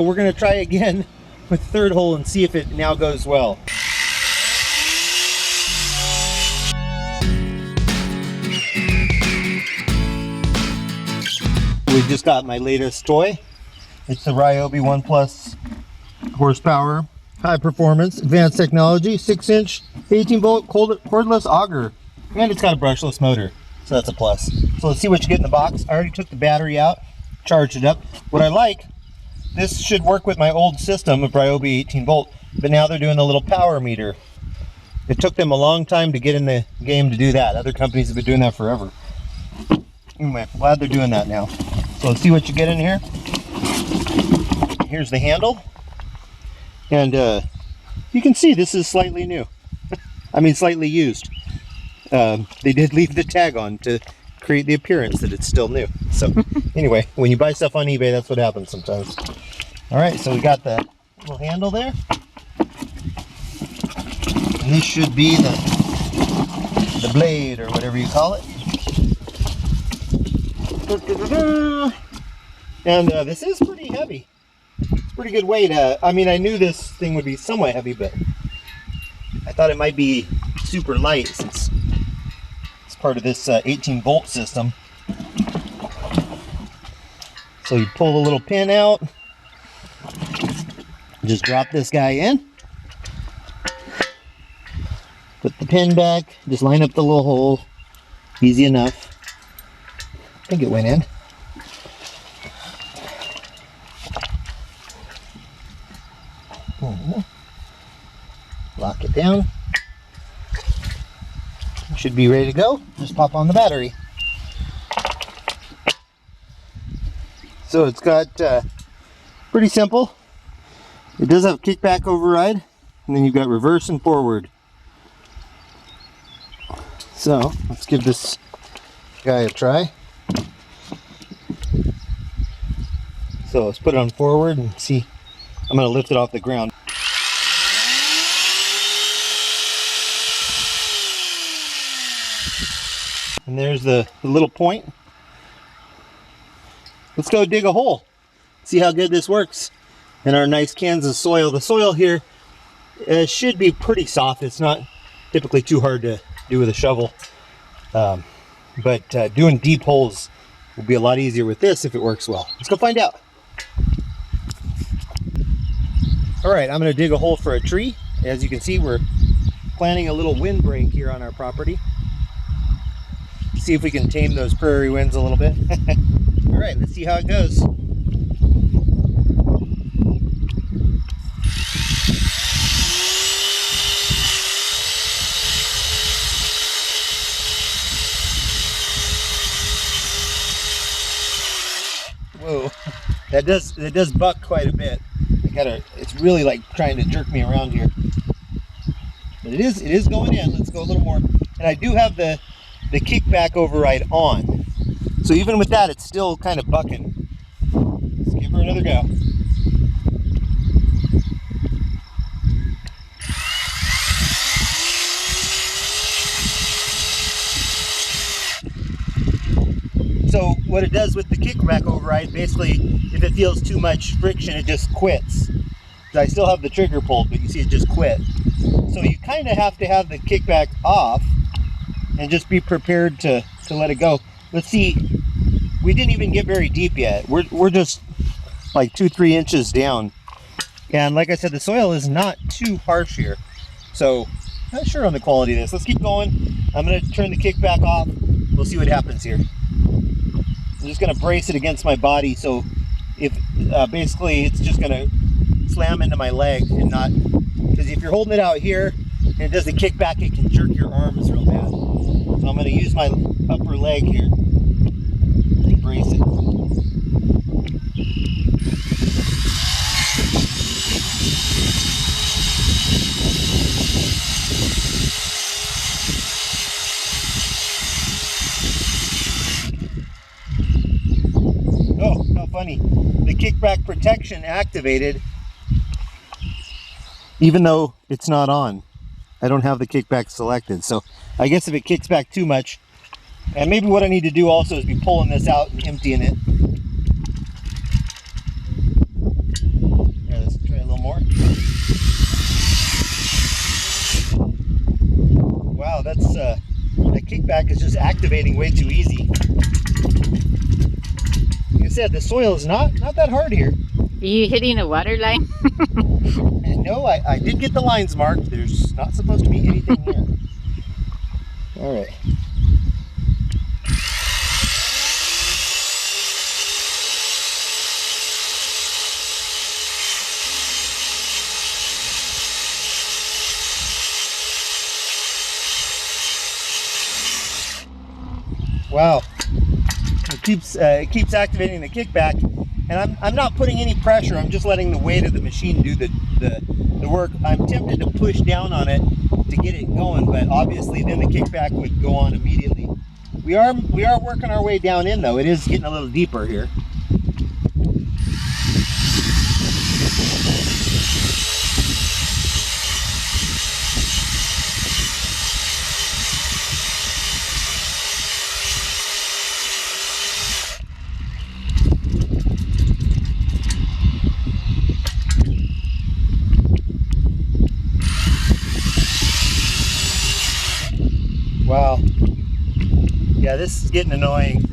We're going to try again with the third hole and see if it now goes well. We just got my latest toy. It's the Ryobi 1 Plus horsepower, high performance, advanced technology, 6-inch, 18-volt cordless auger. And it's got a brushless motor, so that's a plus. So let's see what you get in the box. I already took the battery out, charged it up. What I like, this should work with my old system of Ryobi 18-volt, but now they're doing the little power meter. It took them a long time to get in the game to do that. Other companies have been doing that forever. Anyway, I'm glad they're doing that now. So let's see what you get in here. Here's the handle. And you can see this is slightly new. I mean, slightly used. They did leave the tag on to create the appearance that it's still new. So anyway, when you buy stuff on eBay, that's what happens sometimes. All right, so we got that little handle there. And this should be the blade, or whatever you call it. And this is pretty heavy. It's pretty good weight. I mean, I knew this thing would be somewhat heavy, but I thought it might be super light since it's part of this 18-volt system. So you pull the little pin out, just drop this guy in, put the pin back, just line up the little hole, easy enough. I think it went in. Lock it down. Should be ready to go. Just pop on the battery. So it's got pretty simple. It does have kickback override, and then you've got reverse and forward. So let's give this guy a try. So let's put it on forward and see. I'm going to lift it off the ground. And there's the little point. Let's go dig a hole. See how good this works in our nice Kansas soil. The soil here should be pretty soft. It's not typically too hard to do with a shovel. But doing deep holes will be a lot easier with this if it works well. Let's go find out. All right, I'm going to dig a hole for a tree. As you can see, we're planting a little windbreak here on our property. See if we can tame those prairie winds a little bit. All right, let's see how it goes. Whoa, that does buck quite a bit. It's really like trying to jerk me around here. But it is going in. Let's go a little more. And I do have the kickback override on. So even with that, it's still kind of bucking. Let's give her another go. So what it does with the kickback override, basically, if it feels too much friction, it just quits. I still have the trigger pulled, but you see it just quit. So you kind of have to have the kickback off and just be prepared to let it go. Let's see, we didn't even get very deep yet. We're just like 2-3 inches down. And like I said, the soil is not too harsh here. So not sure on the quality of this. Let's keep going. I'm going to turn the kickback off. We'll see what happens here. I'm just going to brace it against my body, so if basically it's just going to slam into my leg and not, because if you're holding it out here and it doesn't kick back, it can jerk your arms real bad. So I'm going to use my upper leg here and brace it. Oh, how funny. The kickback protection activated even though it's not on. I don't have the kickback selected. So I guess if it kicks back too much, and maybe what I need to do also is be pulling this out and emptying it. kickback is just activating way too easy. Like I said, the soil is not that hard here. Are you hitting a water line? And no, I did get the lines marked. There's not supposed to be anything here. All right. Wow, it keeps activating the kickback, and I'm not putting any pressure. I'm just letting the weight of the machine do the work. I'm tempted to push down on it to get it going, but obviously then the kickback would go on immediately. We are working our way down in though. It is getting a little deeper here. Wow. Yeah, this is getting annoying.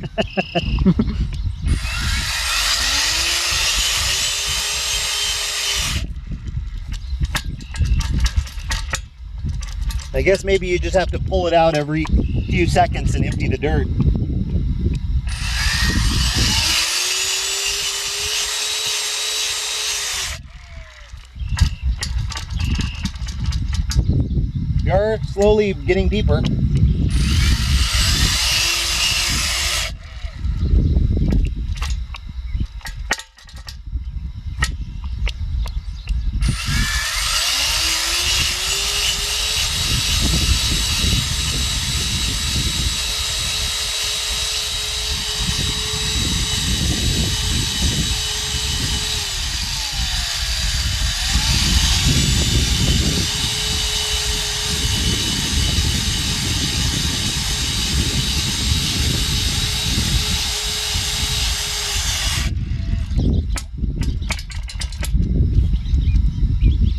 I guess maybe you just have to pull it out every few seconds and empty the dirt. We are slowly getting deeper.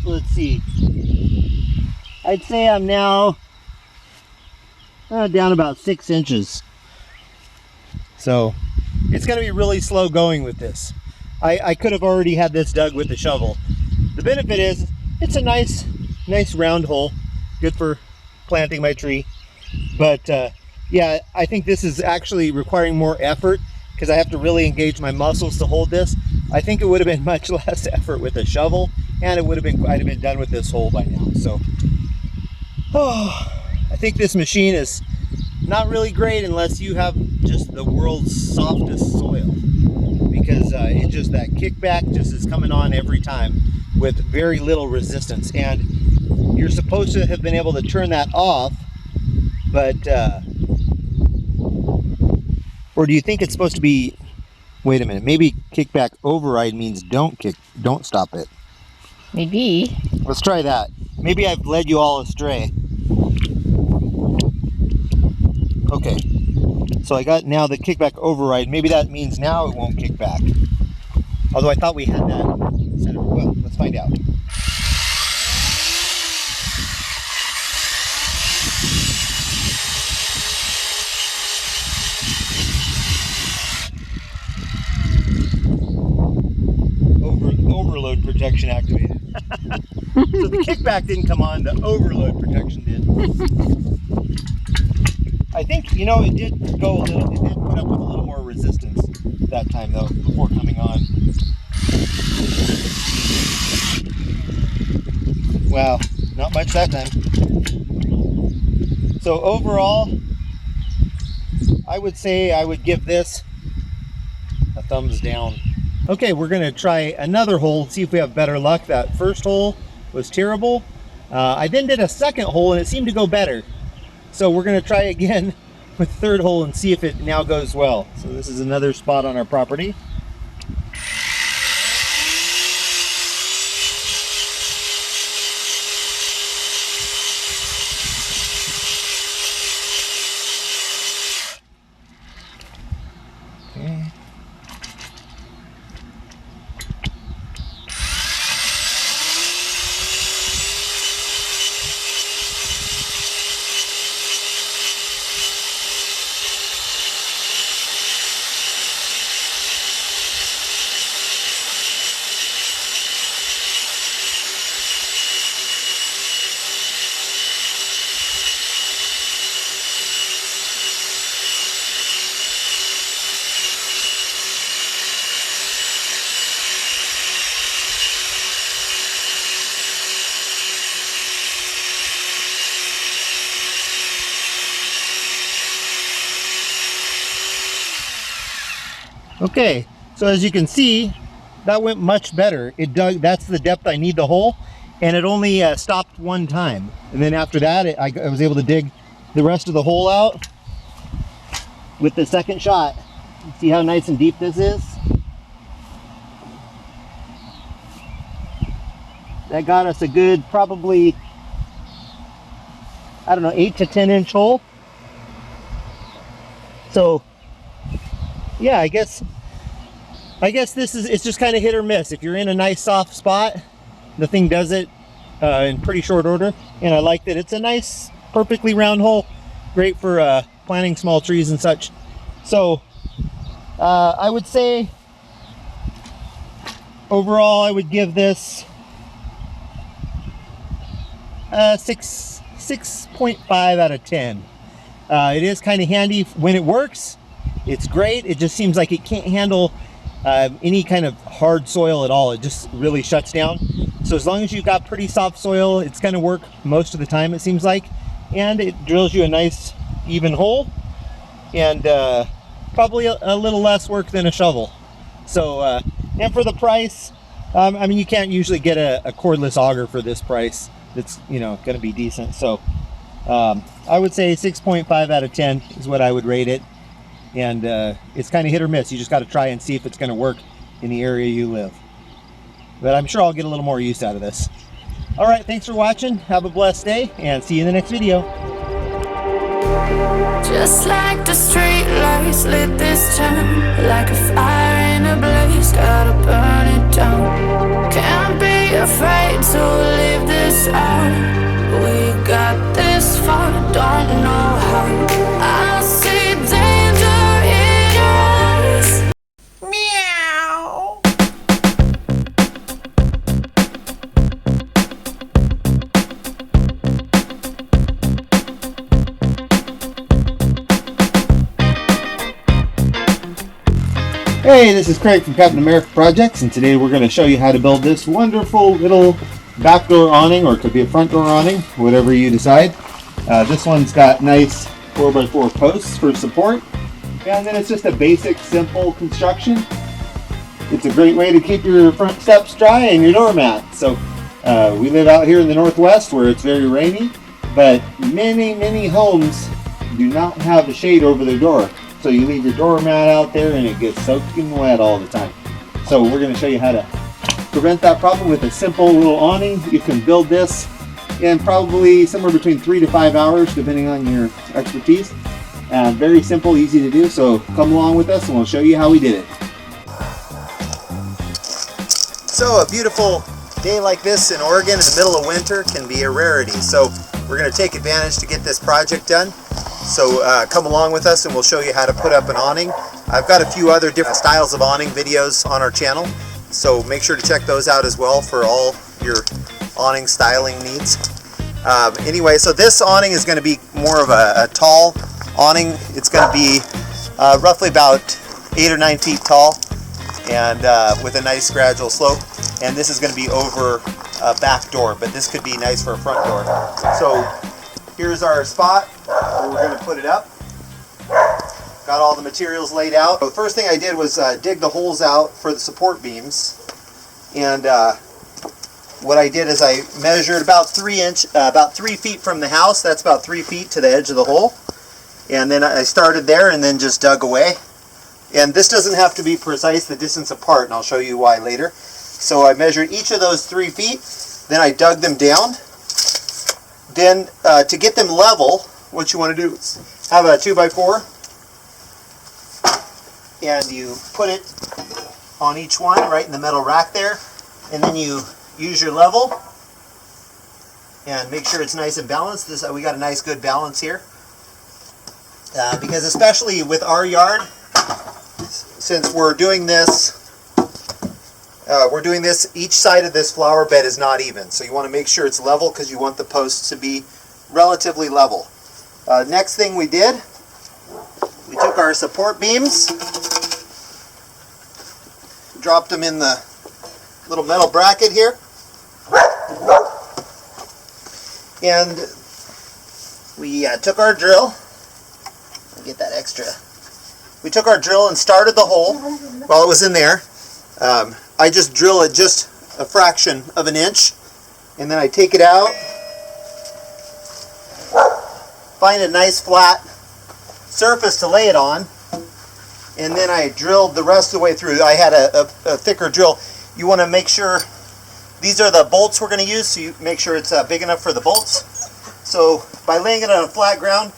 Let's see. I'd say I'm now down about 6 inches. So it's going to be really slow going with this. I could have already had this dug with the shovel. The benefit is it's a nice round hole, good for planting my tree. But yeah, I think this is actually requiring more effort because I have to really engage my muscles to hold this. I think it would have been much less effort with a shovel, and I'd have been done with this hole by now. So I think this machine is not really great unless you have just the world's softest soil, because it just, that kickback just is coming on every time with very little resistance, and you're supposed to have been able to turn that off, but or do you think it's supposed to be, wait a minute, maybe kickback override means don't stop it. Maybe. Let's try that. Maybe I've led you all astray. Okay, so I got now the kickback override. Maybe that means now it won't kick back. Although I thought we had that. Well, let's find out. Overload protection activated. So the kickback didn't come on, the overload protection did. I think, you know, it did put up with a little more resistance that time though, before coming on. Wow, not much that time. So overall, I would say I would give this a thumbs down. Okay, we're gonna try another hole, see if we have better luck. That first hole was terrible. I then did a second hole and it seemed to go better. So we're gonna try again with third hole and see if it now goes well. So this is another spot on our property. Okay. Okay, so as you can see, that went much better. It dug, that's the depth I need the hole, and it only stopped one time. And then after that, I was able to dig the rest of the hole out with the second shot. See how nice and deep this is? That got us a good, probably, I don't know, 8 to 10 inch hole. So yeah, I guess this is, it's just kind of hit or miss. If you're in a nice soft spot, the thing does it in pretty short order. And I like that it's a nice, perfectly round hole. Great for planting small trees and such. So I would say overall I would give this 6.5 out of 10. It is kind of handy when it works. It's great. It just seems like it can't handle any kind of hard soil at all. It just really shuts down. So as long as you've got pretty soft soil, it's going to work most of the time, it seems like. And it drills you a nice even hole, and probably a little less work than a shovel. So and for the price, I mean, you can't usually get a cordless auger for this price that's, you know, going to be decent. So I would say 6.5 out of 10 is what I would rate it. And it's kind of hit or miss. You just got to try and see if it's going to work in the area you live. But I'm sure I'll get a little more use out of this. All right, thanks for watching. Have a blessed day, and see you in the next video. Just like the street lights lit this town, like a fire in a blaze, gotta burn it down. Can't be afraid to leave this out. We got this far, don't know how. I see danger in your eyes. Meow. Hey, this is Craig from Captain America Projects, and today we're going to show you how to build this wonderful little back door awning, or it could be a front door awning, whatever you decide. This one's got nice 4x4 posts for support, and then it's just a basic, simple construction. It's a great way to keep your front steps dry and your doormat. So we live out here in the Northwest where it's very rainy, but many homes do not have a shade over their door. So you leave your doormat out there and it gets soaking wet all the time. So we're going to show you how to prevent that problem with a simple little awning. You can build this in probably somewhere between 3 to 5 hours, depending on your expertise. Very simple, easy to do. So come along with us and we'll show you how we did it. So a beautiful day like this in Oregon in the middle of winter can be a rarity. So we're going to take advantage to get this project done. So come along with us and we'll show you how to put up an awning. I've got a few other different styles of awning videos on our channel, so make sure to check those out as well for all your awning styling needs. Anyway, so this awning is going to be more of a tall awning. It's going to be roughly about 8 or 9 feet tall, and with a nice gradual slope. And this is going to be over a back door, but this could be nice for a front door. So here's our spot where we're going to put it up. Got all the materials laid out. So the first thing I did was dig the holes out for the support beams. And what I did is I measured about 3 feet from the house. That's about 3 feet to the edge of the hole. And then I started there and then just dug away. And this doesn't have to be precise, the distance apart, and I'll show you why later. So I measured each of those 3 feet, then I dug them down. Then to get them level, what you want to do is have a 2x4, and you put it on each one right in the metal rack there, and then you use your level and make sure it's nice and balanced. We got a nice good balance here, because especially with our yard, since we're doing this, each side of this flower bed is not even. So you want to make sure it's level because you want the posts to be relatively level. Next thing we did, we took our support beams, dropped them in the little metal bracket here, and we took our drill, get that extra we took our drill and started the hole while it was in there. I just drill it just a fraction of an inch, and then I take it out, find a nice flat surface to lay it on, and then I drilled the rest of the way through. I had a thicker drill. You want to make sure, these are the bolts we're going to use, so you make sure it's big enough for the bolts. So by laying it on a flat ground,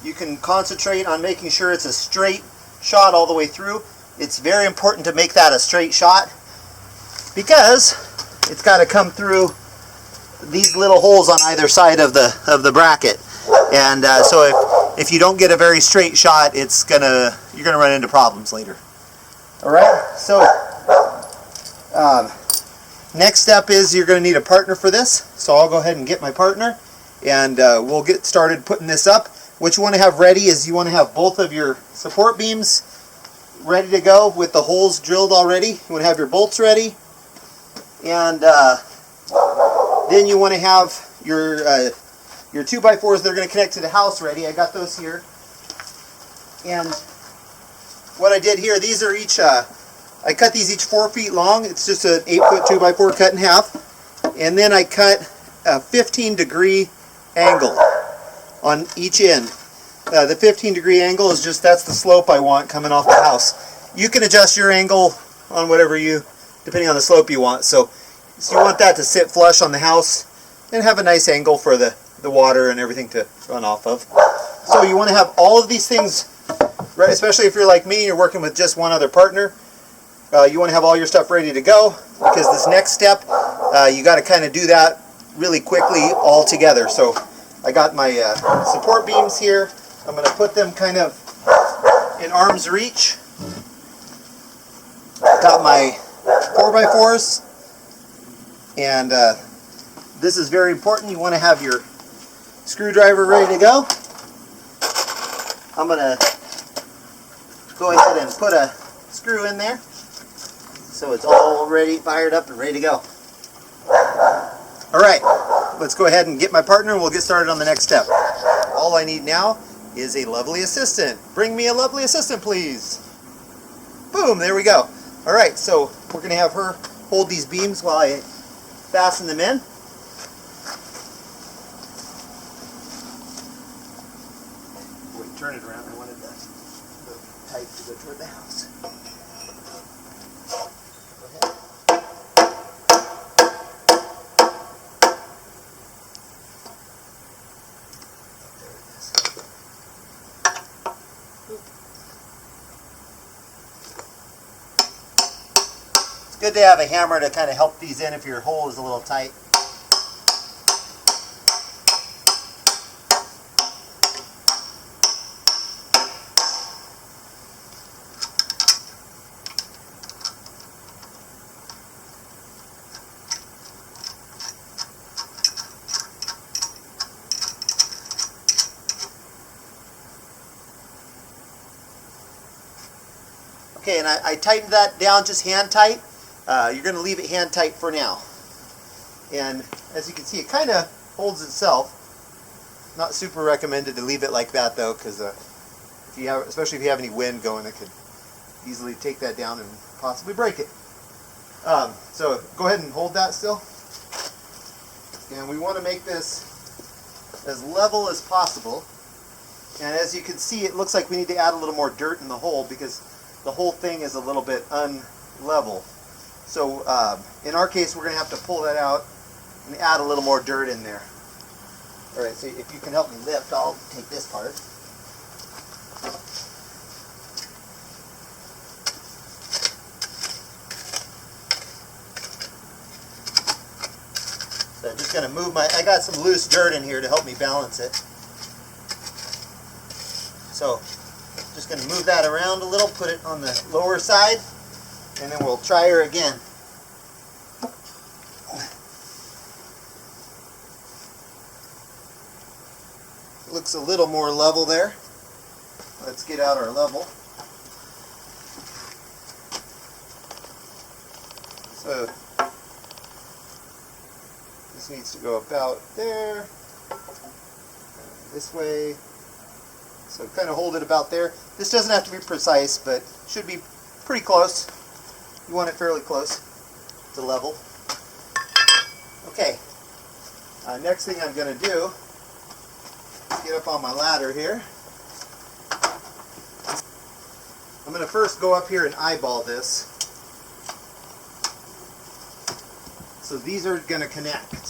you can concentrate on making sure it's a straight shot all the way through. It's very important to make that a straight shot because it's got to come through these little holes on either side of the bracket. And so if you don't get a very straight shot, you're gonna run into problems later. All right. So next step is you're going to need a partner for this. So I'll go ahead and get my partner, and we'll get started putting this up. What you want to have ready is you want to have both of your support beams ready to go with the holes drilled already. You want to have your bolts ready, and then you want to have your 2x4s that are going to connect to the house ready. I got those here. And what I did here, these are each, I cut these each 4 feet long. It's just an 8-foot 2x4 cut in half. And then I cut a 15-degree angle on each end. The 15-degree angle is just, that's the slope I want coming off the house. You can adjust your angle on whatever depending on the slope you want. So you want that to sit flush on the house and have a nice angle for the water and everything to run off of. So you want to have all of these things, right, especially if you're like me, you're working with just one other partner. You want to have all your stuff ready to go, because this next step, you got to kind of do that really quickly all together. So I got my support beams here. I'm going to put them kind of in arm's reach. Got my 4x4s, and this is very important. You want to have your screwdriver ready to go. I'm going to go ahead and put a screw in there so it's all ready, fired up and ready to go. Alright, let's go ahead and get my partner and we'll get started on the next step. All I need now is a lovely assistant. Bring me a lovely assistant, please. Boom, there we go. Alright, so we're going to have her hold these beams while I fasten them in. Wait, turn it around. I wanted the tight to go toward the house. Go ahead. There it is. It's good to have a hammer to kind of help these in if your hole is a little tight. Okay, and I tightened that down just hand tight. You're going to leave it hand tight for now. And as you can see, it kind of holds itself. Not super recommended to leave it like that though, because especially if you have any wind going, it could easily take that down and possibly break it. So go ahead and hold that still. And we want to make this as level as possible. And as you can see, it looks like we need to add a little more dirt in the hole because the whole thing is a little bit unlevel. So in our case, we're going to have to pull that out and add a little more dirt in there. Alright, so if you can help me lift, I'll take this part. So I'm just going to move I got some loose dirt in here to help me balance it. So just going to move that around a little, put it on the lower side, and then we'll try her again. Looks a little more level there. Let's get out our level. So this needs to go about there, this way, So kind of hold it about there. This doesn't have to be precise, but should be pretty close. You want it fairly close to level. Okay. Next thing I'm going to do, get up on my ladder here. I'm going to first go up here and eyeball this. So these are going to connect.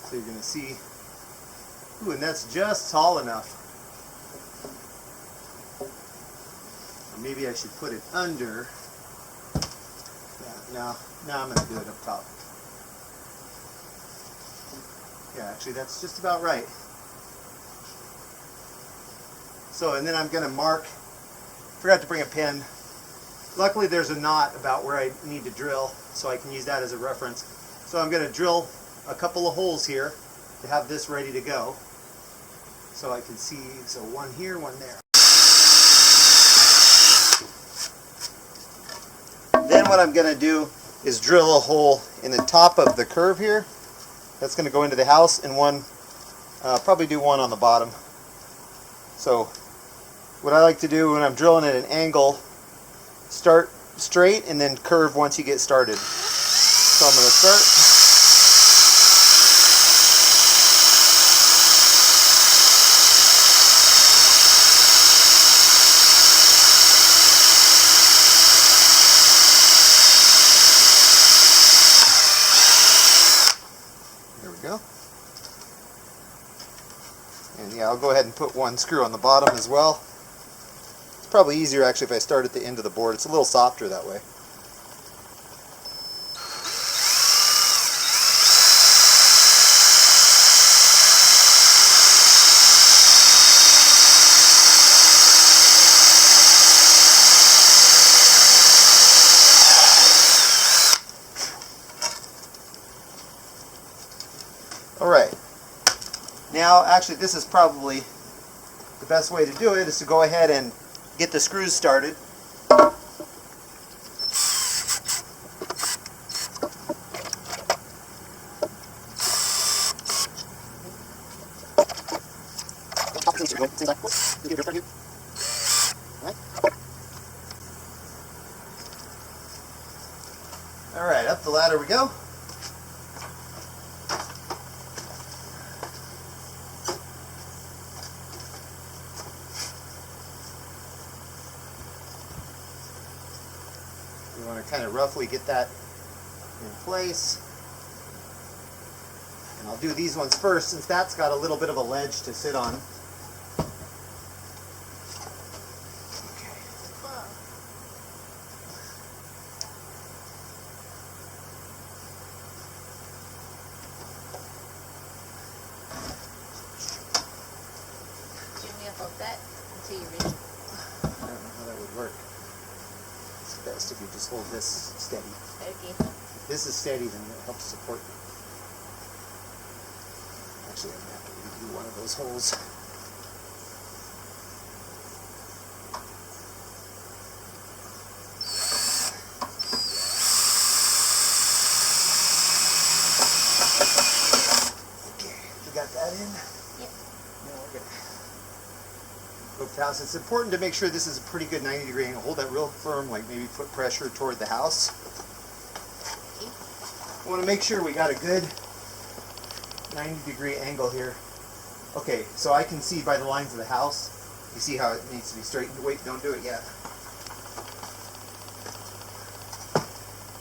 So you're going to see, ooh, and that's just tall enough. Or maybe I should put it under. Yeah, no, I'm going to do it up top. Yeah, actually that's just about right. So, and then I'm going to mark, forgot to bring a pen. Luckily there's a knot about where I need to drill, so I can use that as a reference. So I'm going to drill a couple of holes here to have this ready to go. So I can see, so one here, one there. Then what I'm going to do is drill a hole in the top of the curve here. That's going to go into the house, and one, probably do one on the bottom. So what I like to do when I'm drilling at an angle, start straight and then curve once you get started. So I'm going to start. There we go. And yeah, I'll go ahead and put one screw on the bottom as well. It's probably easier actually if I start at the end of the board. It's a little softer that way. Alright, now actually this is probably the best way to do it, is to go ahead and get the screws started. Alright, up the ladder we go. You want to kind of roughly get that in place. And I'll do these ones first, since that's got a little bit of a ledge to sit on. Should we hold that until you're ready? I don't know how that would work. It's best if you just hold this steady. Okay. If this is steady, then it helps support you. Actually, I'm going to have to redo one of those holes. Okay, we got that in? Yep. Now we're going to go to the house. It's important to make sure this is a pretty good 90-degree angle. Hold that real firm, like maybe put pressure toward the house. I want to make sure we got a good 90-degree angle here. Okay, so I can see by the lines of the house. You see how it needs to be straightened? Wait, don't do it yet.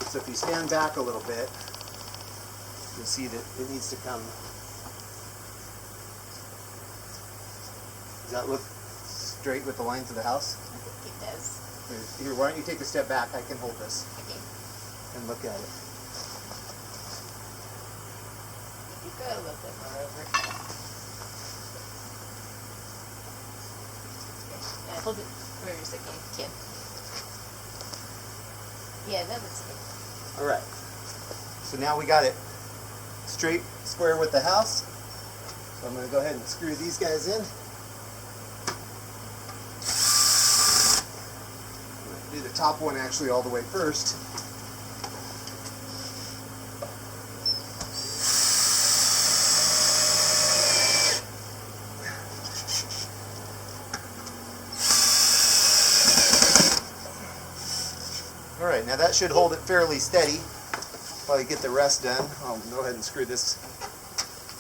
So if you stand back a little bit, you'll see that it needs to come. Does that look straight with the lines of the house? I think it does. Here, why don't you take a step back? I can hold this Okay. and look at it. You could go a little bit more over. Yeah, hold it for a second, Kim. Yeah, that looks good. All right. So now we got it straight, square with the house. So I'm going to go ahead and screw these guys in. I'm going to do the top one actually all the way first. should hold it fairly steady while you get the rest done. I'll go ahead and screw this.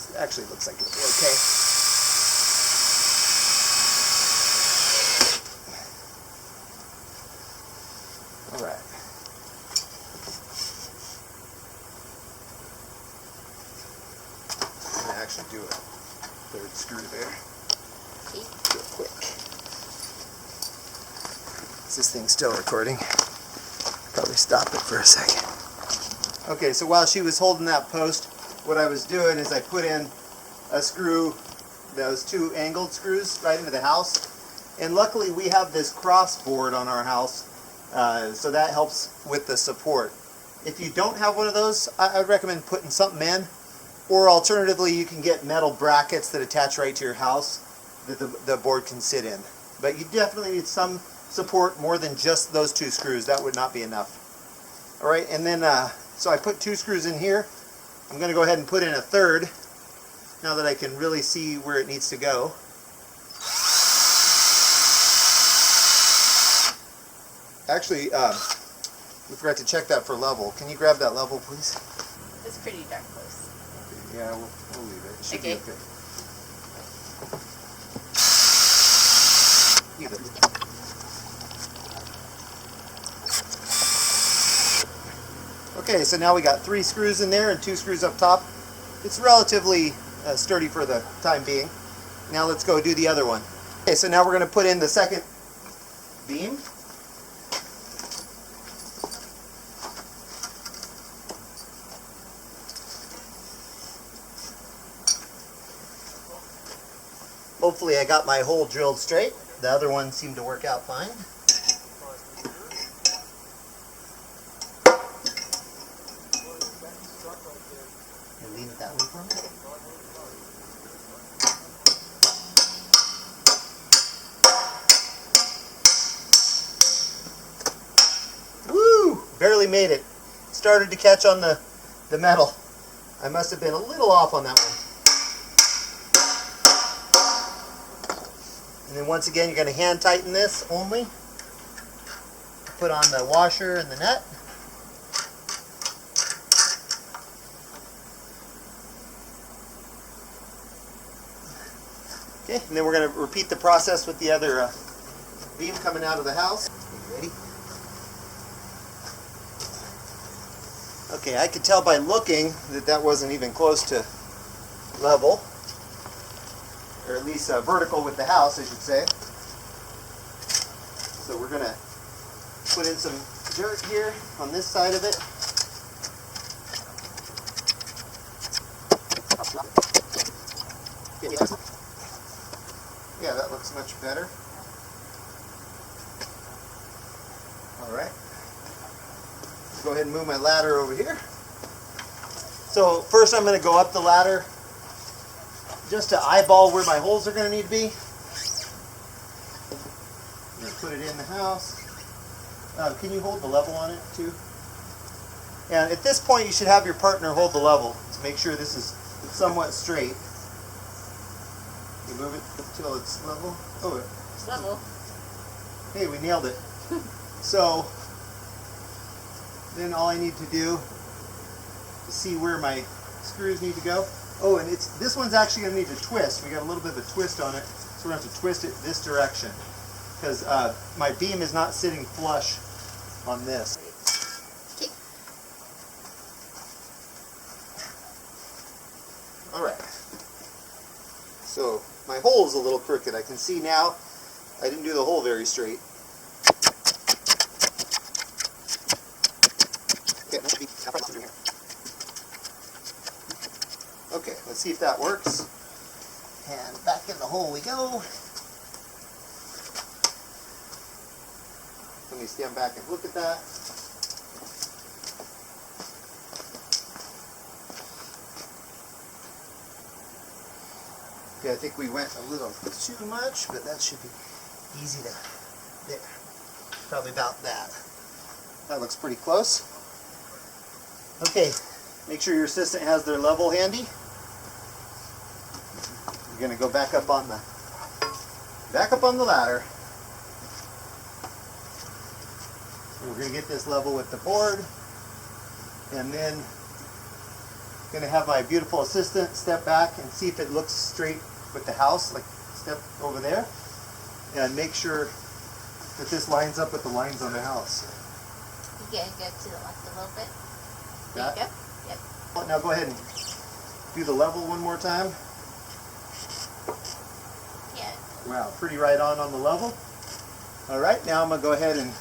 It actually looks like it'll be okay. All right. I'm going to actually do a third screw there. Real quick. Is this thing still recording? Probably stop it for a second. Okay, so while she was holding that post, what I was doing is I put in a screw, those two angled screws right into the house. And luckily we have this cross board on our house, so that helps with the support. If you don't have one of those, I would recommend putting something in. Or alternatively, you can get metal brackets that attach right to your house that the board can sit in. But you definitely need some support more than just those two screws. That would not be enough. All right, and then, so I put two screws in here. I'm going to go ahead and put in a third now that I can really see where it needs to go. Actually, we forgot to check that for level. Can you grab that level, please? It's pretty dark close. Okay, yeah, we'll leave it. It should be okay. Even. Okay, so now we got 3 screws in there and 2 screws up top. It's relatively sturdy for the time being. Now let's go do the other one. Okay, so now we're going to put in the second beam. Hopefully I got my hole drilled straight. The other one seemed to work out fine. And lean it that way for me. Woo! Barely made it. Started to catch on the metal. I must have been a little off on that one. And then once again, you're going to hand tighten this only. Put on the washer and the nut. Okay, and then we're going to repeat the process with the other beam coming out of the house. You ready? Okay, I could tell by looking that that wasn't even close to level. Or at least vertical with the house, I should say. So we're going to put in some dirt here on this side of it. Yeah, that looks much better. Alright. Go ahead and move my ladder over here. So first I'm going to go up the ladder just to eyeball where my holes are going to need to be. I'm going to put it in the house. Can you hold the level on it too? And at this point you should have your partner hold the level to make sure this is somewhat straight. You move it until it's level. Oh, It's level. hey, we nailed it. So then all I need to do is see where my screws need to go. Oh, and this one's actually going to need to twist. We got a little bit of a twist on it, so we're going to have to twist it this direction because my beam is not sitting flush on this. Okay. All right. So my hole is a little crooked. I can see now I didn't do the hole very straight. Okay, that should be through here. Okay, let's see if that works. And back in the hole we go. Let me stand back and look at that. Okay, I think we went a little too much, but that should be easy to, there. Probably about that. That looks pretty close. Okay, make sure your assistant has their level handy. You're going to go back up on the ladder. We're going to get this level with the board, and then I'm going to have my beautiful assistant step back and see if it looks straight with the house, like step over there, and make sure that this lines up with the lines on the house. You gotta go to the left a little bit. There That? you go. Yep. Now go ahead and do the level one more time. Yeah. Wow, pretty right on the level. All right, now I'm going to go ahead and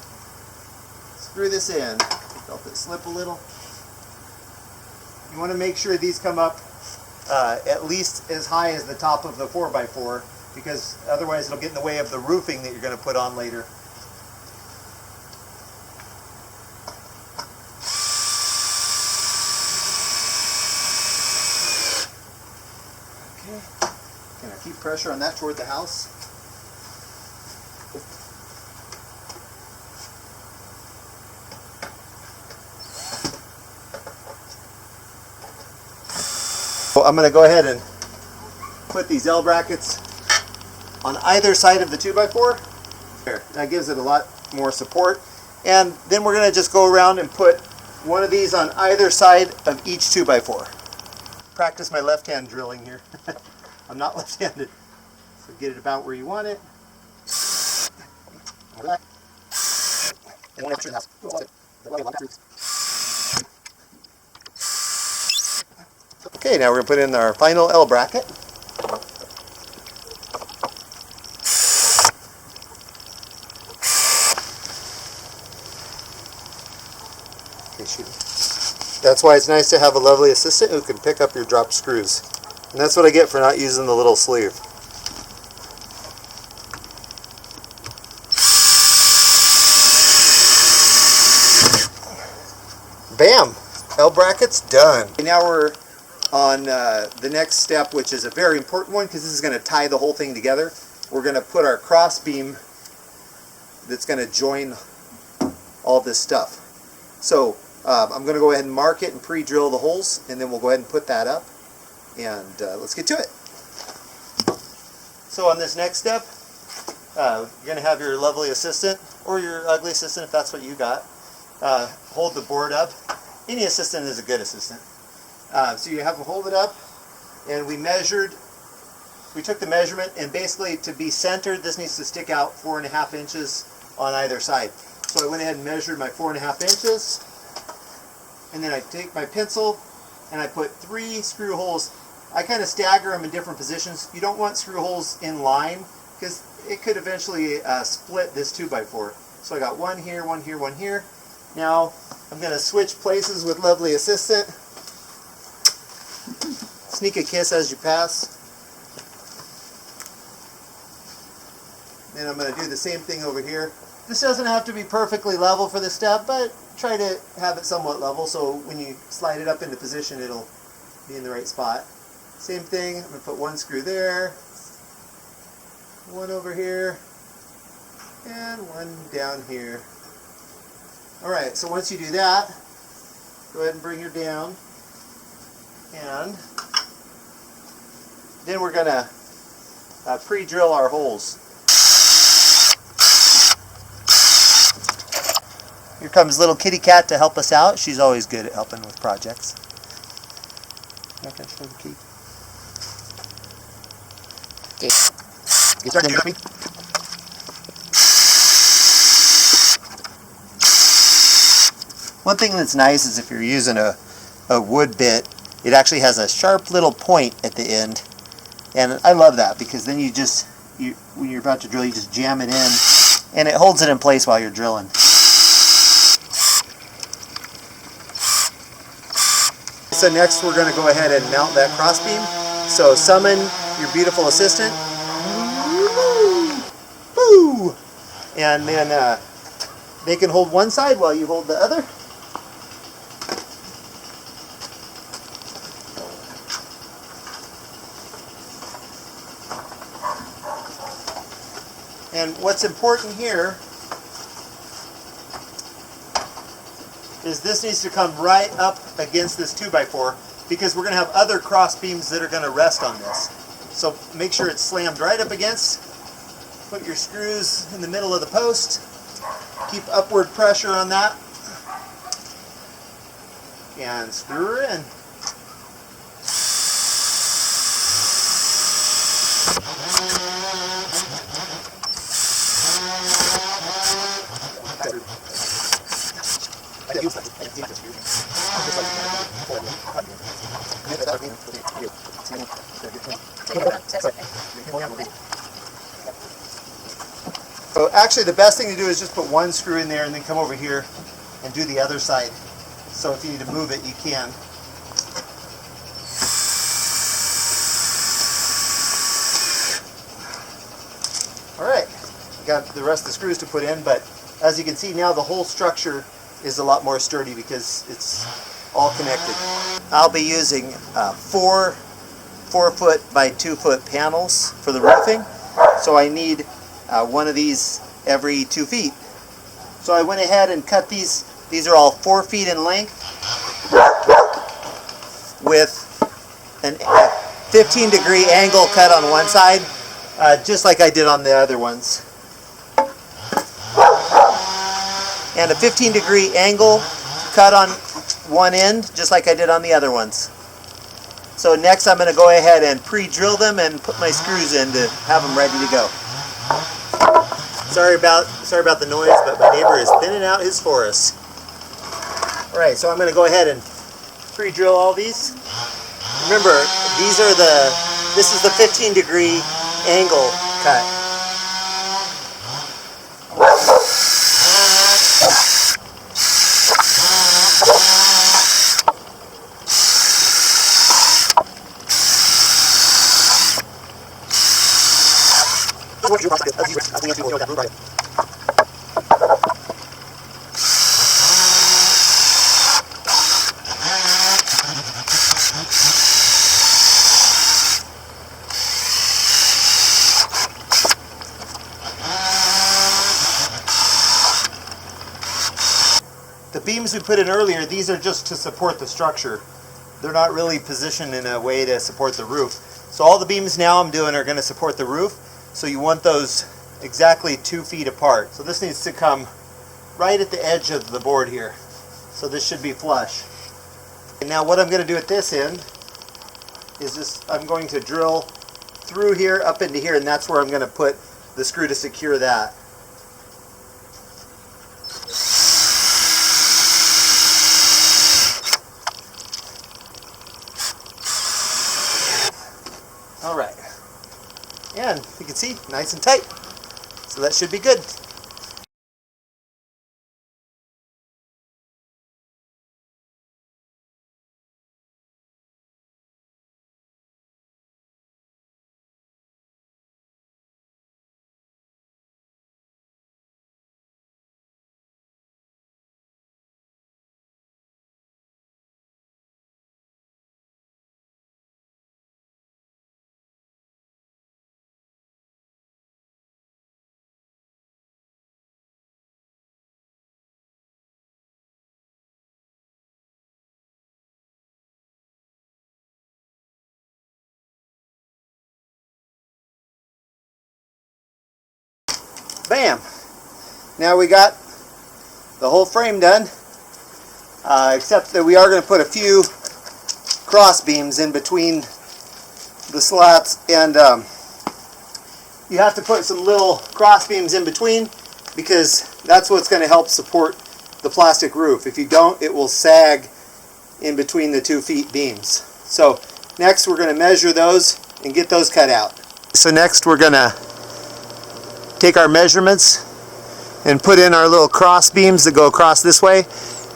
screw this in. Felt it slip a little. You want to make sure these come up at least as high as the top of the 4x4, because otherwise it'll get in the way of the roofing that you're going to put on later. Okay. Can I keep pressure on that toward the house? So I'm going to go ahead and put these L brackets on either side of the 2x4. There, that gives it a lot more support. And then we're going to just go around and put one of these on either side of each 2x4. Practice my left hand drilling here. I'm not left-handed. So get it about where you want it. Okay, now we're going to put in our final L bracket. Okay, shoot. That's why it's nice to have a lovely assistant who can pick up your drop screws. And that's what I get for not using the little sleeve. Bam! L bracket's done. Now we're on the next step, which is a very important one because this is going to tie the whole thing together. We're going to put our cross beam that's going to join all this stuff. So I'm going to go ahead and mark it and pre-drill the holes, and then we'll go ahead and put that up. And let's get to it. So on this next step, you're going to have your lovely assistant, or your ugly assistant if that's what you got, hold the board up. Any assistant is a good assistant. So you have them hold it up, and we took the measurement, and basically to be centered, this needs to stick out 4.5 inches on either side. So I went ahead and measured my 4.5 inches, and then I take my pencil and I put 3 screw holes. I kind of stagger them in different positions. You don't want screw holes in line because it could eventually split this 2x4. So I got one here, one here, one here. Now I'm going to switch places with lovely assistant. Sneak a kiss as you pass. And I'm going to do the same thing over here. This doesn't have to be perfectly level for this step, but try to have it somewhat level so when you slide it up into position it'll be in the right spot. Same thing, I'm going to put one screw there, one over here, and one down here. Alright, so once you do that, go ahead and bring her down, and then we're going to pre-drill our holes. Here comes little kitty cat to help us out. She's always good at helping with projects. Not gonna show the key. Okay. You starting to with me? One thing that's nice is if you're using a wood bit, it actually has a sharp little point at the end. And I love that because then when you're about to drill, you just jam it in and it holds it in place while you're drilling. So next we're going to go ahead and mount that crossbeam. So summon your beautiful assistant. Woo! And then they can hold one side while you hold the other. And what's important here is this needs to come right up against this 2x4 because we're going to have other cross beams that are going to rest on this. So make sure it's slammed right up against. Put your screws in the middle of the post. Keep upward pressure on that. And screw her in. So actually the best thing to do is just put one screw in there and then come over here and do the other side. So if you need to move it, you can. Alright, got the rest of the screws to put in, but as you can see now the whole structure is a lot more sturdy because it's all connected. I'll be using 4-foot by 2-foot panels for the roofing, so I need one of these every 2 feet. So I went ahead and cut these. These are all 4 feet in length with a 15-degree angle cut on one side, just like I did on the other ones. And a 15-degree angle cut on one end, just like I did on the other ones. So next I'm going to go ahead and pre-drill them and put my screws in to have them ready to go. Sorry about the noise, but my neighbor is thinning out his forest. Alright, so I'm going to go ahead and pre-drill all these. Remember, this is the 15-degree angle cut. The beams we put in earlier, these are just to support the structure. They're not really positioned in a way to support the roof. So all the beams now I'm doing are going to support the roof. So you want those exactly 2 feet apart. So this needs to come right at the edge of the board here. So this should be flush. And now what I'm going to do at this end is I'm going to drill through here up into here, and that's where I'm going to put the screw to secure that. Alright, and you can see, nice and tight, so that should be good. Bam! Now we got the whole frame done, except that we are going to put a few cross beams in between the slats, and you have to put some little cross beams in between because that's what's going to help support the plastic roof. If you don't, it will sag in between the 2 feet beams. So next we're going to measure those and get those cut out. So next we're going to take our measurements and put in our little cross beams that go across this way,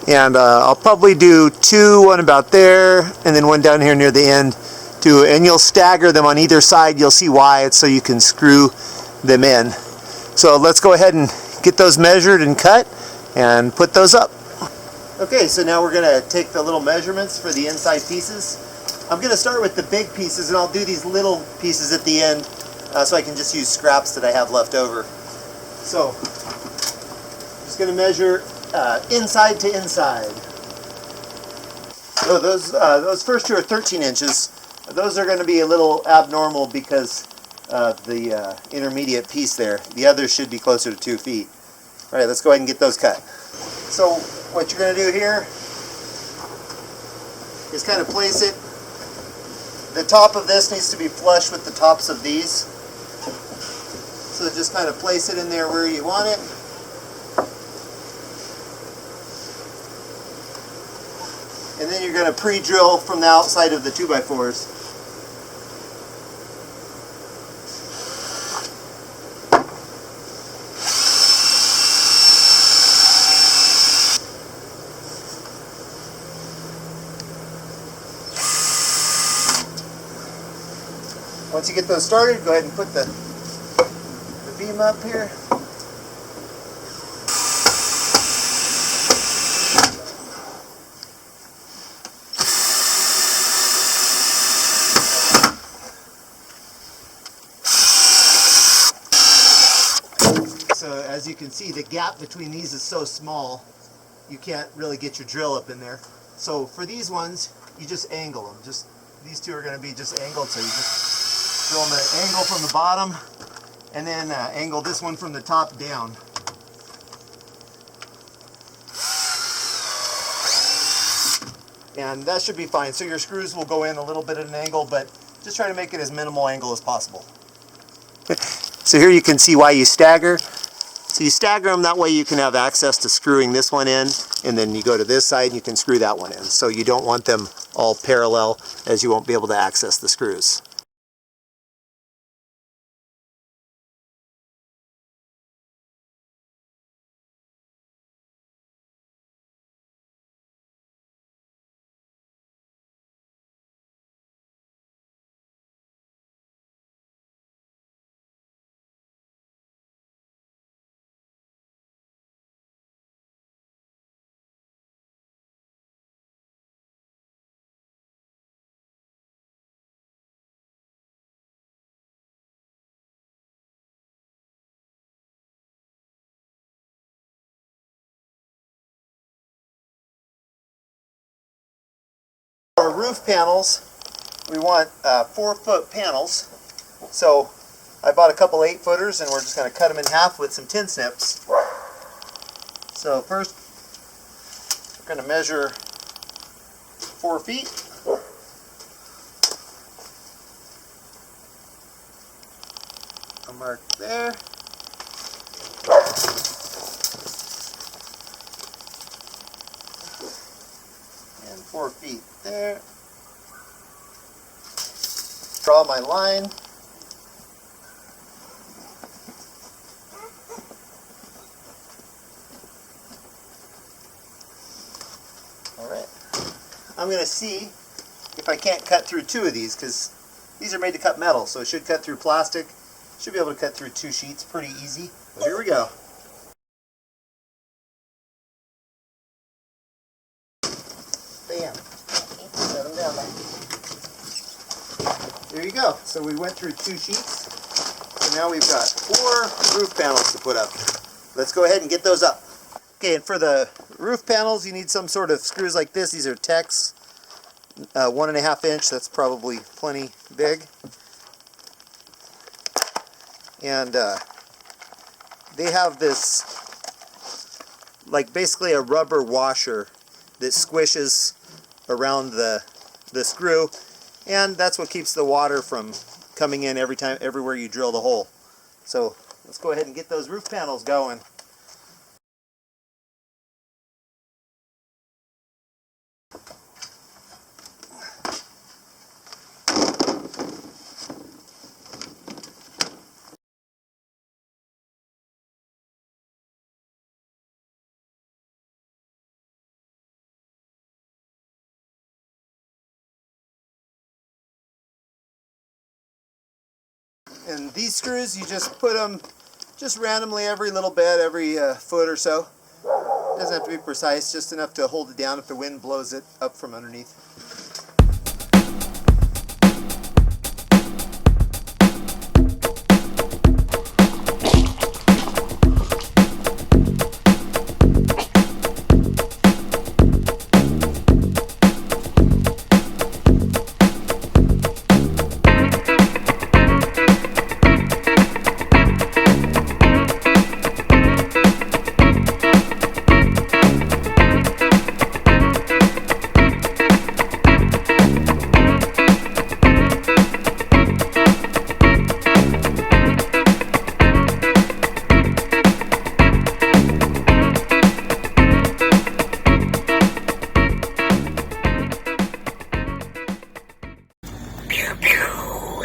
and I'll probably do 2, one about there and then one down here near the end too, and you'll stagger them on either side. You'll see why. It's so you can screw them in. So let's go ahead and get those measured and cut and put those up. Okay, so now we're going to take the little measurements for the inside pieces. I'm going to start with the big pieces, and I'll do these little pieces at the end so I can just use scraps that I have left over. So, just going to measure inside to inside. So those first 2 are 13 inches. Those are going to be a little abnormal because of the intermediate piece there. The others should be closer to 2 feet. All right, let's go ahead and get those cut. So what you're going to do here is kind of place it. The top of this needs to be flush with the tops of these. So just kind of place it in there where you want it. And then you're going to pre-drill from the outside of the 2x4s. Once you get those started, go ahead and put the beam up here. So as you can see, the gap between these is so small, you can't really get your drill up in there. So for these ones, you just angle them. These two are going to be just angled, so you just drill them at an angle from the bottom, and then angle this one from the top down. And that should be fine. So your screws will go in a little bit at an angle, but just try to make it as minimal angle as possible. So here you can see why you stagger. So you stagger them, that way you can have access to screwing this one in, and then you go to this side and you can screw that one in. So you don't want them all parallel, as you won't be able to access the screws. Our roof panels, we want 4-foot panels. So I bought a couple 8-footers, and we're just going to cut them in half with some tin snips. So first, we're going to measure 4 feet. I'll mark there. And 4 feet there. Draw my line. Alright. I'm going to see if I can't cut through 2 of these, because these are made to cut metal, so it should cut through plastic. Should be able to cut through 2 sheets pretty easy. Well, here we go. Bam. Set them down there. There you go. So we went through 2 sheets. So now we've got 4 roof panels to put up. Let's go ahead and get those up. Okay, and for the roof panels, you need some sort of screws like this. These are Tex, 1.5 inch. That's probably plenty big. And they have this, like basically a rubber washer that squishes around the screw, and that's what keeps the water from coming in everywhere you drill the hole. So let's go ahead and get those roof panels going. And these screws, you just put them just randomly every little bit, every foot or so. It doesn't have to be precise, just enough to hold it down if the wind blows it up from underneath.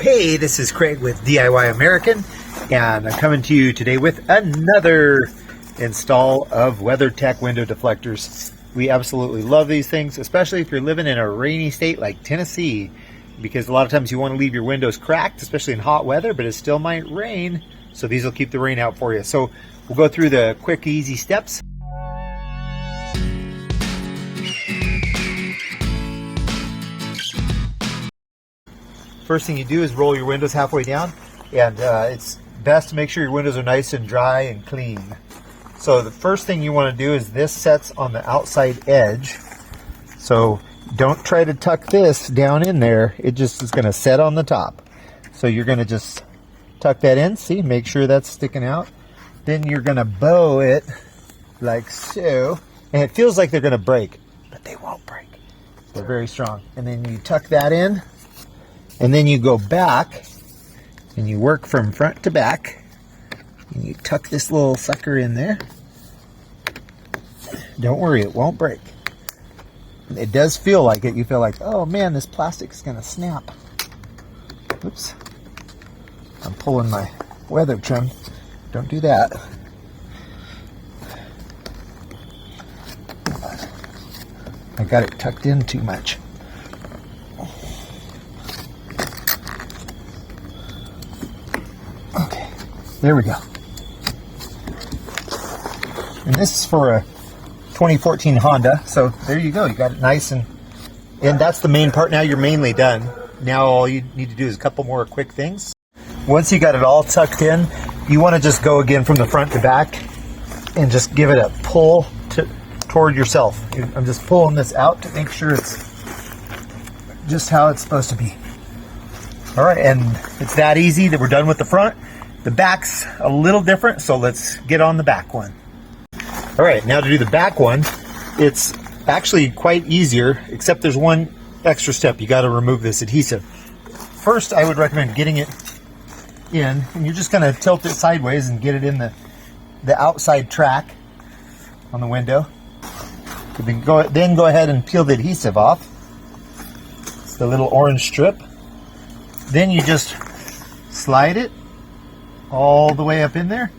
Hey, this is Craig with DIY American, and I'm coming to you today with another install of WeatherTech window deflectors. We absolutely love these things, especially if you're living in a rainy state like Tennessee, because a lot of times you want to leave your windows cracked, especially in hot weather, but it still might rain, so these will keep the rain out for you. So we'll go through the quick, easy steps. First thing you do is roll your windows halfway down, and it's best to make sure your windows are nice and dry and clean. So the first thing you want to do is this sets on the outside edge, so don't try to tuck this down in there. It just is going to set on the top. So you're going to just tuck that in, see, make sure that's sticking out. Then you're going to bow it like so, and it feels like they're going to break, but they won't break. They're very strong. And then you tuck that in, and then you go back and you work from front to back, and you tuck this little sucker in there. Don't worry, it won't break. It does feel like it. You feel like, oh man, this plastic is going to snap. Oops. I'm pulling my weather trim. Don't do that. I got it tucked in too much. Okay, there we go. And this is for a 2014 Honda, so there you go. You got it nice, and that's the main part. Now you're mainly done. Now all you need to do is a couple more quick things. Once you got it all tucked in, you want to just go again from the front to back and just give it a pull toward yourself. I'm just pulling this out to make sure it's just how it's supposed to be. All right, and it's that easy that we're done with the front. The back's a little different, so let's get on the back one. All right, now to do the back one, it's actually quite easier, except there's one extra step. You got to remove this adhesive. First, I would recommend getting it in, and you're just going to tilt it sideways and get it in the outside track on the window. Then go ahead and peel the adhesive off. It's the little orange strip. Then you just slide it all the way up in there.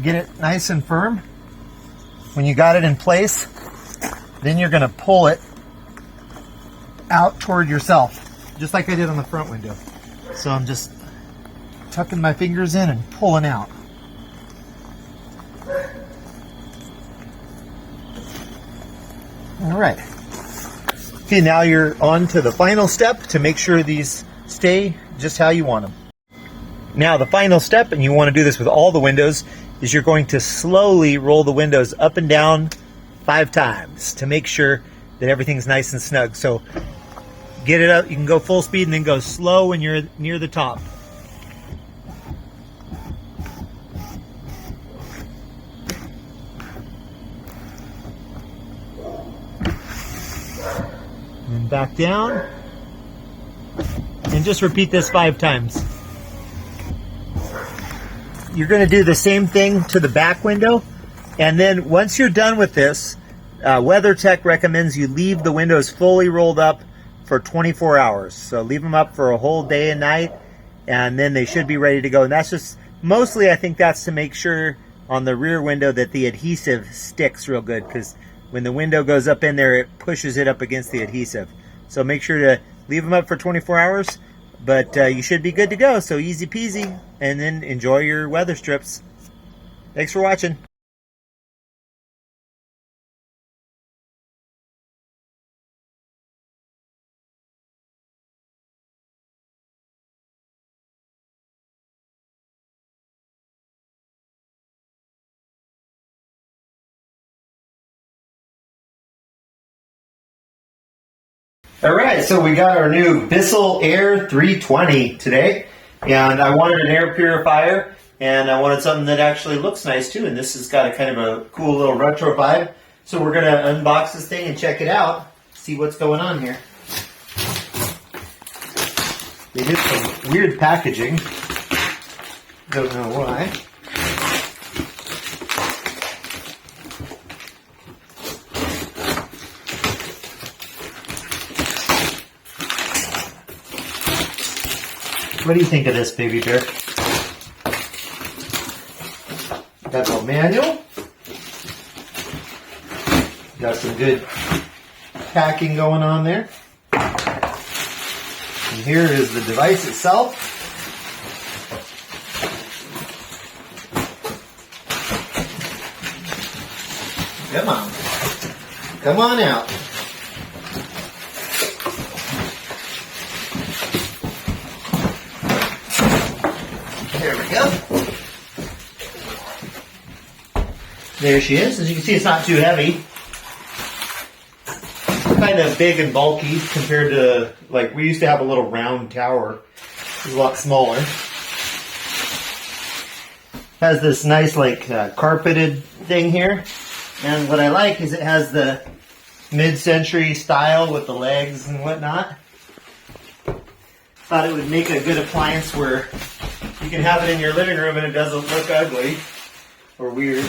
Get it nice and firm. When you got it in place, then you're going to pull it out toward yourself, just like I did on the front window. So I'm just tucking my fingers in and pulling out. All right. Okay, now you're on to the final step to make sure these stay just how you want them. Now the final step, and you want to do this with all the windows, is you're going to slowly roll the windows up and down 5 times to make sure that everything's nice and snug. So get it up, you can go full speed and then go slow when you're near the top. And back down. And just repeat this 5 times. You're going to do the same thing to the back window, and then once you're done with this, WeatherTech recommends you leave the windows fully rolled up for 24 hours. So leave them up for a whole day and night, and then they should be ready to go. And that's just, mostly I think that's to make sure on the rear window that the adhesive sticks real good, because when the window goes up in there, it pushes it up against the adhesive. So make sure to leave them up for 24 hours. But you should be good to go, so easy peasy, and then enjoy your weather strips. Thanks for watching. All right, so we got our new Bissell Air 320 today, and I wanted an air purifier, and I wanted something that actually looks nice too, and this has got a kind of a cool little retro vibe. So we're going to unbox this thing and check it out, see what's going on here. They did some weird packaging, don't know why. What do you think of this, baby bear? Got the manual. Got some good packing going on there. And here is the device itself. Come on. Come on out. There we go. There she is. As you can see, it's not too heavy. Kind of big and bulky compared to, like, we used to have a little round tower. It's a lot smaller. Has this nice, like, carpeted thing here. And what I like is it has the mid-century style with the legs and whatnot. Thought it would make a good appliance where you can have it in your living room and it doesn't look ugly or weird,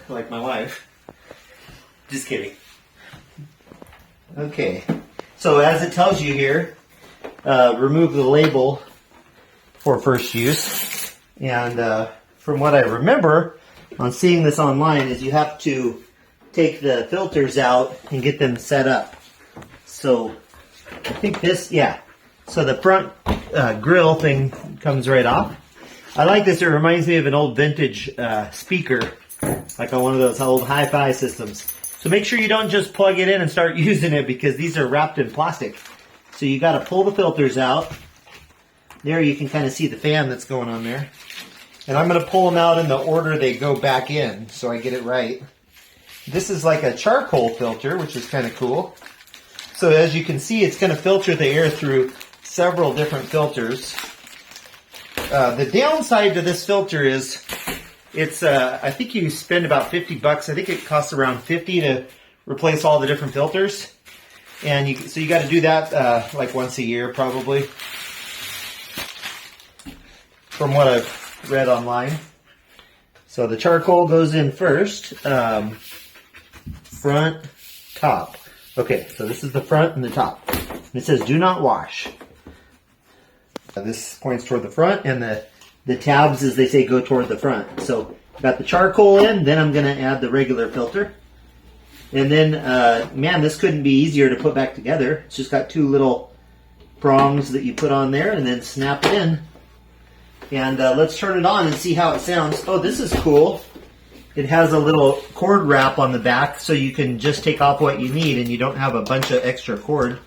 like my wife. Just kidding. Okay, so as it tells you here, remove the label for first use. And from what I remember on seeing this online is you have to take the filters out and get them set up. So I think this, yeah. So the front grill thing comes right off. I like this. It reminds me of an old vintage speaker, like on one of those old hi-fi systems. So make sure you don't just plug it in and start using it because these are wrapped in plastic. So you got to pull the filters out. There you can kind of see the fan that's going on there. And I'm going to pull them out in the order they go back in so I get it right. This is like a charcoal filter, which is kind of cool. So as you can see, it's going to filter the air through several different filters. The downside to this filter is it's, I think you spend about $50. I think it costs around $50 to replace all the different filters. And so you got to do that like once a year probably. From what I've read online. So the charcoal goes in first. Front, top. Okay, so this is the front and the top. And it says do not wash. This points toward the front, and the tabs, as they say, go toward the front. So got the charcoal in, then I'm going to add the regular filter. And then, man, this couldn't be easier to put back together. It's just got two little prongs that you put on there and then snap it in. And let's turn it on and see how it sounds. Oh, this is cool. It has a little cord wrap on the back so you can just take off what you need and you don't have a bunch of extra cord.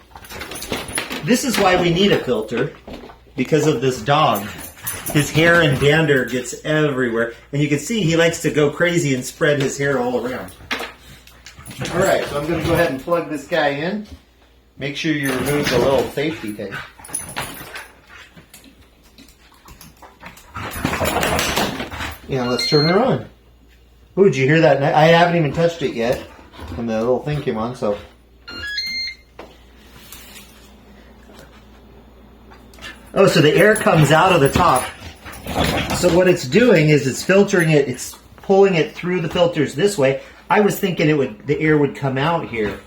This is why we need a filter, because of this dog. His hair and dander gets everywhere. And you can see he likes to go crazy and spread his hair all around. Alright, so I'm going to go ahead and plug this guy in. Make sure you remove the little safety thing. And let's turn her on. Ooh, did you hear that? I haven't even touched it yet. And the little thing came on, so. Oh, so the air comes out of the top. So what it's doing is it's filtering it, it's pulling it through the filters this way. I was thinking the air would come out here.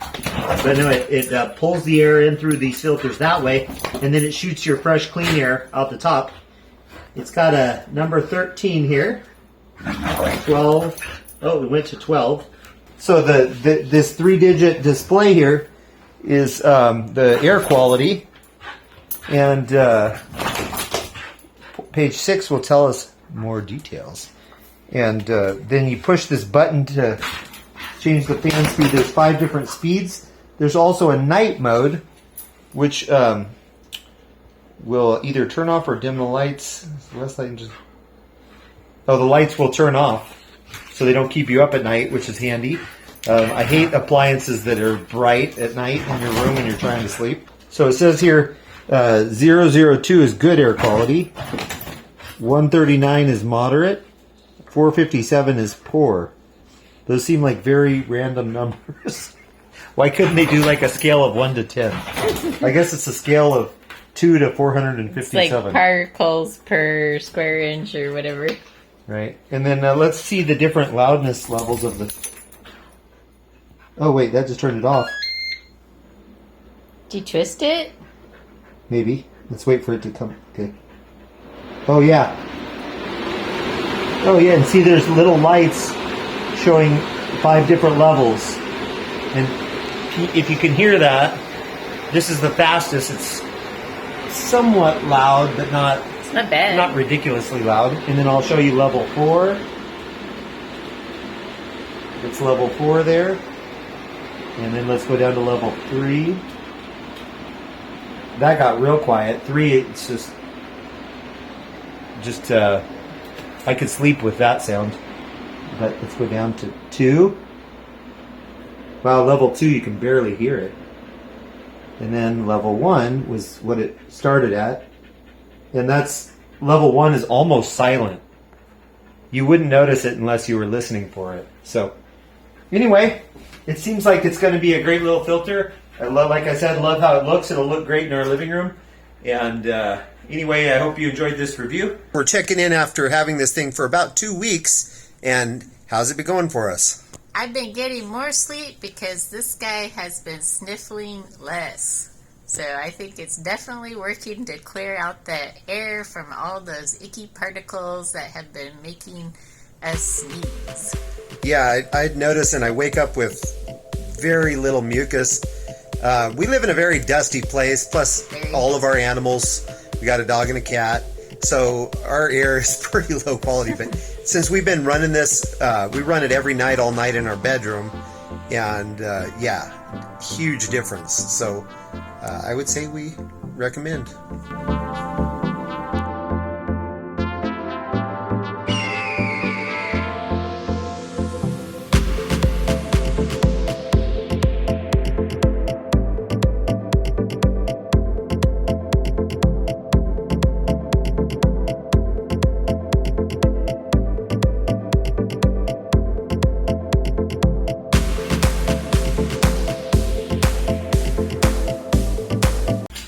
But no, it pulls the air in through these filters that way, and then it shoots your fresh, clean air out the top. It's got a number 13 here. 12. Oh, we went to 12. So this 3-digit display here is the air quality. And page 6 will tell us more details. And then you push this button to change the fan speed. There's 5 different speeds. There's also a night mode, which will either turn off or dim the lights. Oh, the lights will turn off, so they don't keep you up at night, which is handy. I hate appliances that are bright at night in your room when you're trying to sleep. So it says here, 002 is good air quality, 139 is moderate, 457 is poor. Those seem like very random numbers. Why couldn't they do like a scale of 1 to 10? I guess it's a scale of 2 to 457. It's like particles per square inch or whatever. Right. And then let's see the different loudness levels of the... Oh, wait, that just turned it off. Do you twist it? Maybe. Let's wait for it to come. Okay. Oh yeah. Oh yeah, and see there's little lights showing 5 different levels. And if you can hear that, this is the fastest. It's somewhat loud, but not bad. Not ridiculously loud. And then I'll show you level 4. It's level 4 there. And then let's go down to level 3. That got real quiet. 3, it's just I could sleep with that sound. But let's go down to 2. Wow, level 2 you can barely hear it. And then level 1 was what it started at. And that's, level 1 is almost silent. You wouldn't notice it unless you were listening for it. So, anyway, it seems like it's going to be a great little filter. I love, like I said, love how it looks. It'll look great in our living room. And anyway, I hope you enjoyed this review. We're checking in after having this thing for about 2 weeks. And how's it been going for us? I've been getting more sleep because this guy has been sniffling less. So I think it's definitely working to clear out the air from all those icky particles that have been making us sneeze. Yeah, I'd notice, and I wake up with very little mucus. We live in a very dusty place, plus all of our animals. We got a dog and a cat. So our air is pretty low quality. But since we've been running this, we run it every night, all night in our bedroom. And yeah, huge difference. So I would say we recommend.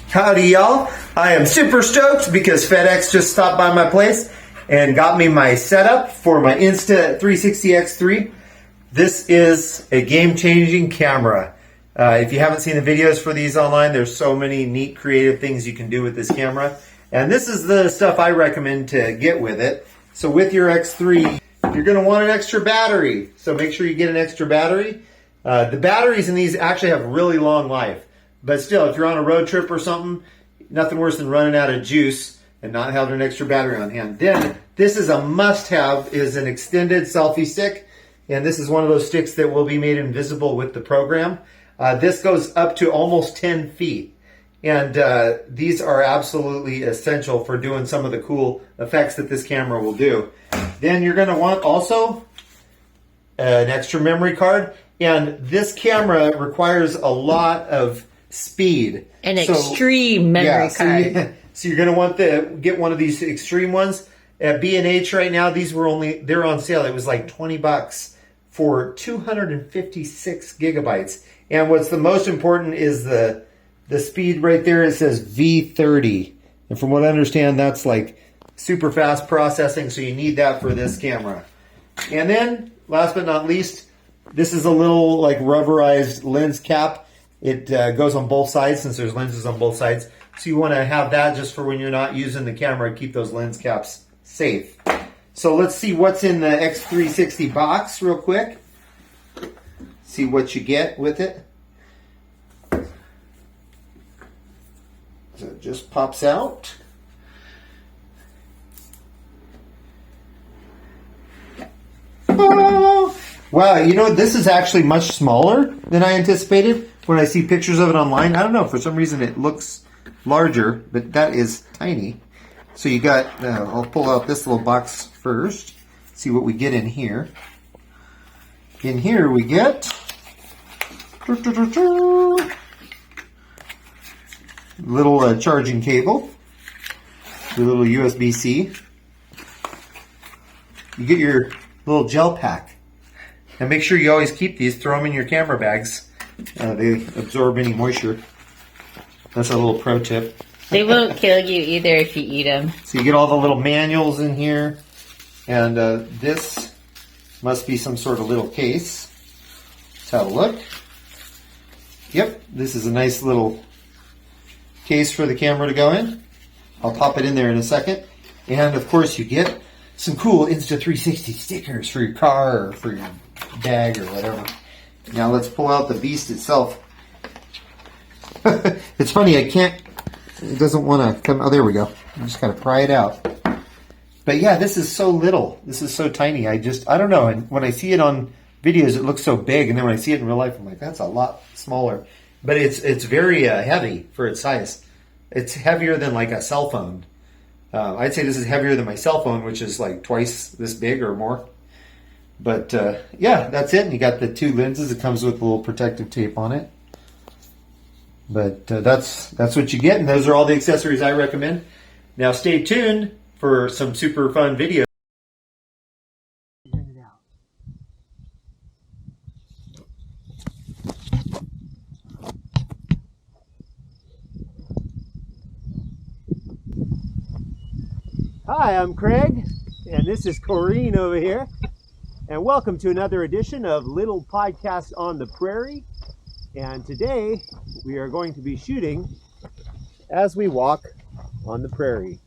Howdy y'all, I am super stoked because FedEx just stopped by my place and got me my setup for my Insta360X3. This is a game-changing camera. If you haven't seen the videos for these online, there's so many neat creative things you can do with this camera. And this is the stuff I recommend to get with it. So with your X3, you're going to want an extra battery. So make sure you get an extra battery. The batteries in these actually have really long life. But still, if you're on a road trip or something, nothing worse than running out of juice and not having an extra battery on hand. Then, this is a must-have, is an extended selfie stick. And this is one of those sticks that will be made invisible with the program. This goes up to almost 10 feet. And these are absolutely essential for doing some of the cool effects that this camera will do. Then you're going to want also an extra memory card. And this camera requires a lot of speed. An extreme memory card. So you're going to want to get one of these extreme ones. At B&H right now, they're on sale. It was like $20 for 256 gigabytes. And what's the most important is the speed right there. It says V30. And from what I understand, that's like super fast processing. So you need that for this camera. And then, last but not least, this is a little like rubberized lens cap. It goes on both sides since there's lenses on both sides. So you want to have that just for when you're not using the camera, keep those lens caps safe. So let's see what's in the X360 box real quick. See what you get with it. So it just pops out. Oh! Wow, you know, this is actually much smaller than I anticipated. When I see pictures of it online, I don't know, for some reason it looks larger, but that is tiny. So you got, I'll pull out this little box first, see what we get in here. In here we get little charging cable, the little USB-C. You get your little gel pack. And make sure you always keep these, throw them in your camera bags. They absorb any moisture. That's a little pro tip. They won't kill you either if you eat them. So you get all the little manuals in here. And this must be some sort of little case. Let's have a look. Yep, this is a nice little case for the camera to go in. I'll pop it in there in a second. And of course you get some cool Insta360 stickers for your car or for your bag or whatever. Now let's pull out the beast itself. It's funny, I can't, it doesn't want to come, oh there we go. I just got to pry it out. But yeah, this is so little. This is so tiny. I don't know. And when I see it on videos, it looks so big. And then when I see it in real life, I'm like, that's a lot smaller. But it's very heavy for its size. It's heavier than like a cell phone. I'd say this is heavier than my cell phone, which is like twice this big or more. But yeah, that's it. And you got the 2 lenses. It comes with a little protective tape on it. But that's what you get. And those are all the accessories I recommend. Now stay tuned for some super fun videos. Hi, I'm Craig, and this is Corrine over here, and welcome to another edition of Little Podcast on the Prairie. And today we are going to be shooting as we walk on the prairie.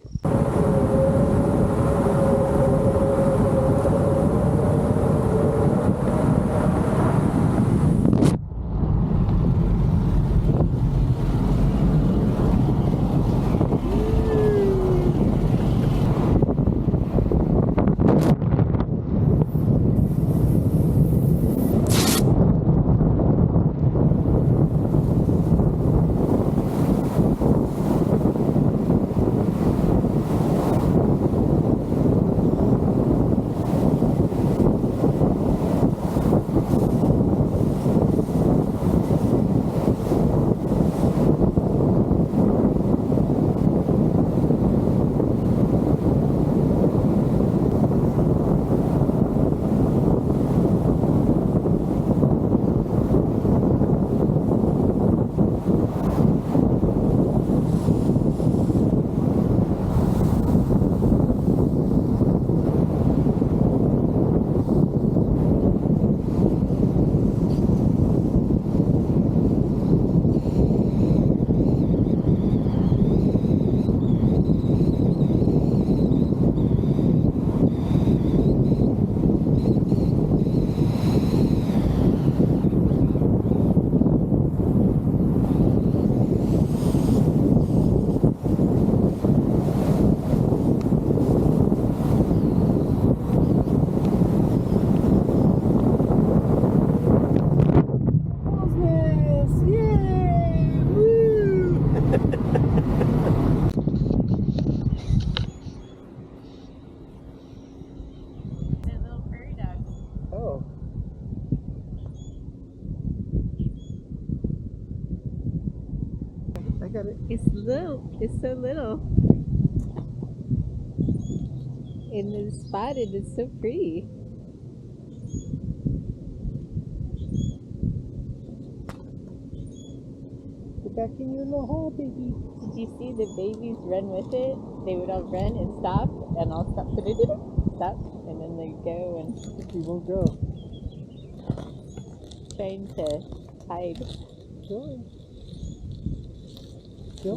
It's so little. And it's spotted. It's so pretty. Get back in your little hole, baby. Did you see the babies run with it? They would all run and stop, and I'll stop, stop, and then they go and He won't go. trying to hide. Go. Go.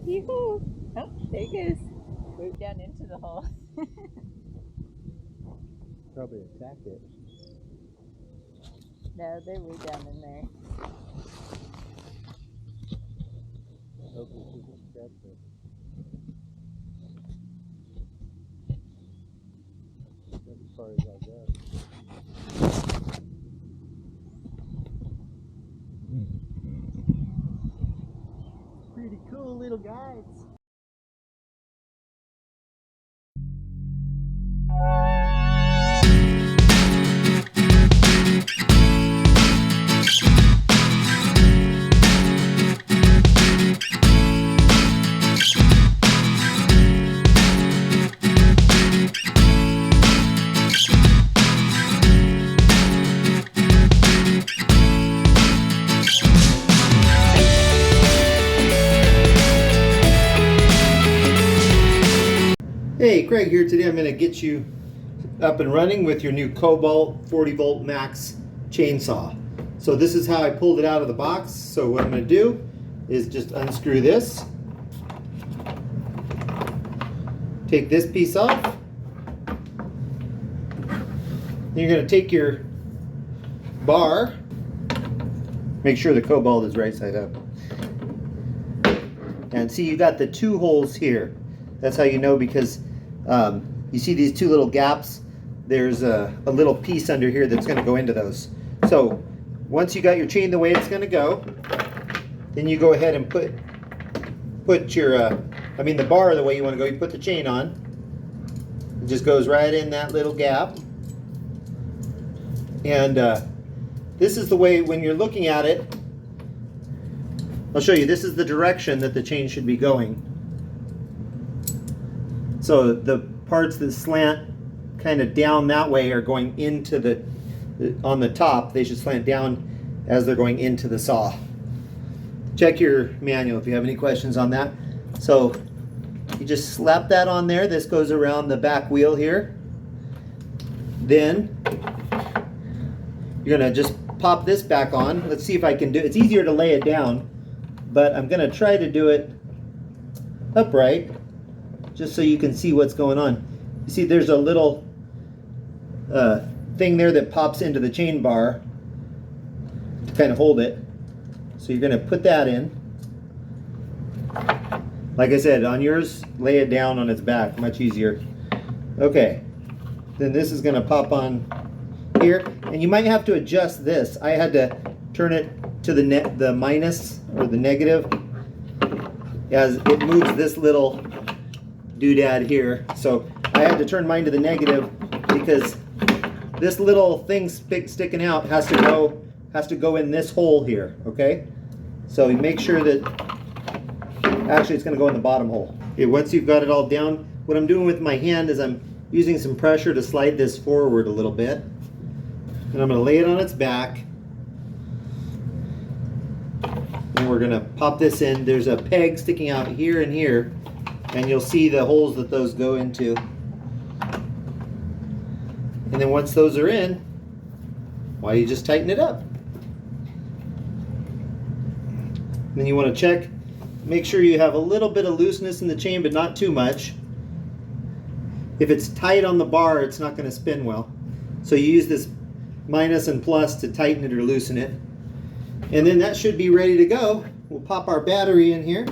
Here hole. Oh, there it goes. Move down into the hole. Probably attack it. No, they're way down in there. Hope this isn't scratch it. That's as far as I'll go. Pretty cool little guys. Hey, Craig here. Today I'm going to get you up and running with your new Cobalt 40 volt max chainsaw. So this is how I pulled it out of the box. So what I'm going to do is just unscrew this. Take this piece off. Then you're going to take your bar. Make sure the cobalt is right side up. And see, you got the two holes here. That's how you know, because you see these two little gaps. There's a little piece under here that's going to go into those. So once you got your chain the way it's going to go, then you go ahead and put your the bar the way you want to go. You put the chain on. It just goes right in that little gap. And this is the way, when you're looking at it, I'll show you, this is the direction that the chain should be going. So the parts that slant kind of down that way are going into on the top. They should slant down as they're going into the saw. Check your manual if you have any questions on that. So you just slap that on there. This goes around the back wheel here. Then you're gonna just pop this back on. Let's see if I can do it. It's easier to lay it down, but I'm gonna try to do it upright just so you can see what's going on. You see there's a little thing there that pops into the chain bar to kind of hold it. So you're gonna put that in. Like I said, on yours, lay it down on its back, much easier. Okay, then this is gonna pop on here, and you might have to adjust this. I had to turn it to the minus or the negative as it moves this little doodad here. So I had to turn mine to the negative because this little thing sticking out has to go in this hole here. Okay, so you make sure that actually it's going to go in the bottom hole. Okay, once you've got it all down, what I'm doing with my hand is I'm using some pressure to slide this forward a little bit. And I'm going to lay it on its back. And we're going to pop this in. There's a peg sticking out here and here. And you'll see the holes that those go into. And then once those are in, well, you just tighten it up. Then you want to check, make sure you have a little bit of looseness in the chain, but not too much. If it's tight on the bar, it's not going to spin well. So you use this minus and plus to tighten it or loosen it. And then that should be ready to go. We'll pop our battery in here.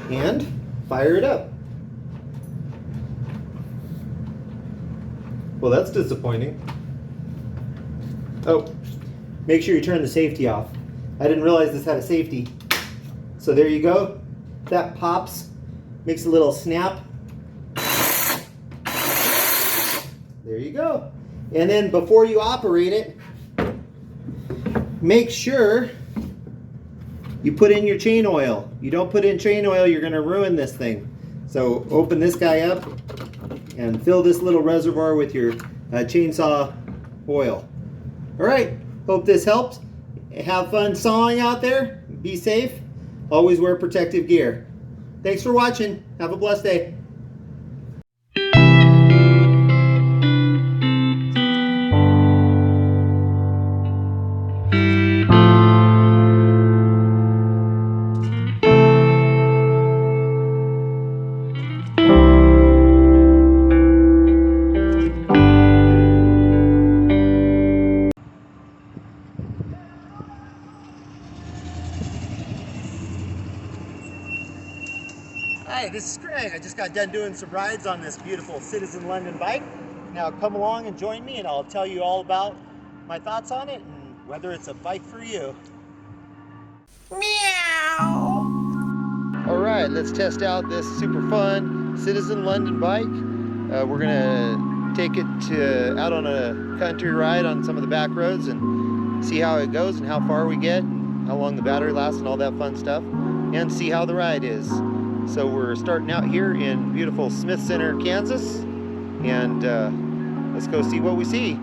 And fire it up. Well, that's disappointing. Oh, make sure you turn the safety off. I didn't realize this had a safety. So there you go. That pops, makes a little snap. There you go. And then before you operate it, make sure you put in your chain oil. You don't put in chain oil, you're going to ruin this thing. So open this guy up and fill this little reservoir with your chainsaw oil. All right, hope this helped. Have fun sawing out there. Be safe. Always wear protective gear. Thanks for watching. Have a blessed day. Hi, this is Greg. I just got done doing some rides on this beautiful Citizen London bike. Now come along and join me and I'll tell you all about my thoughts on it and whether it's a bike for you. Meow. All right, let's test out this super fun Citizen London bike. We're gonna take it out on a country ride on some of the back roads and see how it goes and how far we get, and how long the battery lasts and all that fun stuff, and see how the ride is. So we're starting out here in beautiful Smith Center, Kansas, and let's go see what we see.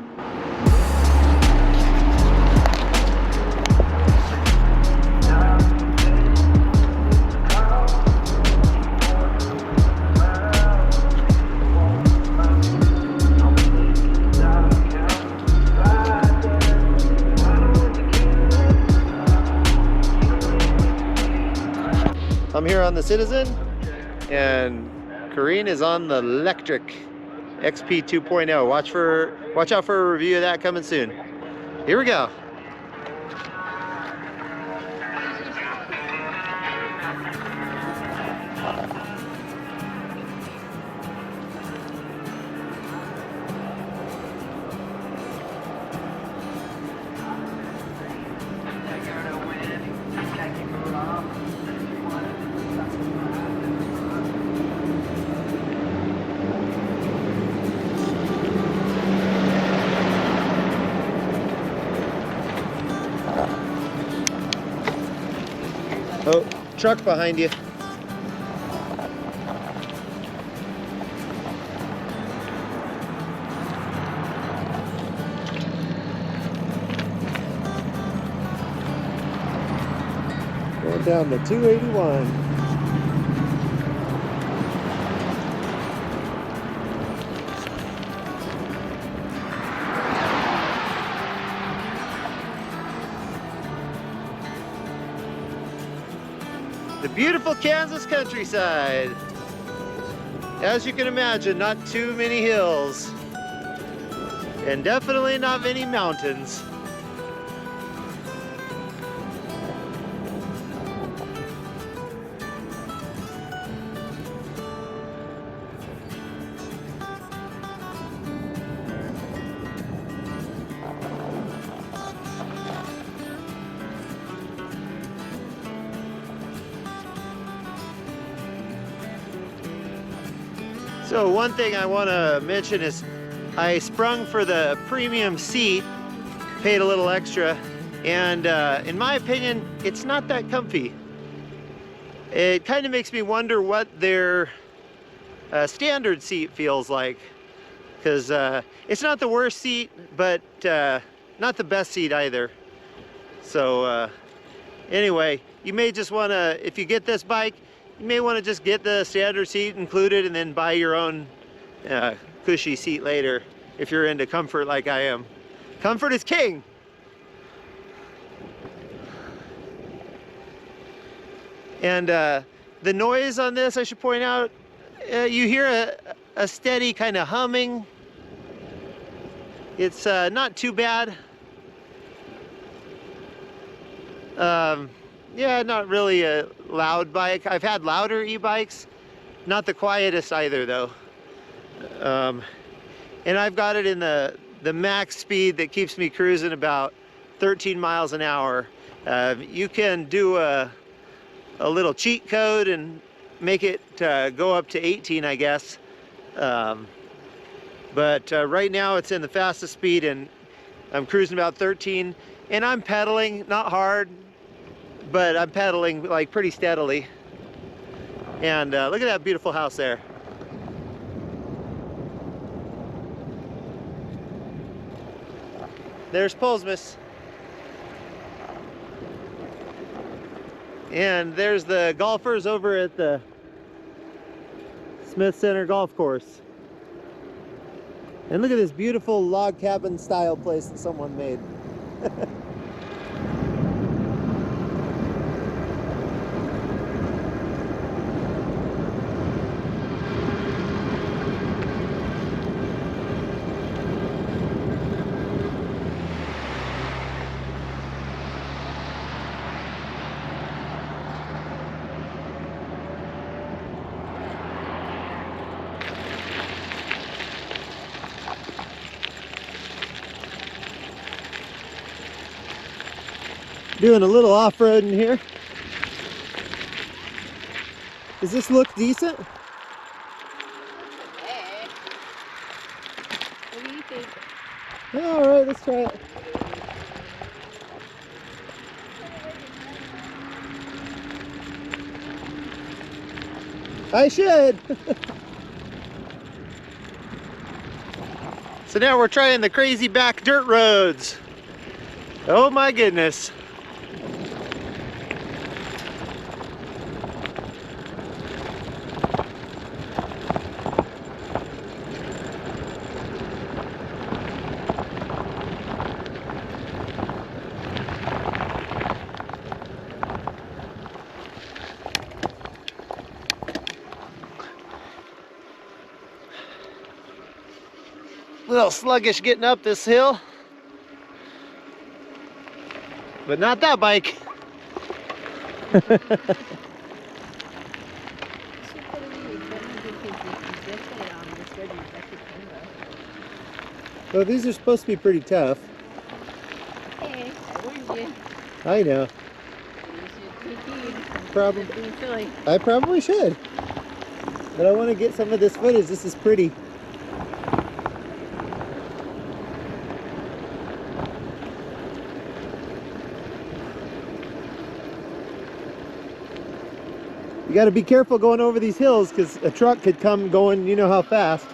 I'm here on the Citizen, and Corrine is on the electric XP 2.0. Watch out for a review of that coming soon. Here we go. Oh, truck behind you. Going down to 281. The beautiful Kansas countryside. As you can imagine, not too many hills. And definitely not many mountains. So one thing I want to mention is I sprung for the premium seat, paid a little extra, and in my opinion, it's not that comfy. It kind of makes me wonder what their standard seat feels like, because it's not the worst seat, but not the best seat either. So anyway, you may just want to, if you get this bike, you may want to just get the standard seat included and then buy your own cushy seat later if you're into comfort like I am. Comfort is king. And the noise on this, I should point out, you hear a steady kind of humming. It's not too bad. Yeah, not really a loud bike. I've had louder e-bikes, not the quietest either though. And I've got it in the max speed that keeps me cruising about 13 miles an hour. You can do a little cheat code and make it go up to 18, I guess. But right now it's in the fastest speed and I'm cruising about 13, and I'm pedaling, not hard, but I'm pedaling like pretty steadily. And look at that beautiful house there. There's Polsmus. And there's the golfers over at the Smith Center Golf Course. And look at this beautiful log cabin style place that someone made. Doing a little off-road in here. Does this look decent? Hey. What do you think? Yeah, all right, let's try it. I should. So now we're trying the crazy back dirt roads. Oh my goodness. A little sluggish getting up this hill, but not that bike. Well, these are supposed to be pretty tough. Hey, I warned you. I know. You should take heed. Probably. Being silly. I probably should. But I want to get some of this footage. This is pretty. You got to be careful going over these hills because a truck could come going, you know how fast.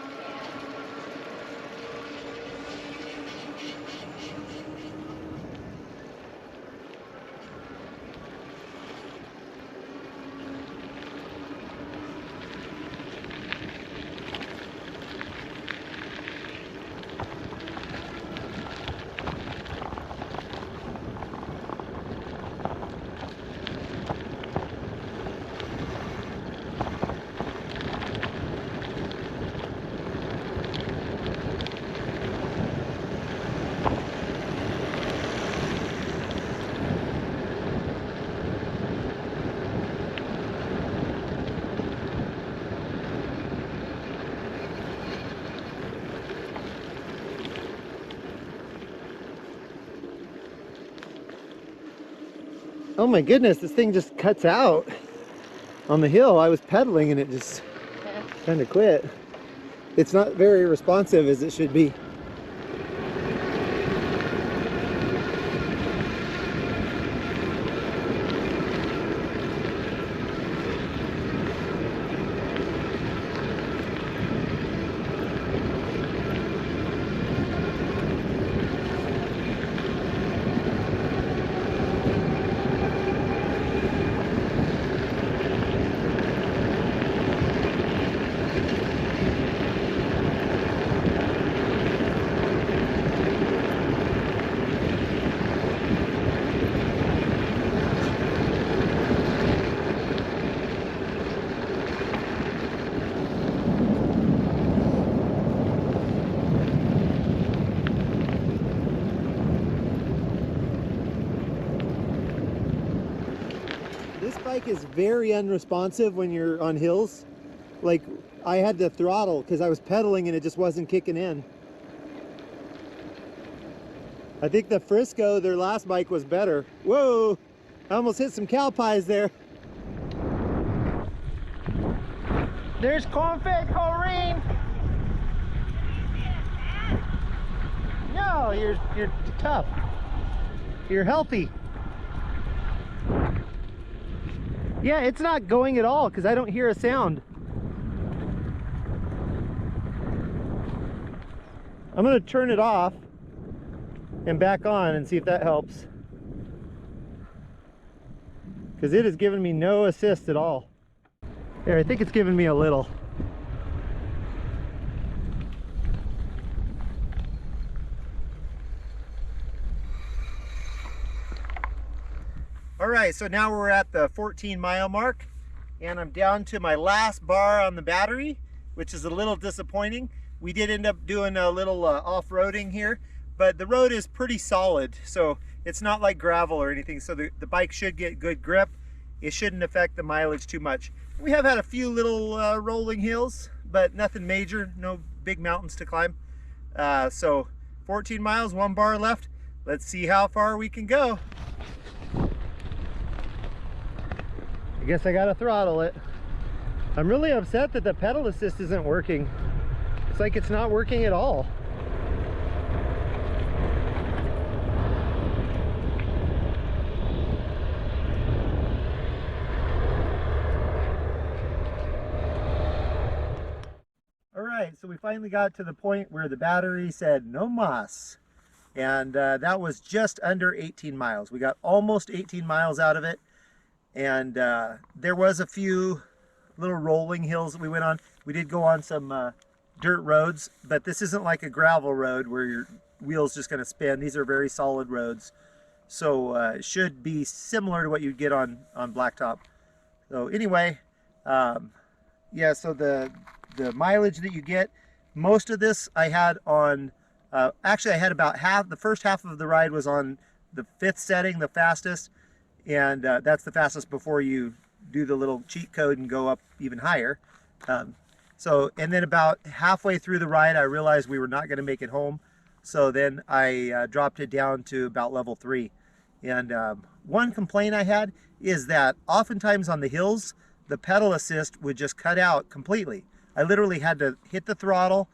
Oh my goodness, this thing just cuts out on the hill. I was pedaling and it just kind of quit. It's not very responsive as it should be. This bike is very unresponsive when you're on hills. Like, I had to throttle because I was pedaling and it just wasn't kicking in. I think the Frisco, their last bike, was better. Whoa! I almost hit some cow pies there. There's corn-fed Corrine. No, you're tough. You're healthy. Yeah, it's not going at all because I don't hear a sound. I'm gonna turn it off and back on and see if that helps. Because it is giving me no assist at all. There, I think it's giving me a little. All right, so now we're at the 14-mile mark and I'm down to my last bar on the battery, which is a little disappointing. We did end up doing a little off-roading here, but the road is pretty solid, so it's not like gravel or anything, so the bike should get good grip. It shouldn't affect the mileage too much. We have had a few little rolling hills, but nothing major, no big mountains to climb. So 14 miles, 1 bar left. Let's see how far we can go. I guess I gotta throttle it. I'm really upset that the pedal assist isn't working. It's like it's not working at all. All right, so we finally got to the point where the battery said no mas. And that was just under 18 miles. We got almost 18 miles out of it. And there was a few little rolling hills that we went on. We did go on some dirt roads, but this isn't like a gravel road where your wheel's just going to spin. These are very solid roads, so it should be similar to what you'd get on blacktop. So anyway, yeah, so the mileage that you get most of this I had on, actually I had about half, the first half of the ride was on the 5th setting, the fastest, and that's the fastest before you do the little cheat code and go up even higher. And then about halfway through the ride, I realized we were not going to make it home. So then I dropped it down to about level 3. And one complaint I had is that oftentimes on the hills, the pedal assist would just cut out completely. I literally had to hit the throttle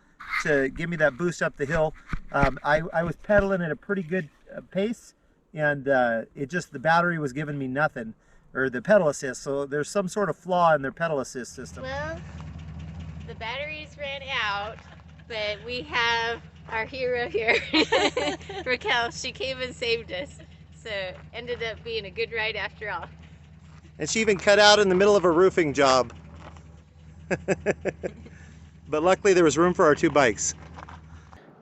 to give me that boost up the hill. I was pedaling at a pretty good pace, and the battery was giving me nothing, or the pedal assist. So there's some sort of flaw in their pedal assist system. Well, the batteries ran out, but we have our hero here, Raquel. She came and saved us. So ended up being a good ride after all. And she even cut out in the middle of a roofing job. But luckily there was room for our 2 bikes.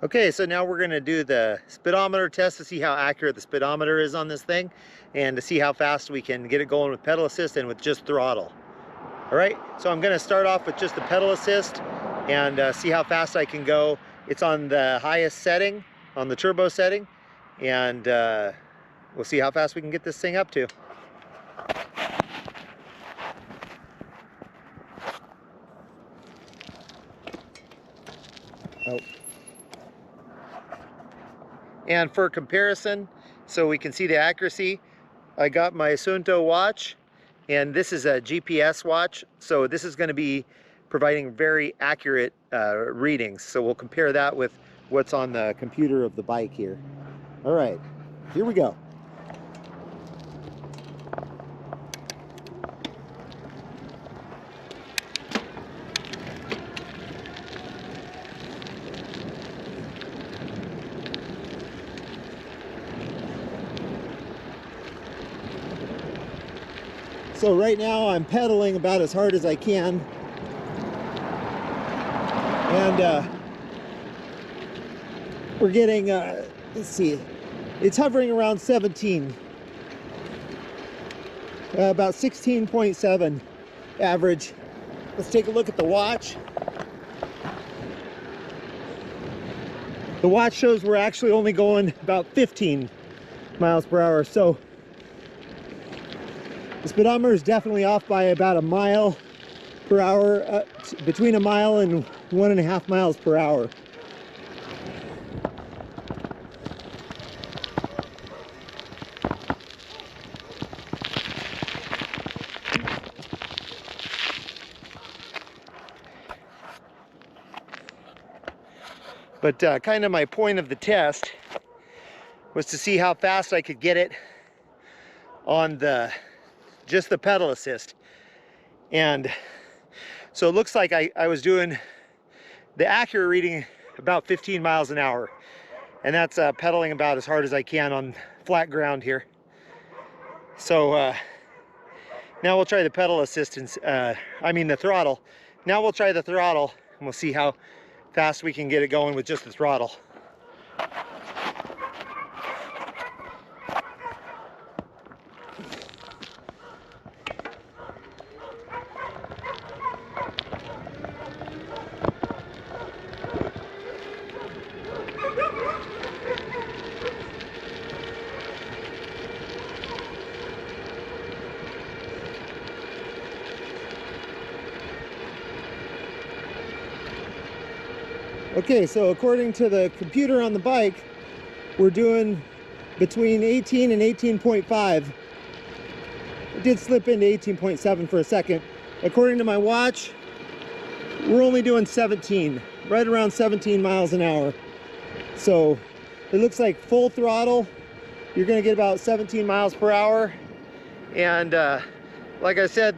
Okay, so now we're gonna do the speedometer test to see how accurate the speedometer is on this thing and to see how fast we can get it going with pedal assist and with just throttle. All right, so I'm gonna start off with just the pedal assist and see how fast I can go. It's on the highest setting, on the turbo setting, and we'll see how fast we can get this thing up to. Oh. And for comparison, so we can see the accuracy, I got my Asunto watch, and this is a GPS watch, so this is going to be providing very accurate readings. So we'll compare that with what's on the computer of the bike here. All right, here we go. So right now I'm pedaling about as hard as I can, and we're getting, let's see, it's hovering around 17, about 16.7 average. Let's take a look at the watch. The watch shows we're actually only going about 15 miles per hour, so the speedometer is definitely off by about a mile per hour, between a mile and 1.5 miles per hour. But kind of my point of the test was to see how fast I could get it on just the pedal assist. And so it looks like I was doing the accurate reading about 15 miles an hour, and that's pedaling about as hard as I can on flat ground here. So now we'll try the pedal assistance, the throttle. Now we'll try the throttle and we'll see how fast we can get it going with just the throttle. Okay, so according to the computer on the bike, we're doing between 18 and 18.5. It did slip into 18.7 for a second. According to my watch, we're only doing 17, right around 17 miles an hour. So it looks like full throttle, you're gonna get about 17 miles per hour. And like I said,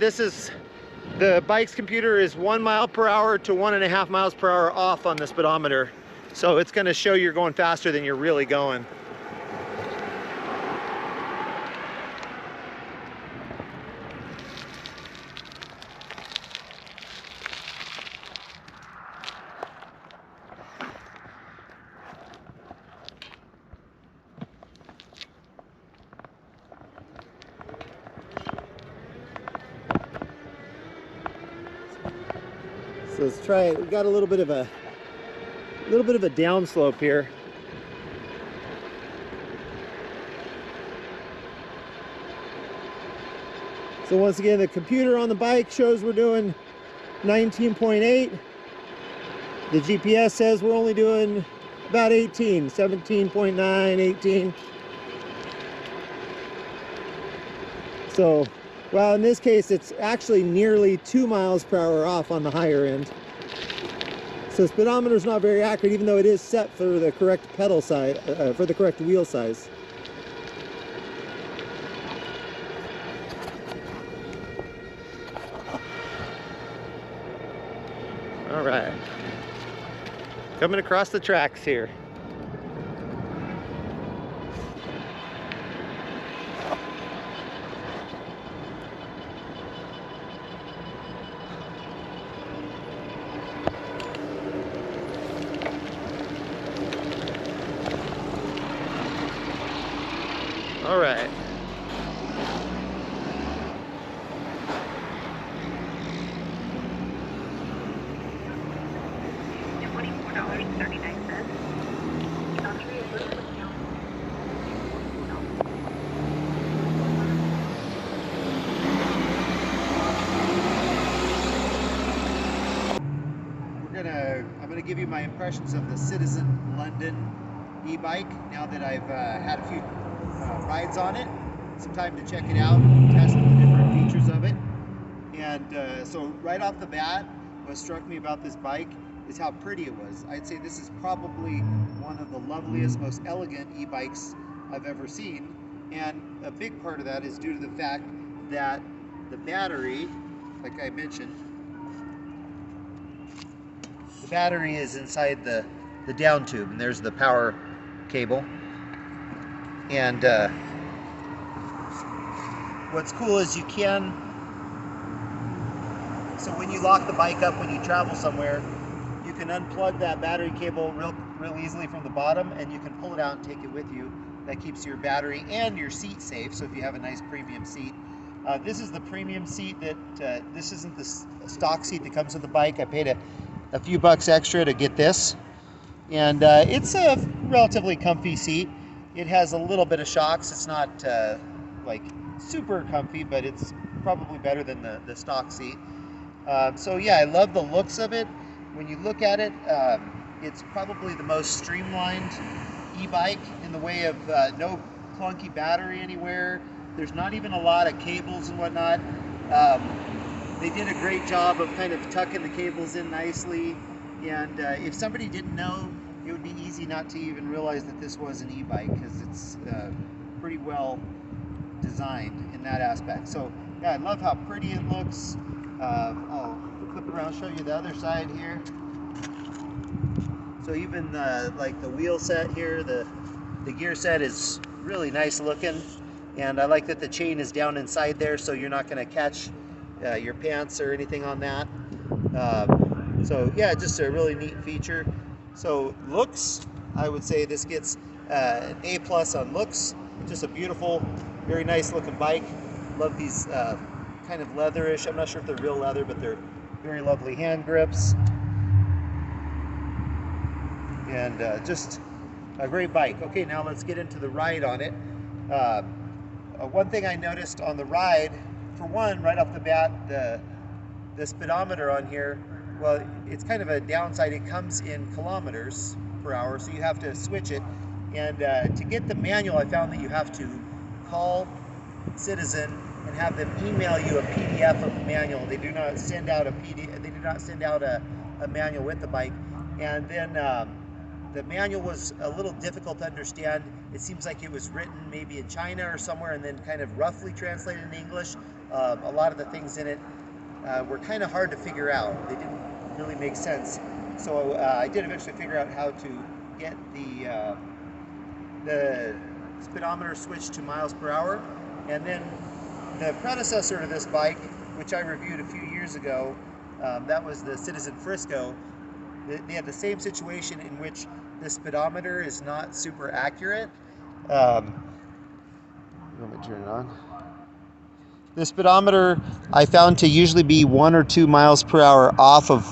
the bike's computer is 1 mile per hour to 1.5 miles per hour off on the speedometer. So it's gonna show you're going faster than you're really going. So let's try it. We got a little bit of a A little bit of a downslope here. So once again, the computer on the bike shows we're doing 19.8. The GPS says we're only doing about 18, 17.9, 18. So, well, in this case, it's actually nearly 2 miles per hour off on the higher end. So speedometer is not very accurate, even though it is set for the correct pedal size, for the correct wheel size. All right, coming across the tracks here. All right. I'm gonna give you my impressions of the Citizen London e-bike now that I've had a few rides on it. Some time to check it out, test the different features of it. And so right off the bat, what struck me about this bike is how pretty it was. I'd say this is probably one of the loveliest, most elegant e-bikes I've ever seen. And a big part of that is due to the fact that the battery, like I mentioned, the battery is inside the down tube, and there's the power cable. And what's cool is you can, so when you lock the bike up when you travel somewhere, you can unplug that battery cable real easily from the bottom, and you can pull it out and take it with you. That keeps your battery and your seat safe, so if you have a nice premium seat. This is the premium seat that, this isn't the stock seat that comes with the bike. I paid a few bucks extra to get this, and it's a relatively comfy seat. It has a little bit of shocks. It's not like super comfy, but it's probably better than the stock seat. So yeah, I love the looks of it. When you look at it, it's probably the most streamlined e-bike in the way of no clunky battery anywhere. There's not even a lot of cables and whatnot. They did a great job of kind of tucking the cables in nicely, and if somebody didn't know, it would be easy not to even realize that this was an e-bike, because it's pretty well designed in that aspect. So yeah, I love how pretty it looks. I'll flip around, show you the other side here. So even like the wheel set here, the gear set is really nice looking, and I like that the chain is down inside there, so you're not going to catch your pants or anything on that. So yeah, just a really neat feature. So looks, I would say this gets an A+ on looks. Just a beautiful, very nice looking bike. Love these kind of leatherish, I'm not sure if they're real leather, but they're very lovely hand grips. And just a great bike. Okay, now let's get into the ride on it. One thing I noticed on the ride, for one, right off the bat, the speedometer on here, well, it's kind of a downside. It comes in kilometers per hour, so you have to switch it. And to get the manual, I found that you have to call Citizen and have them email you a PDF of the manual. They do not send out a PDF. They do not send out a manual with the bike. And then the manual was a little difficult to understand. It seems like it was written maybe in China or somewhere, and then kind of roughly translated in English. A lot of the things in it were kind of hard to figure out. They didn't really make sense. So I did eventually figure out how to get the speedometer switched to miles per hour. And then the predecessor to this bike, which I reviewed a few years ago, that was the Citizen Frisco. They had the same situation in which the speedometer is not super accurate. Let me turn it on. The speedometer I found to usually be 1 or 2 miles per hour off of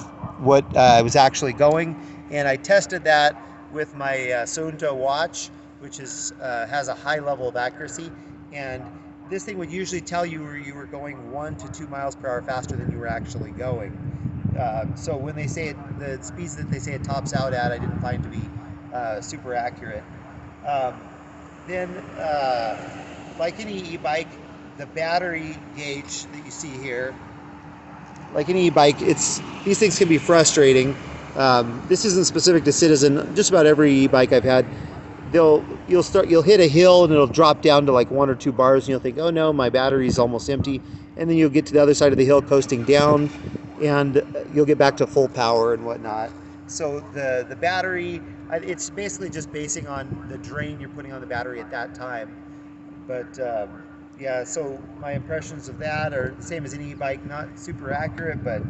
what I was actually going, And I tested that with my Suunto watch, which has a high level of accuracy, and this thing would usually tell you were going 1 to 2 miles per hour faster than you were actually going. So when they say the speeds that they say it tops out at, I didn't find to be super accurate. Um, then, like any e-bike, the battery gauge that you see here, like any e-bike, these things can be frustrating. This isn't specific to Citizen. Just about every e-bike I've had, you'll hit a hill and it'll drop down to like 1 or 2 bars, and you'll think, oh no, my battery's almost empty, and then you'll get to the other side of the hill coasting down, and you'll get back to full power and whatnot. So the battery, it's basically just basing on the drain you're putting on the battery at that time. But yeah, so my impressions of that are the same as any e-bike, not super accurate, but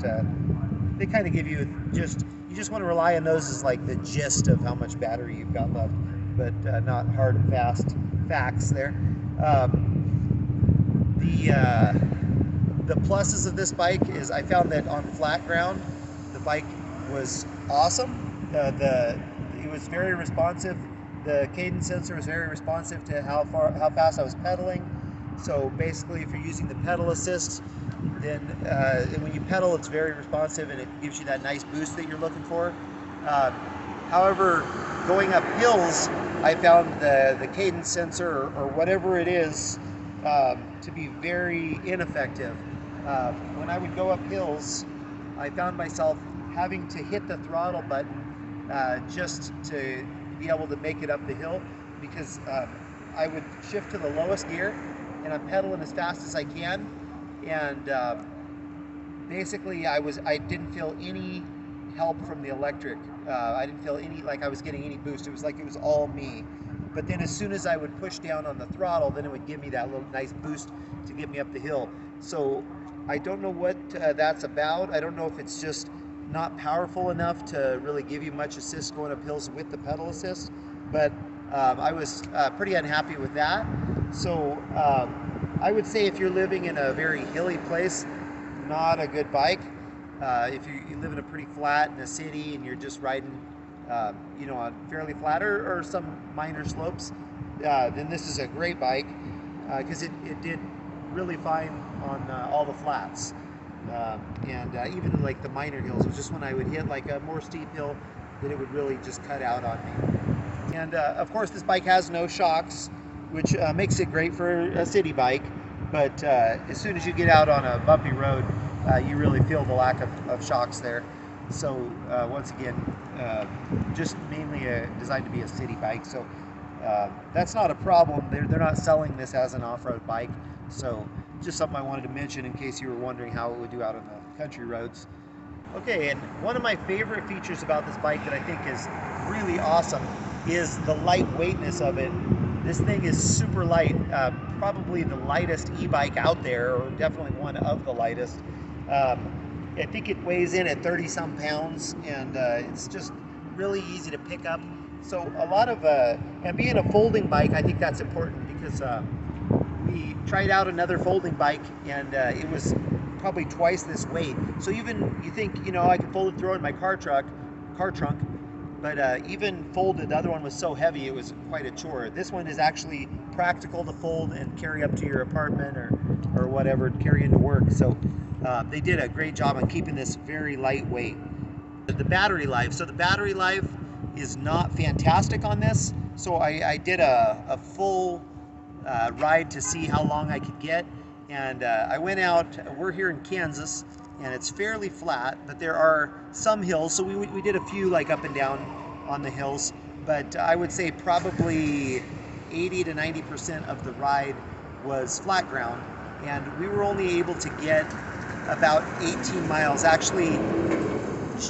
they kind of give you you just want to rely on those as like the gist of how much battery you've got left, but not hard and fast facts there. The pluses of this bike is I found that on flat ground, the bike was awesome. It was very responsive. The cadence sensor was very responsive to how fast I was pedaling. So basically, if you're using the pedal assist, then when you pedal, it's very responsive and it gives you that nice boost that you're looking for. However, going up hills, I found the cadence sensor or whatever it is to be very ineffective. When I would go up hills, I found myself having to hit the throttle button just to be able to make it up the hill, because I would shift to the lowest gear and I'm pedaling as fast as I can, and basically I didn't feel any help from the electric. I didn't feel like I was getting any boost. It was like it was all me. But then as soon as I would push down on the throttle, then it would give me that little nice boost to get me up the hill. So I don't know what that's about. I don't know if it's just not powerful enough to really give you much assist going up hills with the pedal assist, but I was pretty unhappy with that. So I would say if you're living in a very hilly place, not a good bike. If you live in a pretty flat in a city and you're just riding on fairly flat or some minor slopes, then this is a great bike because it did really fine on all the flats. And even like the minor hills, it was just when I would hit like a more steep hill that it would really just cut out on me. And of course this bike has no shocks, which makes it great for a city bike, but as soon as you get out on a bumpy road, you really feel the lack of shocks there. So once again, just mainly designed to be a city bike, so that's not a problem. They're not selling this as an off-road bike, so just something I wanted to mention in case you were wondering how it would do out on the country roads. Okay, and one of my favorite features about this bike that I think is really awesome is the lightweightness of it. This thing is super light, probably the lightest e-bike out there, or definitely one of the lightest. I think it weighs in at 30 some pounds, and it's just really easy to pick up. So a lot of, and being a folding bike, I think that's important because we tried out another folding bike and it was probably twice this weight. So even you think, I can fold it, throw it in my car trunk, but even folded, the other one was so heavy it was quite a chore. This one is actually practical to fold and carry up to your apartment or whatever, carry into work. So they did a great job on keeping this very lightweight. The battery life. So the battery life is not fantastic on this. So I did a full ride to see how long I could get. And I went out, we're here in Kansas, and it's fairly flat, but there are some hills. So we did a few like up and down on the hills, but I would say probably 80 to 90% of the ride was flat ground. And we were only able to get about 18 miles, actually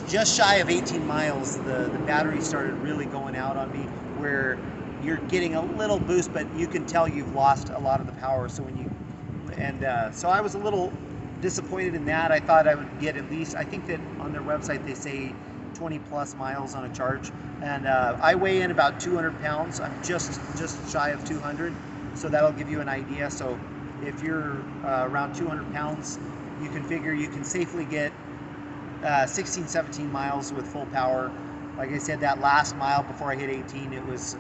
just shy of 18 miles. The battery started really going out on me, where you're getting a little boost, but you can tell you've lost a lot of the power. So so I was a little disappointed in that. I thought I would get at least, I think that on their website they say 20 plus miles on a charge, and I weigh in about 200 pounds. I'm just shy of 200, so that'll give you an idea. So if you're around 200 pounds, you can figure you can safely get 16, 17 miles with full power. like I said, that last mile before I hit 18, it was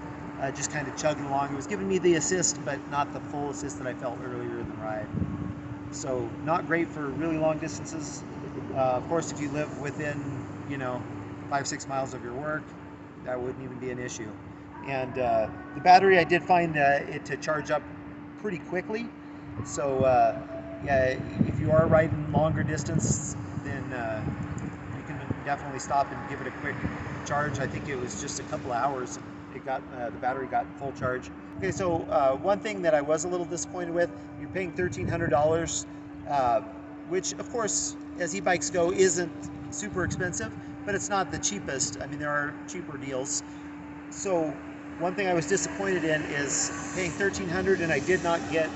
just kind of chugging along. It was giving me the assist, but not the full assist that I felt earlier in the ride. So not great for really long distances. Of course, if you live within, 5-6 miles of your work, that wouldn't even be an issue. And the battery, I did find it to charge up pretty quickly. So yeah, if you are riding longer distance, then you can definitely stop and give it a quick charge. I think it was just a couple of hours. It got the battery got full charge. Okay, so one thing that I was a little disappointed with, you're paying $1,300, which of course, as e-bikes go, isn't super expensive, but it's not the cheapest. I mean, there are cheaper deals. So one thing I was disappointed in is paying $1,300 and I did not get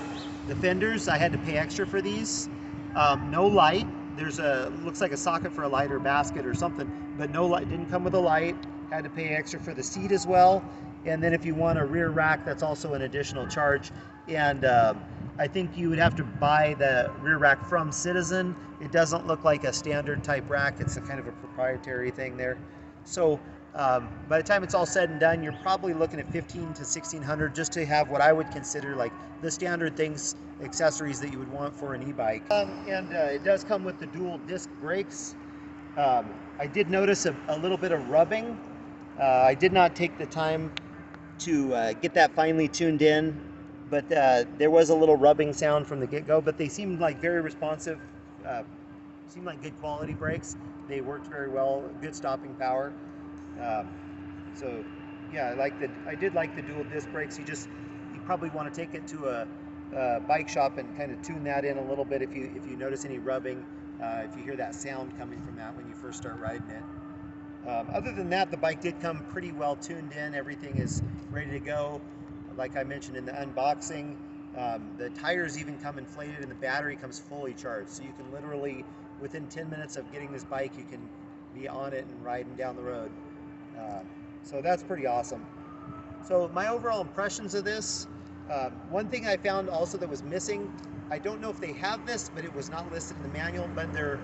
the fenders. I had to pay extra for these. No light. There's looks like a socket for a light or basket or something, but no light, didn't come with a light. Had to pay extra for the seat as well. And then if you want a rear rack, that's also an additional charge. And I think you would have to buy the rear rack from Citizen. It doesn't look like a standard type rack. It's a kind of a proprietary thing there. So by the time it's all said and done, you're probably looking at $1,500 to $1,600 just to have what I would consider like the standard things, accessories that you would want for an e-bike. And it does come with the dual disc brakes. I did notice a little bit of rubbing. I did not take the time to get that finely tuned in, but there was a little rubbing sound from the get-go, but they seemed like very responsive, seemed like good quality brakes. They worked very well, good stopping power. So yeah, I did like the dual disc brakes. You probably want to take it to a bike shop and kind of tune that in a little bit if you notice any rubbing, if you hear that sound coming from that when you first start riding it. Other than that, the bike did come pretty well tuned in. Everything is ready to go. Like I mentioned in the unboxing, the tires even come inflated and the battery comes fully charged. So you can literally, within 10 minutes of getting this bike, you can be on it and riding down the road. So that's pretty awesome. So my overall impressions of this, one thing I found also that was missing, I don't know if they have this, but it was not listed in the manual, but their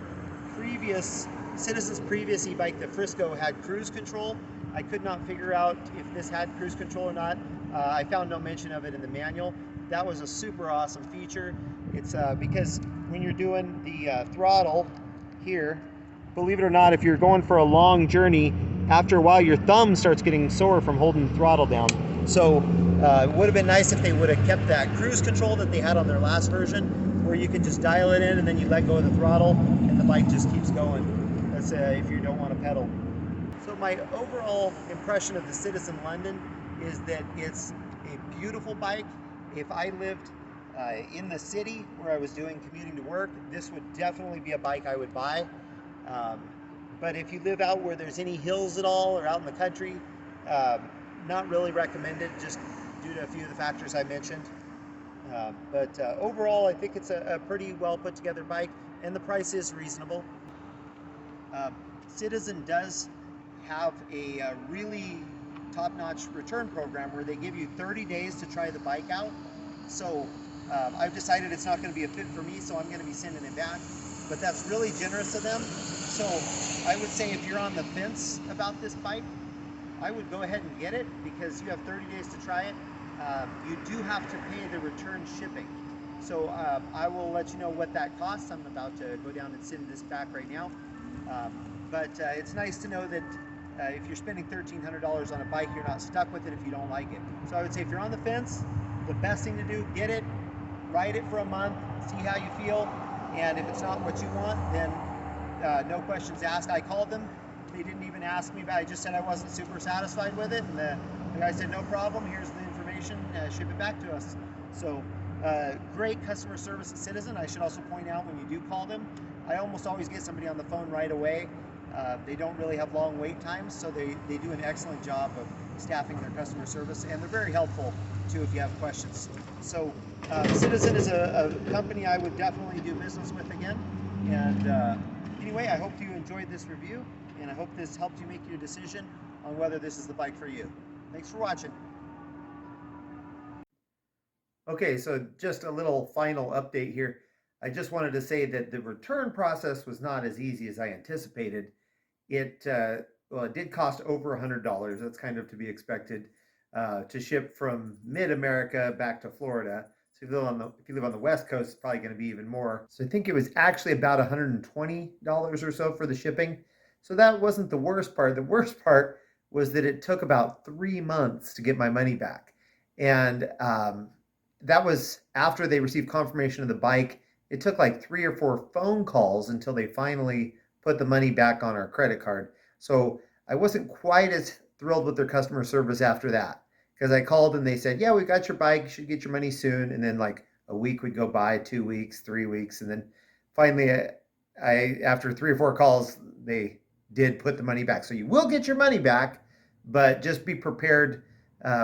Citizen's previous e-bike, the Frisco, had cruise control. I could not figure out if this had cruise control or not. I found no mention of it in the manual. That was a super awesome feature. It's because when you're doing the throttle here, believe it or not, if you're going for a long journey, after a while your thumb starts getting sore from holding the throttle down. So it would have been nice if they would have kept that cruise control that they had on their last version, where you can just dial it in and then you let go of the throttle and the bike just keeps going. That's if you don't want to pedal. So my overall impression of the Citizen London is that it's a beautiful bike. If I lived in the city where I was doing commuting to work, this would definitely be a bike I would buy. But if you live out where there's any hills at all or out in the country, not really recommended, just due to a few of the factors I mentioned. But overall, I think it's a pretty well put together bike, and the price is reasonable. Citizen does have a really top-notch return program where they give you 30 days to try the bike out. So I've decided it's not going to be a fit for me, so I'm going to be sending it back. But that's really generous of them. So I would say if you're on the fence about this bike, I would go ahead and get it because you have 30 days to try it. You do have to pay the return shipping. So I will let you know what that costs. I'm about to go down and send this back right now. But it's nice to know that if you're spending $1,300 on a bike, you're not stuck with it if you don't like it. So I would say if you're on the fence, the best thing to do, get it, ride it for a month, see how you feel, and if it's not what you want, then no questions asked. I called them. They didn't even ask me, but I just said I wasn't super satisfied with it, and the guy said, no problem, here's the information, ship it back to us. So great customer service at Citizen. I should also point out when you do call them, I almost always get somebody on the phone right away. They don't really have long wait times, so they do an excellent job of staffing their customer service, and they're very helpful too if you have questions. So Citizen is a company I would definitely do business with again. And anyway, I hope you enjoyed this review, and I hope this helped you make your decision on whether this is the bike for you. Thanks for watching. Okay, so just a little final update here. I just wanted to say that the return process was not as easy as I anticipated. It well, it did cost over $100. That's kind of to be expected to ship from mid-America back to Florida. So if you live on the West Coast, it's probably going to be even more. So I think it was actually about $120 or so for the shipping. So that wasn't the worst part. The worst part was that it took about 3 months to get my money back. And that was after they received confirmation of the bike. It took like 3 or 4 phone calls until they finally put the money back on our credit card. So I wasn't quite as thrilled with their customer service after that, because I called and they said, yeah, we got your bike, you should get your money soon. And then like a week would go by, 2 weeks, 3 weeks. And then finally, I after 3 or 4 calls, they did put the money back. So you will get your money back, but just be prepared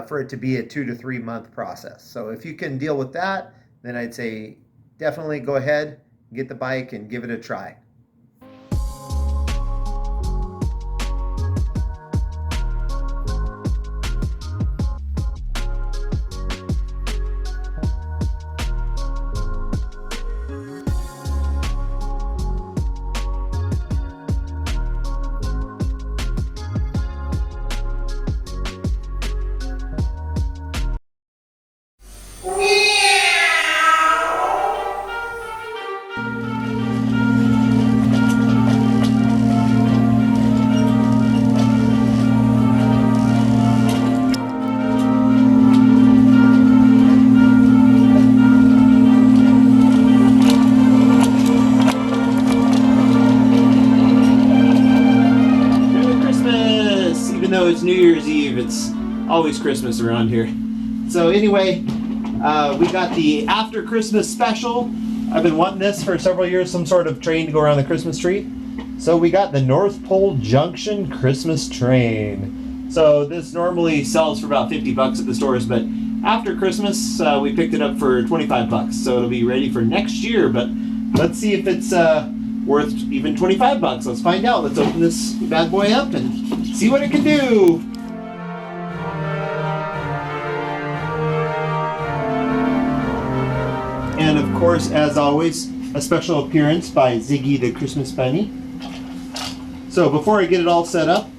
for it to be a 2 to 3 month process. So if you can deal with that, then I'd say definitely go ahead, get the bike and give it a try. It's New Year's Eve. It's always Christmas around here. So anyway, we got the after Christmas special. I've been wanting this for several years, some sort of train to go around the Christmas tree. So we got the North Pole Junction Christmas train. So this normally sells for about 50 bucks at the stores, but after Christmas, we picked it up for 25 bucks. So it'll be ready for next year, but let's see if it's worth even 25 bucks. Let's find out. Let's open this bad boy up and see what it can do. And of course, as always, a special appearance by Ziggy the Christmas Bunny. So before I get it all set up,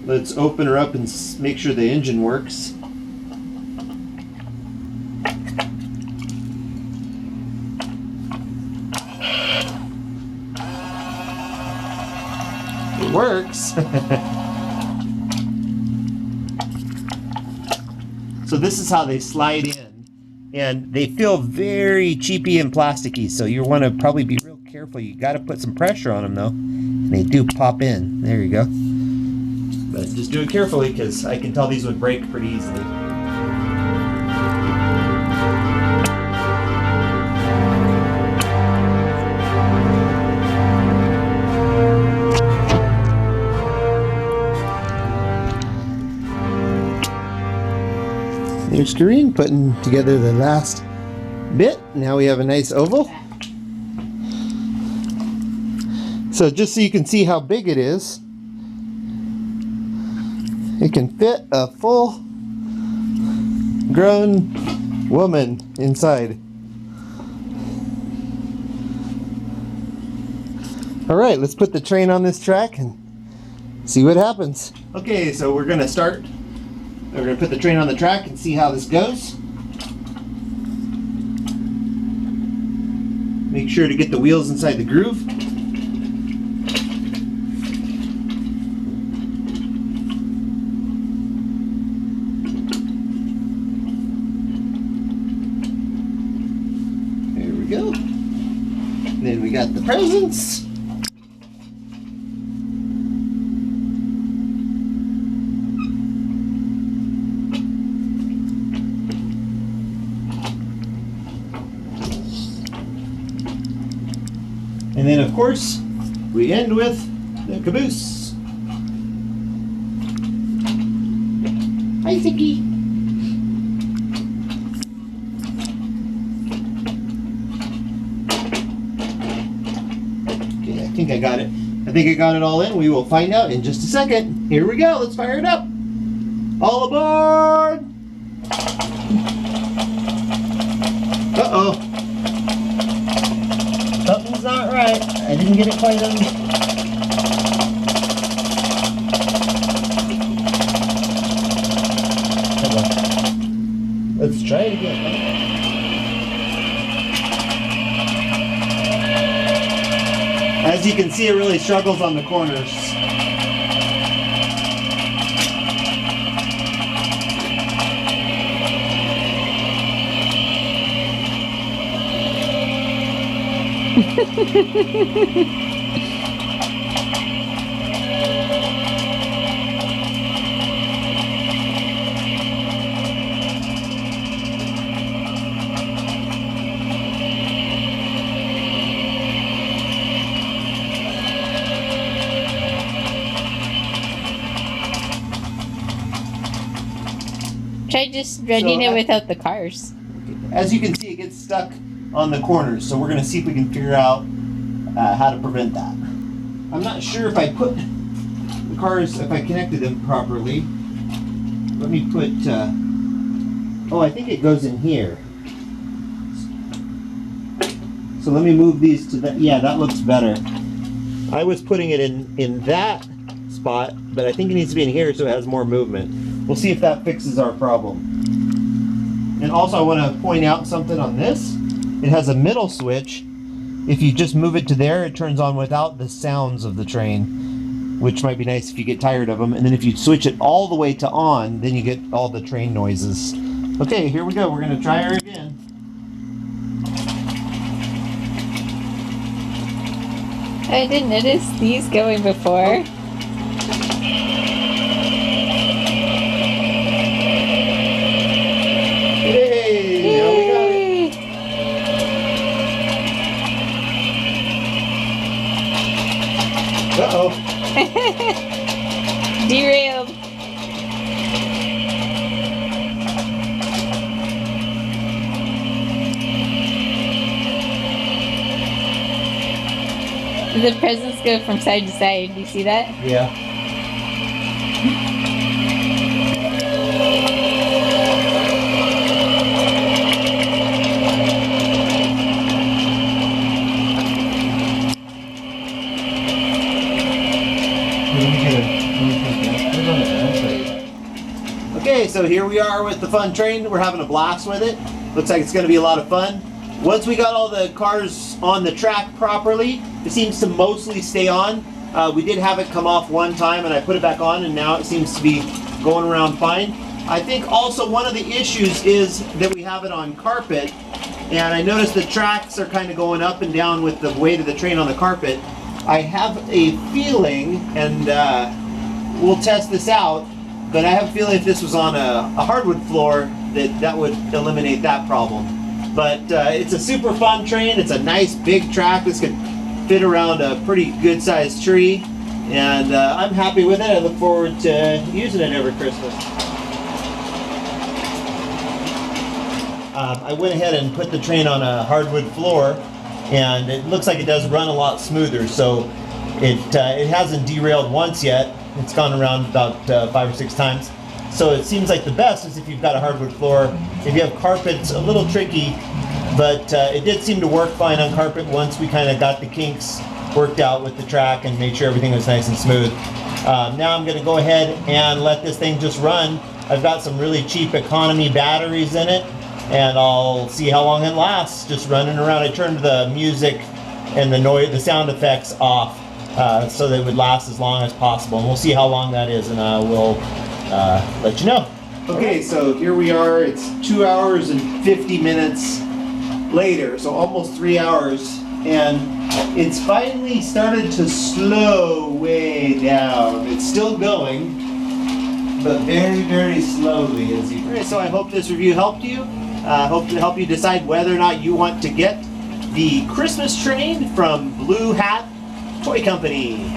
let's open her up and make sure the engine works. It works. So this is how they slide in, and they feel very cheapy and plasticky, so you want to probably be real careful. You got to put some pressure on them though, and they do pop in. There you go. But just do it carefully, because I can tell these would break pretty easily. There's Doreen putting together the last bit. Now we have a nice oval. So just so you can see how big it is, it can fit a full grown woman inside. All right, let's put the train on this track and see what happens. Okay, so we're gonna start. We're going to put the train on the track and see how this goes. Make sure to get the wheels inside the groove. There we go. And then we got the presents. And then, of course, we end with the caboose. Hi, Ziggy. Okay, I think I got it. I think I got it all in. We will find out in just a second. Here we go. Let's fire it up. All aboard! Uh-oh. Something's not right. I didn't get it quite on. Let's try it again. As you can see, it really struggles on the corners. Try just running So, it without the cars. As you can see, it gets stuck on the corners, so we're going to see if we can figure out how to prevent that. I'm not sure if I put the cars, if I connected them properly. Let me put, oh, I think it goes in here. So let me move these to that. Yeah, that looks better. I was putting it in that spot, but I think it needs to be in here so it has more movement. We'll see if that fixes our problem. And also I want to point out something on this. It has a middle switch. If you just move it to there, it turns on without the sounds of the train, which might be nice if you get tired of them. And then if you switch it all the way to on, then you get all the train noises. Okay, here we go. We're going to try her again. I didn't notice these going before. Yay! Now we got it. Uh-oh. Derailed. The presents go from side to side. Do you see that? Yeah. Okay, so here we are with the fun train. We're having a blast with it. Looks like it's going to be a lot of fun. Once we got all the cars on the track properly, it seems to mostly stay on. We did have it come off one time and I put it back on and now it seems to be going around fine. I think also one of the issues is that we have it on carpet, and I noticed the tracks are kind of going up and down with the weight of the train on the carpet. I have a feeling, and we'll test this out, but I have a feeling if this was on a hardwood floor that would eliminate that problem. But it's a super fun train. It's a nice big track. This could fit around a pretty good sized tree, and I'm happy with it. I look forward to using it every Christmas. I went ahead and put the train on a hardwood floor, and it looks like it does run a lot smoother. So it hasn't derailed once yet. It's gone around about 5 or 6 times. So it seems like the best is if you've got a hardwood floor. If you have carpet, it's a little tricky, but it did seem to work fine on carpet once we kind of got the kinks worked out with the track and made sure everything was nice and smooth. Now I'm going to go ahead and let this thing just run. I've got some really cheap economy batteries in it, and I'll see how long it lasts just running around. I turned the music and the sound effects off so that it would last as long as possible, and we'll see how long that is, and we'll let you know. Okay, so here we are. It's 2 hours and 50 minutes later, so almost 3 hours, and it's finally started to slow way down. It's still going, but very, very slowly, as you can. So I hope this review helped you. Hope to help you decide whether or not you want to get the Christmas train from Blue Hat Toy Company.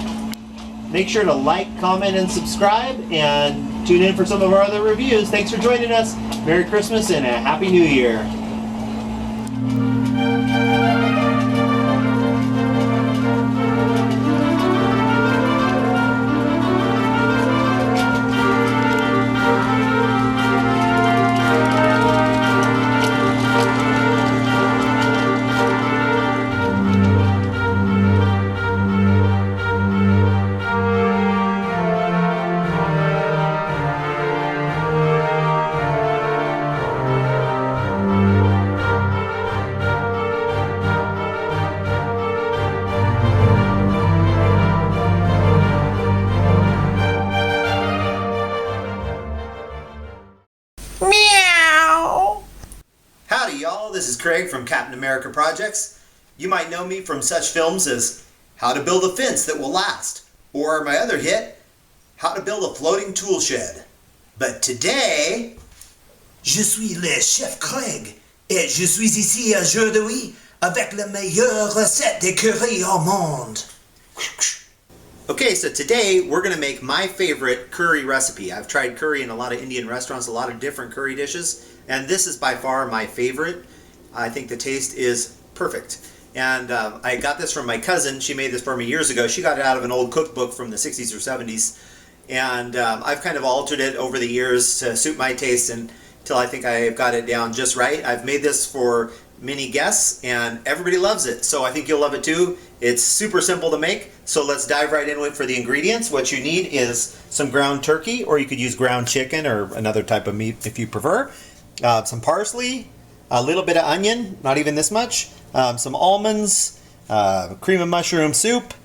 Make sure to like, comment, and subscribe, and tune in for some of our other reviews. Thanks for joining us. Merry Christmas and a Happy New Year. Meow. Howdy y'all, this is Craig from Captain America Projects. You might know me from such films as How to Build a Fence That Will Last, or my other hit, How to Build a Floating Tool Shed. But today... Je suis le chef Craig, et je suis ici aujourd'hui avec la meilleure recette de curry au monde. Okay, so today we're going to make my favorite curry recipe. I've tried curry in a lot of Indian restaurants, a lot of different curry dishes, and this is by far my favorite. I think the taste is perfect. And I got this from my cousin. She made this for me years ago. She got it out of an old cookbook from the 60s or 70s. And I've kind of altered it over the years to suit my taste until I think I've got it down just right. I've made this for many guests and everybody loves it. So I think you'll love it too. It's super simple to make. So let's dive right into it for the ingredients. What you need is some ground turkey, or you could use ground chicken or another type of meat if you prefer. Some parsley, a little bit of onion, not even this much, some almonds, cream of mushroom soup,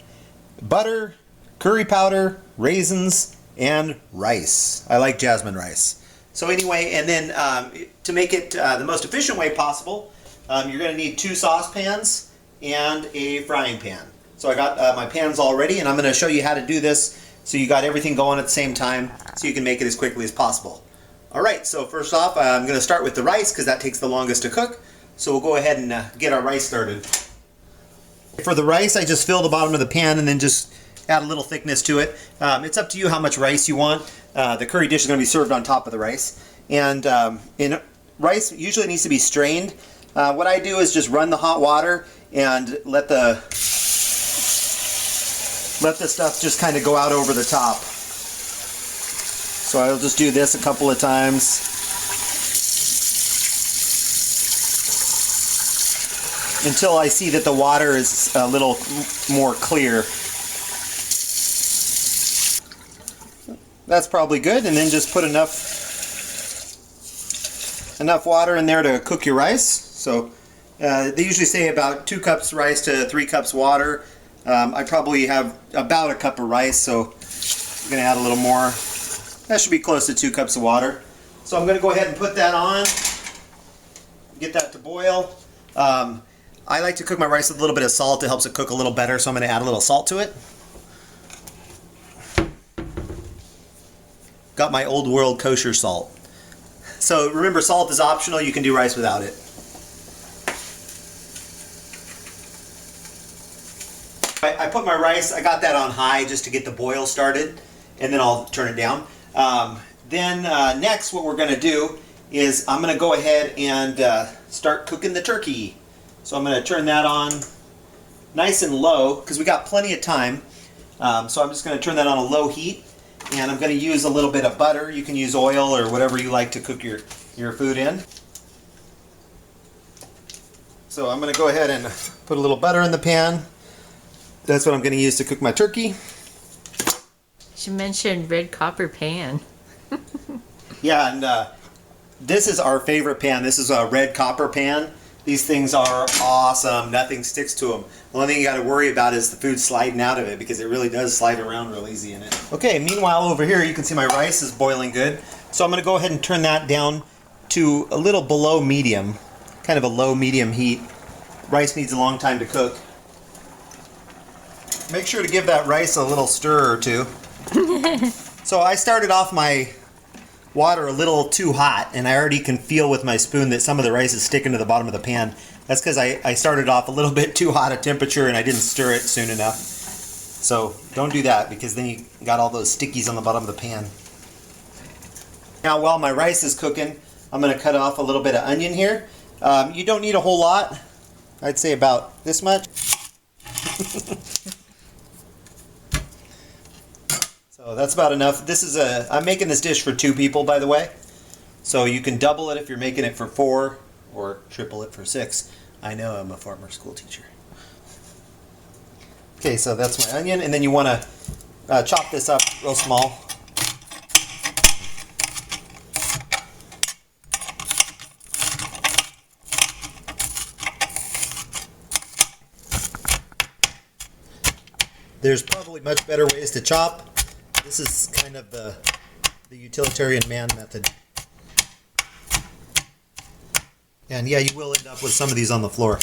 butter, curry powder, raisins, and rice. I like jasmine rice. So anyway, and then to make it the most efficient way possible, you're going to need 2 saucepans and a frying pan. So I got my pans all ready, and I'm going to show you how to do this so you got everything going at the same time so you can make it as quickly as possible. Alright, so first off, I'm going to start with the rice because that takes the longest to cook. So we'll go ahead and get our rice started. For the rice, I just fill the bottom of the pan and then just add a little thickness to it. It's up to you how much rice you want. The curry dish is going to be served on top of the rice. And rice usually needs to be strained. What I do is just run the hot water and let the stuff just kind of go out over the top. So I'll just do this a couple of times. Until I see that the water is a little more clear. That's probably good, and then just put enough water in there to cook your rice. So they usually say about 2 cups rice to 3 cups water. I probably have about a cup of rice, so I'm going to add a little more. That should be close to 2 cups of water. So I'm going to go ahead and put that on, get that to boil. I like to cook my rice with a little bit of salt. It helps it cook a little better, so I'm going to add a little salt to it. Got my old world kosher salt. So remember, salt is optional. You can do rice without it. I put my rice, I got that on high just to get the boil started, and then I'll turn it down. Next what we're going to do is I'm going to go ahead and start cooking the turkey. So I'm going to turn that on nice and low because we got plenty of time. So I'm just going to turn that on a low heat, and I'm going to use a little bit of butter. You can use oil or whatever you like to cook your food in. So I'm going to go ahead and put a little butter in the pan. That's what I'm going to use to cook my turkey. She mentioned red copper pan. Yeah, and this is our favorite pan. This is a red copper pan. These things are awesome. Nothing sticks to them. The only thing you got to worry about is the food sliding out of it, because it really does slide around real easy in it. Okay, meanwhile over here you can see my rice is boiling good. So I'm going to go ahead and turn that down to a little below medium, kind of a low medium heat. Rice needs a long time to cook. Make sure to give that rice a little stir or two. So I started off my water a little too hot, and I already can feel with my spoon that some of the rice is sticking to the bottom of the pan. That's because I started off a little bit too hot a temperature and I didn't stir it soon enough. So don't do that, because then you got all those stickies on the bottom of the pan. Now while my rice is cooking, I'm going to cut off a little bit of onion here. You don't need a whole lot. I'd say about this much. So that's about enough. I'm making this dish for 2 people, by the way. So you can double it if you're making it for 4, or triple it for 6. I know, I'm a former school teacher. Okay, so that's my onion, and then you want to chop this up real small. There's probably much better ways to chop. This is kind of the utilitarian man method. And yeah, you will end up with some of these on the floor.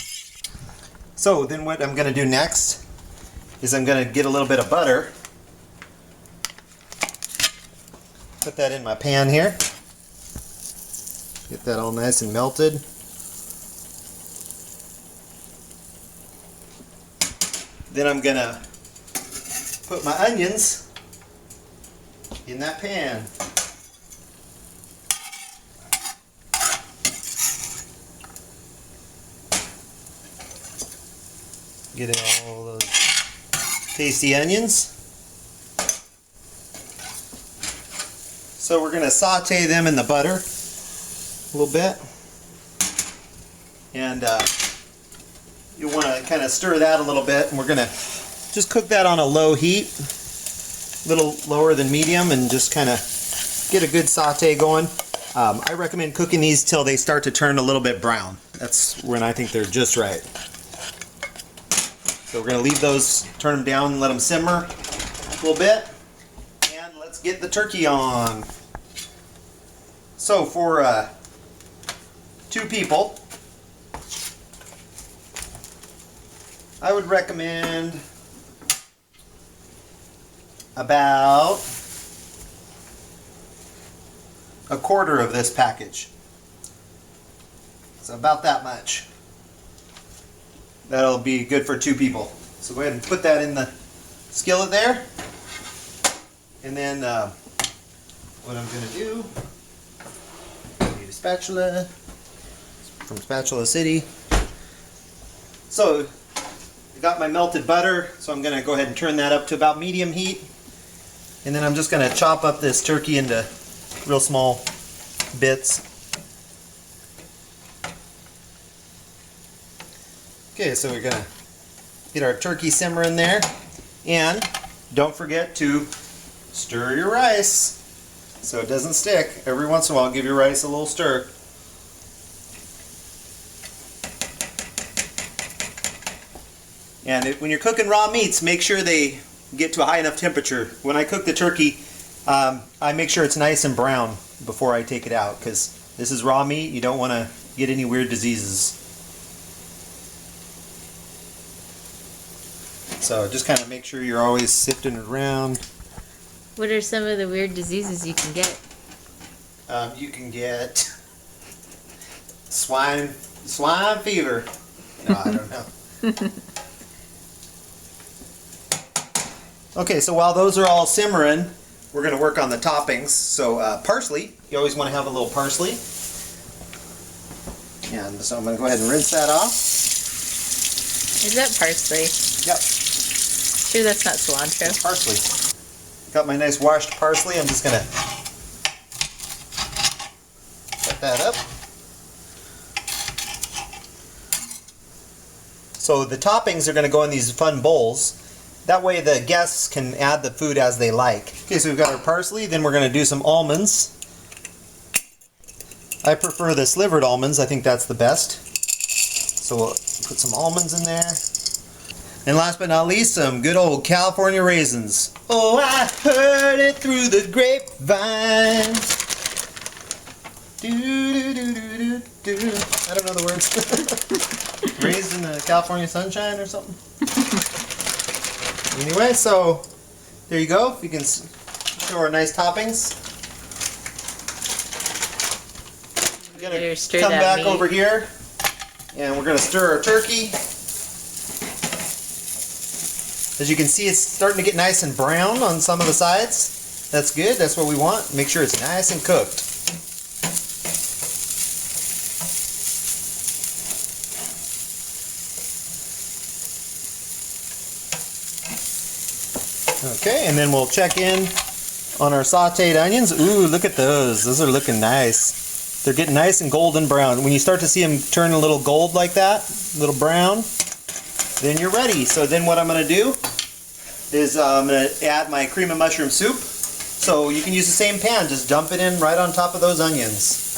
So then what I'm going to do next is I'm going to get a little bit of butter. Put that in my pan here. Get that all nice and melted. Then I'm going to put my onions in that pan. Get all those tasty onions. So we're going to saute them in the butter a little bit. And you want to kind of stir that a little bit. And we're going to just cook that on a low heat, a little lower than medium, and just kind of get a good saute going. I recommend cooking these till they start to turn a little bit brown. That's when I think they're just right. So we're going to leave those, turn them down, and let them simmer a little bit. And let's get the turkey on. So for 2 people, I would recommend about 1/4 of this package. So about that much. That'll be good for 2 people. So go ahead and put that in the skillet there. And then what I'm going to do, I need a spatula from Spatula City. So I got my melted butter, so I'm going to go ahead and turn that up to about medium heat. And then I'm just going to chop up this turkey into real small bits. Okay, so we're gonna get our turkey simmering there, and don't forget to stir your rice so it doesn't stick. Every once in a while, give your rice a little stir. And when you're cooking raw meats, make sure they get to a high enough temperature. When I cook the turkey, I make sure it's nice and brown before I take it out, because this is raw meat. You don't want to get any weird diseases. So just kind of make sure you're always sifting it around. What are some of the weird diseases you can get? You can get swine fever. No, I don't know. Okay, so while those are all simmering, we're going to work on the toppings. So parsley, you always want to have a little parsley. And so I'm going to go ahead and rinse that off. Is that parsley? Yep. Sure that's not cilantro? It's parsley. Got my nice washed parsley. I'm just going to set that up. So the toppings are going to go in these fun bowls. That way the guests can add the food as they like. Okay, so we've got our parsley. Then we're going to do some almonds. I prefer the slivered almonds. I think that's the best. So we'll put some almonds in there. And last but not least, some good old California raisins. Oh, I heard it through the grapevine. Do. I don't know the words. Raised in the California sunshine or something. Anyway, so there you go. You can show our nice toppings. We're going to come back over here and we're going to stir our turkey. As you can see, it's starting to get nice and brown on some of the sides. That's good. That's what we want. Make sure it's nice and cooked. Okay, and then we'll check in on our sauteed onions. Ooh, look at those. Those are looking nice. They're getting nice and golden brown. When you start to see them turn a little gold like that, a little brown, then you're ready. So then what I'm going to do is I'm going to add my cream of mushroom soup. So you can use the same pan. Just dump it in right on top of those onions.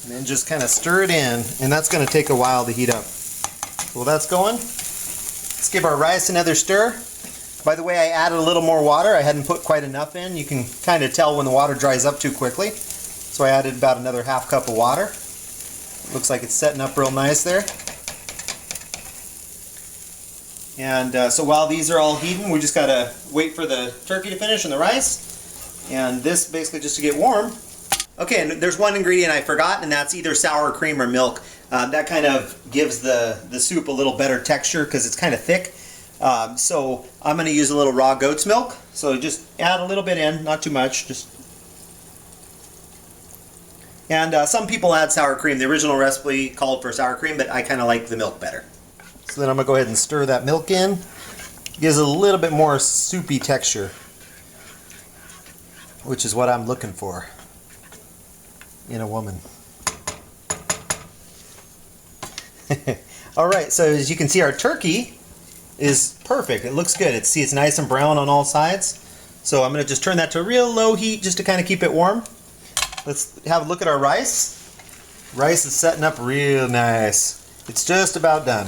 And then just kind of stir it in, and that's going to take a while to heat up. Well, that's going. Let's give our rice another stir. By the way, I added a little more water. I hadn't put quite enough in. You can kind of tell when the water dries up too quickly. So I added about another half cup of water. Looks like it's setting up real nice there. And so while these are all heating, we just gotta wait for the turkey to finish and the rice. And this basically just to get warm. Okay, and there's one ingredient I forgot, and that's either sour cream or milk. That kind of gives the soup a little better texture because it's kind of thick. So I'm going to use a little raw goat's milk. So just add a little bit in, not too much. And some people add sour cream. The original recipe called for sour cream, but I kind of like the milk better. So then I'm going to go ahead and stir that milk in. Gives it a little bit more soupy texture, which is what I'm looking for in a woman. Alright, so as you can see, our turkey is perfect. It looks good. See, it's nice and brown on all sides. So I'm going to just turn that to a real low heat just to kind of keep it warm. Let's have a look at our rice. Rice is setting up real nice. It's just about done.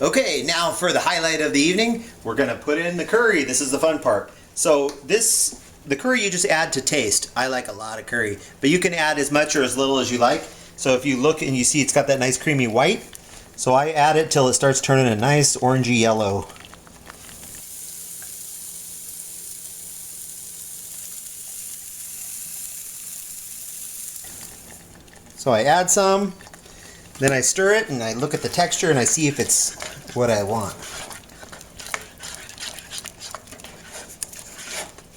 Okay, now for the highlight of the evening, we're going to put in the curry. This is the fun part. So the curry you just add to taste. I like a lot of curry, but you can add as much or as little as you like. So if you look and you see it's got that nice creamy white, so I add it till it starts turning a nice orangey yellow. So I add some, then I stir it and I look at the texture and I see if it's what I want.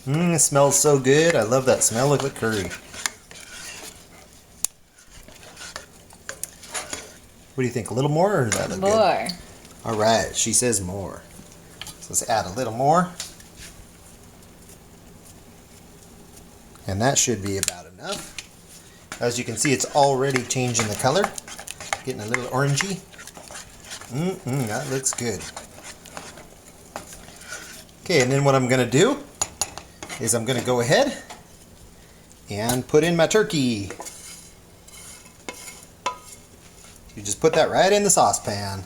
It smells so good. I love that smell of the curry. What do you think? A little more or does that look good? More. All right, she says more. So let's add a little more. And that should be about enough. As you can see, it's already changing the color. Getting a little orangey. That looks good. Okay, and then what I'm going to do is I'm going to go ahead and put in my turkey. You just put that right in the saucepan.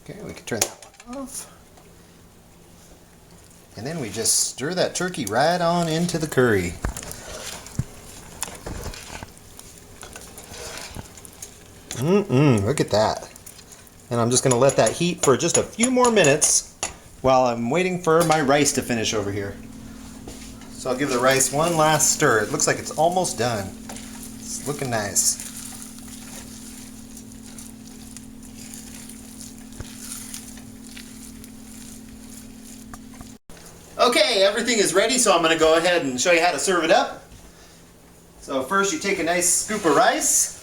Okay, we can turn that one off. And then we just stir that turkey right on into the curry. Look at that. And I'm just going to let that heat for just a few more minutes while I'm waiting for my rice to finish over here. So I'll give the rice one last stir. It looks like it's almost done. It's looking nice. Okay, everything is ready, so I'm going to go ahead and show you how to serve it up. So first you take a nice scoop of rice.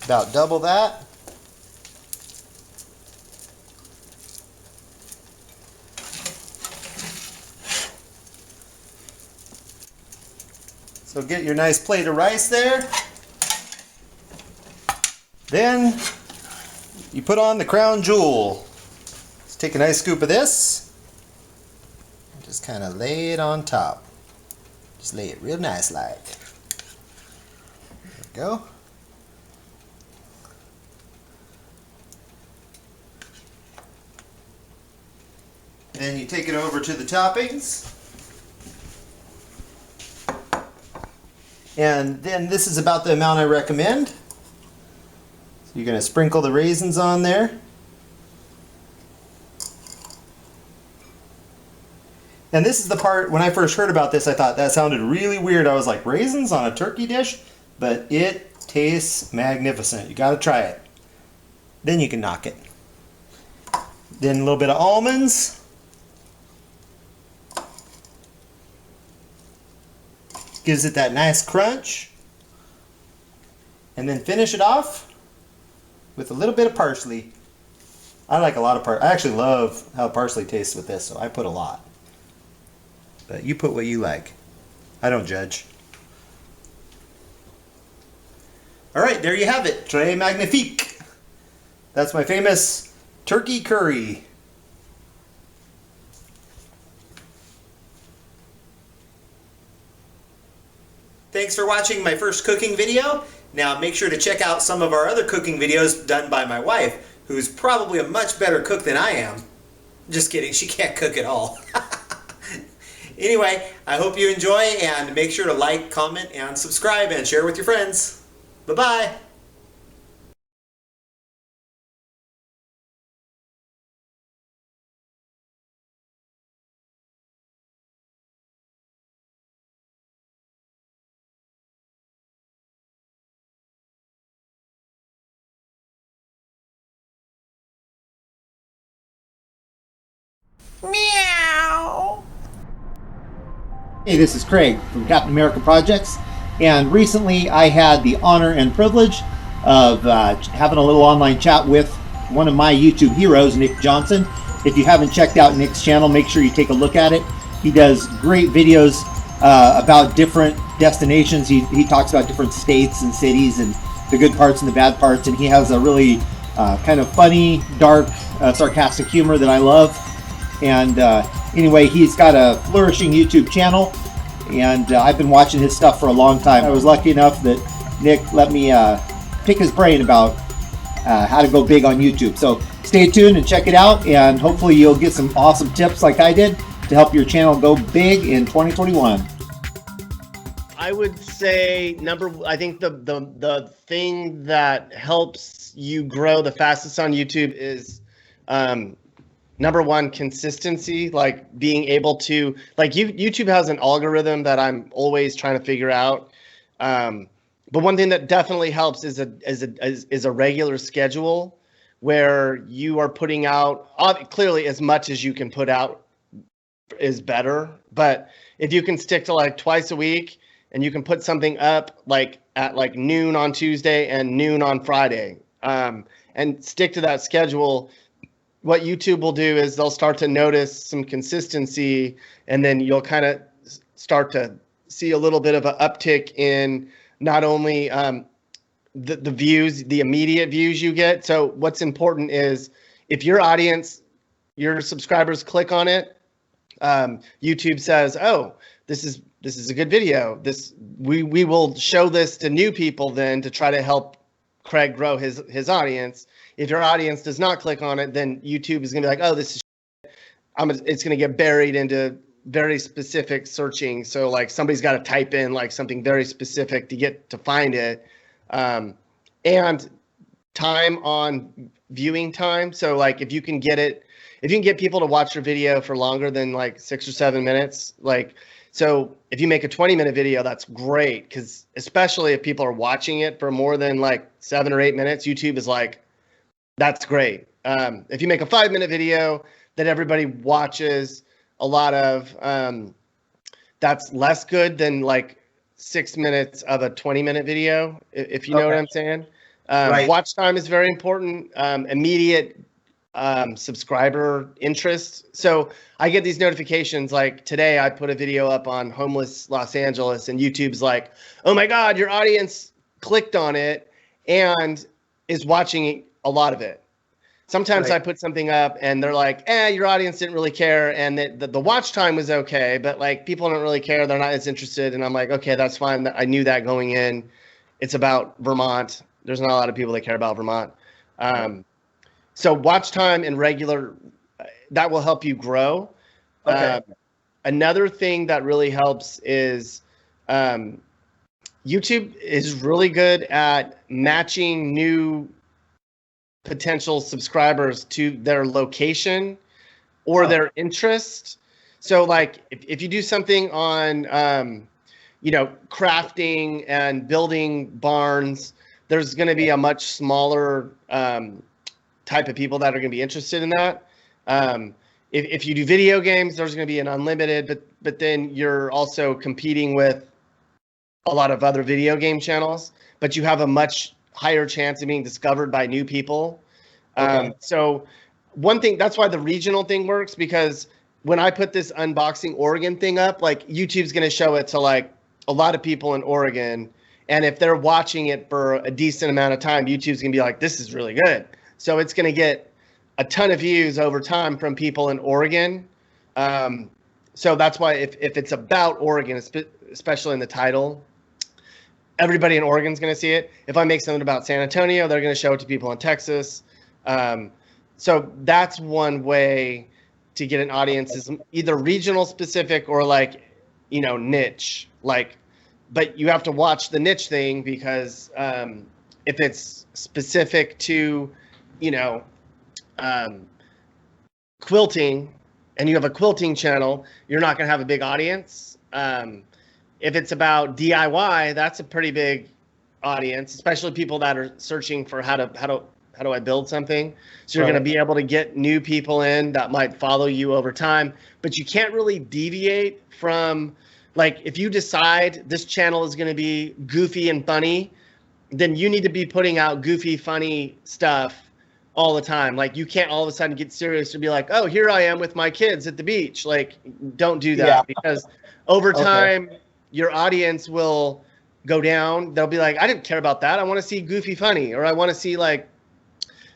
About double that. So get your nice plate of rice there. Then you put on the crown jewel. Let's take a nice scoop of this and just kind of lay it on top. Just lay it real nice like. There we go. Then you take it over to the toppings. And then this is about the amount I recommend. So you're going to sprinkle the raisins on there. And this is the part, when I first heard about this, I thought that sounded really weird. I was like, raisins on a turkey dish? But it tastes magnificent. You got to try it. Then you can knock it. Then a little bit of almonds. Gives it that nice crunch. And then finish it off with a little bit of parsley. I like a lot of parsley. I actually love how parsley tastes with this, so I put a lot. But you put what you like. I don't judge. Alright, there you have it. Très magnifique. That's my famous turkey curry. Thanks for watching my first cooking video. Now make sure to check out some of our other cooking videos done by my wife, who's probably a much better cook than I am. Just kidding, she can't cook at all. Anyway, I hope you enjoy, and make sure to like, comment, and subscribe, and share with your friends. Bye-bye. Meow. Hey, this is Craig from Captain America Projects, and recently I had the honor and privilege of having a little online chat with one of my YouTube heroes, Nick Johnson. If you haven't checked out Nick's channel, make sure you take a look at it. He does great videos about different destinations. He talks about different states and cities and the good parts and the bad parts, and he has a really kind of funny, dark, sarcastic humor that I love. And anyway, he's got a flourishing YouTube channel, and I've been watching his stuff for a long time. I was lucky enough that Nick let me pick his brain about how to go big on YouTube. So stay tuned and check it out, and hopefully you'll get some awesome tips like I did to help your channel go big in 2021. I would say I think the thing that helps you grow the fastest on YouTube is number one, consistency, like being able to, like YouTube has an algorithm that I'm always trying to figure out. But one thing that definitely helps is a regular schedule where you are putting out, clearly as much as you can put out is better. But if you can stick to like twice a week and you can put something up like at like noon on Tuesday and noon on Friday, and stick to that schedule, what YouTube will do is they'll start to notice some consistency, and then you'll kind of start to see a little bit of an uptick in not only the views, the immediate views you get. So what's important is if your audience, your subscribers click on it, YouTube says, oh, this is a good video. We will show this to new people then to try to help Craig grow his audience. If your audience does not click on it, then YouTube is going to be like, oh, this is it's going to get buried into very specific searching. So like somebody's got to type in like something very specific to find it. And time on viewing time. So like if you can get people to watch your video for longer than like 6 or 7 minutes, like, so if you make a 20-minute video, that's great, because especially if people are watching it for more than like 7 or 8 minutes, YouTube is like, that's great. If you make a 5-minute video that everybody watches a lot of, that's less good than like 6 minutes of a 20-minute video, if you know what I'm saying. Right. Watch time is very important. Immediate subscriber interest. So I get these notifications like today I put a video up on homeless Los Angeles, and YouTube's like, oh my God, your audience clicked on it and is watching a lot of it. Sometimes I put something up and they're like, your audience didn't really care, and the watch time was okay, but like people don't really care, they're not as interested. And I'm like, okay, that's fine. I knew that going in. It's about Vermont. There's not a lot of people that care about Vermont. So watch time and regular, that will help you grow. Okay. Another thing that really helps is YouTube is really good at matching new potential subscribers to their location or their interest. So like if you do something on, crafting and building barns, there's going to be a much smaller type of people that are going to be interested in that. If you do video games, there's going to be an unlimited, but then you're also competing with a lot of other video game channels, but you have a much higher chance of being discovered by new people. So one thing, that's why the regional thing works, because when I put this unboxing Oregon thing up, like YouTube's going to show it to like a lot of people in Oregon. And if they're watching it for a decent amount of time, YouTube's going to be like, this is really good. So it's going to get a ton of views over time from people in Oregon. So that's why if it's about Oregon, especially in the title, everybody in Oregon's going to see it. If I make something about San Antonio, they're going to show it to people in Texas. So that's one way to get an audience, is either regional specific or like, niche. Like, but you have to watch the niche thing, because if it's specific to, quilting, and you have a quilting channel, you're not going to have a big audience. If it's about DIY, that's a pretty big audience, especially people that are searching for how do I build something. So you're going to be able to get new people in that might follow you over time, but you can't really deviate from, like, if you decide this channel is going to be goofy and funny, then you need to be putting out goofy, funny stuff all the time. Like, you can't all of a sudden get serious and be like, oh, here I am with my kids at the beach. Like, don't do that, because over time, your audience will go down. They'll be like, I didn't care about that. I want to see goofy, funny, or I want to see like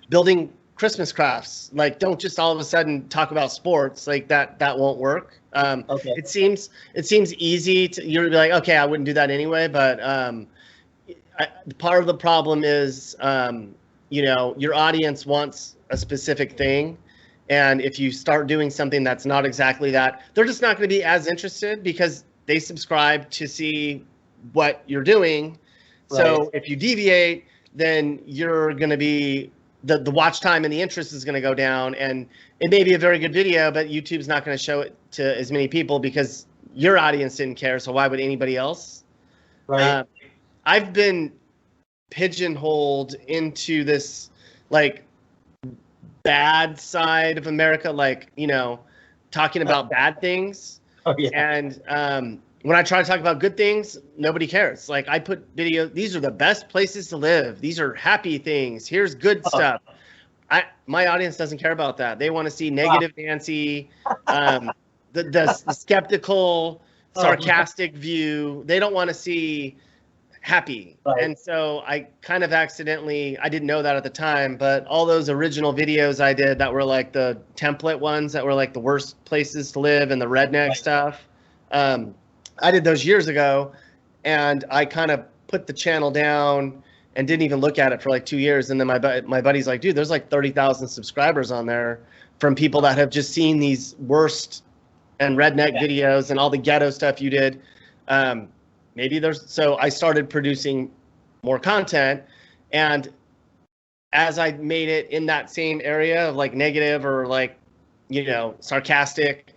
building Christmas crafts. Like, don't just all of a sudden talk about sports. Like that won't work. It seems easy to, you're like, okay, I wouldn't do that anyway. But part of the problem is, your audience wants a specific thing. And if you start doing something that's not exactly that, they're just not going to be as interested, because they subscribe to see what you're doing. So if you deviate, then you're going to be, the watch time and the interest is going to go down, and it may be a very good video, but YouTube's not going to show it to as many people because your audience didn't care. So why would anybody else? I've been pigeonholed into this like bad side of America, like, talking about bad things. And when I try to talk about good things, nobody cares. Like, I put videos, these are the best places to live, these are happy things, here's good stuff. My audience doesn't care about that. They want to see negative Nancy, the skeptical, sarcastic view. They don't want to see happy. And so I kind of accidentally, I didn't know that at the time, but all those original videos I did that were like the template ones that were like the worst places to live and the redneck stuff, I did those years ago, and I kind of put the channel down and didn't even look at it for like 2 years. And then my buddy's like, dude, there's like 30,000 subscribers on there from people that have just seen these worst and redneck videos and all the ghetto stuff you did. So I started producing more content, and as I made it in that same area of like negative or like, sarcastic,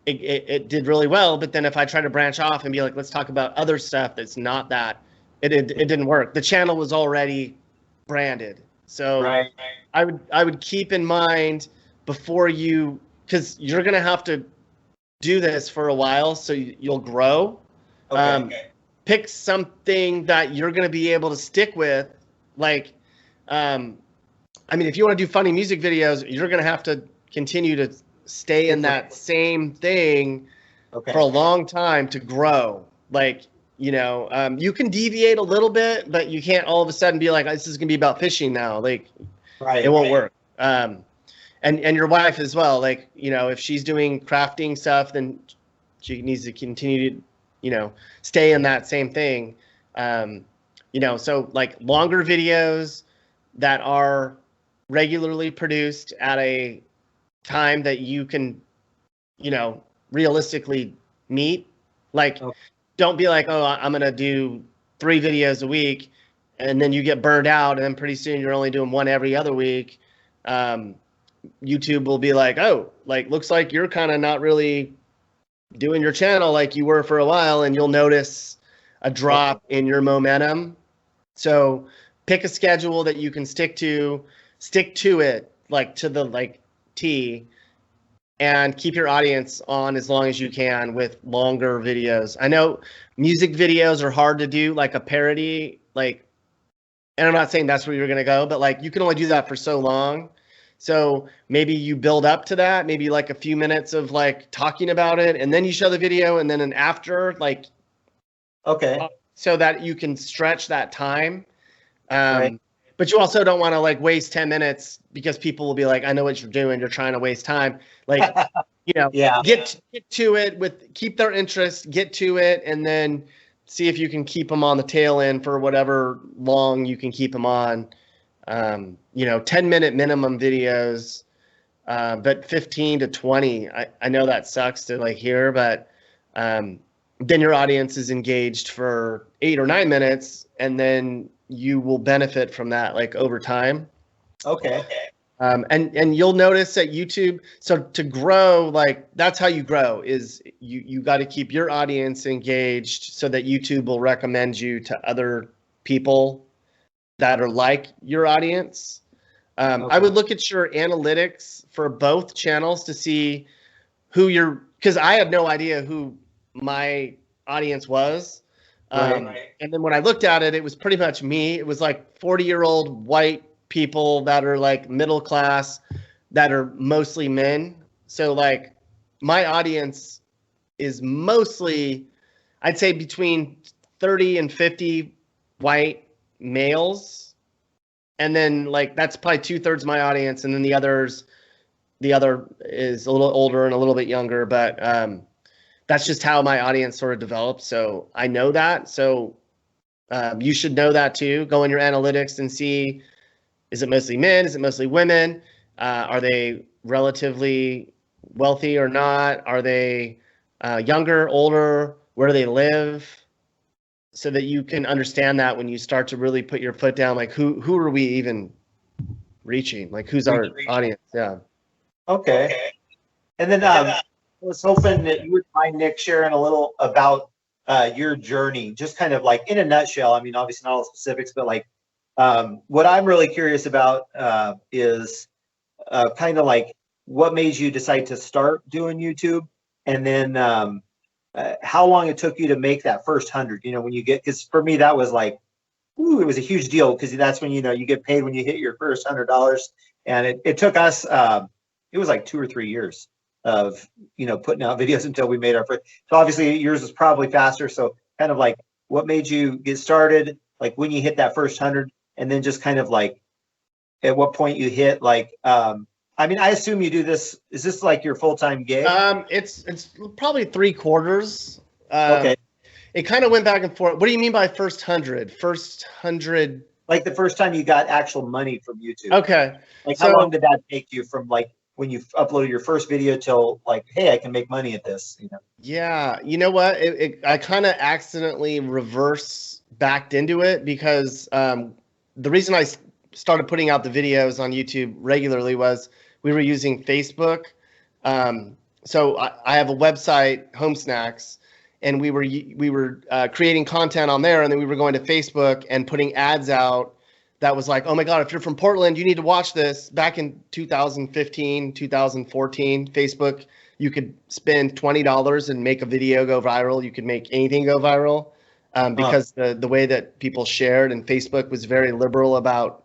it did really well. But then if I try to branch off and be like, let's talk about other stuff that's not that, it didn't work. The channel was already branded. So I would keep in mind before you, because you're going to have to do this for a while so you'll grow. Pick something that you're going to be able to stick with. Like, if you want to do funny music videos, you're going to have to continue to stay in that same thing for a long time to grow. Like, you can deviate a little bit, but you can't all of a sudden be like, this is going to be about fishing now. Like, it won't work. And your wife as well. Like, if she's doing crafting stuff, then she needs to continue to, stay in that same thing. So like longer videos that are regularly produced at a time that you can, realistically meet. Like, don't be like, oh, I'm going to do 3 videos a week, and then you get burned out, and then pretty soon you're only doing one every other week. YouTube will be like, oh, like, looks like you're kind of not really doing your channel like you were for a while, and you'll notice a drop in your momentum. So pick a schedule that you can stick to it, like to the T, and keep your audience on as long as you can with longer videos. I know music videos are hard to do, like a parody, and I'm not saying that's where you're going to go, but like, you can only do that for so long. So maybe you build up to that, maybe like a few minutes of like talking about it, and then you show the video, and then an after, like, so that you can stretch that time. But you also don't want to like waste 10 minutes, because people will be like, I know what you're doing. You're trying to waste time. Like, get to it keep their interest, get to it, and then see if you can keep them on the tail end for whatever long you can keep them on. 10-minute minimum videos, but 15 to 20. I know that sucks to like hear, but then your audience is engaged for 8 or 9 minutes, and then you will benefit from that like over time. Okay. And you'll notice that YouTube, so to grow, like that's how you grow, is you got to keep your audience engaged so that YouTube will recommend you to other people that are like your audience. I would look at your analytics for both channels to see who because I had no idea who my audience was. Right. And then when I looked at it, it was pretty much me. It was like 40-year-old white people that are like middle class, that are mostly men. So like my audience is mostly, I'd say between 30 and 50 white males. And then like that's probably 2/3 my audience, and then the other is a little older and a little bit younger, but that's just how my audience sort of develops. So I know that. So you should know that too. Go in your analytics and see, is it mostly men? Is it mostly women? Are they relatively wealthy or not? Are they younger, older? Where do they live? So that you can understand that when you start to really put your foot down, like who are we even reaching? Like who's our audience? Yeah. Okay. And then I was hoping that you would mind, Nick, sharing a little about your journey, just kind of like in a nutshell. I mean, obviously not all the specifics, but like what I'm really curious about is kind of like what made you decide to start doing YouTube, and then how long it took you to make that first 100. When you get, because for me that was like, ooh, it was a huge deal, because that's when you get paid when you hit your first $100, and it took us it was like 2 or 3 years of putting out videos until we made our first. So obviously yours was probably faster. So kind of like what made you get started, like when you hit that first 100, and then just kind of like at what point you hit like I mean, I assume you do this. Is this like your full-time gig? It's probably 3/4. Okay. It kind of went back and forth. What do you mean by first 100? First 100? Like the first time you got actual money from YouTube. Okay. Like how long did that take you from like when you uploaded your first video till like, hey, I can make money at this? Yeah. You know what? I kind of accidentally reverse backed into it, because the reason I started putting out the videos on YouTube regularly was we were using Facebook. So I have a website, Home Snacks, and we were creating content on there, and then we were going to Facebook and putting ads out that was like, oh my God, if you're from Portland, you need to watch this. Back in 2015, 2014, Facebook, you could spend $20 and make a video go viral. You could make anything go viral because the way that people shared, and Facebook was very liberal about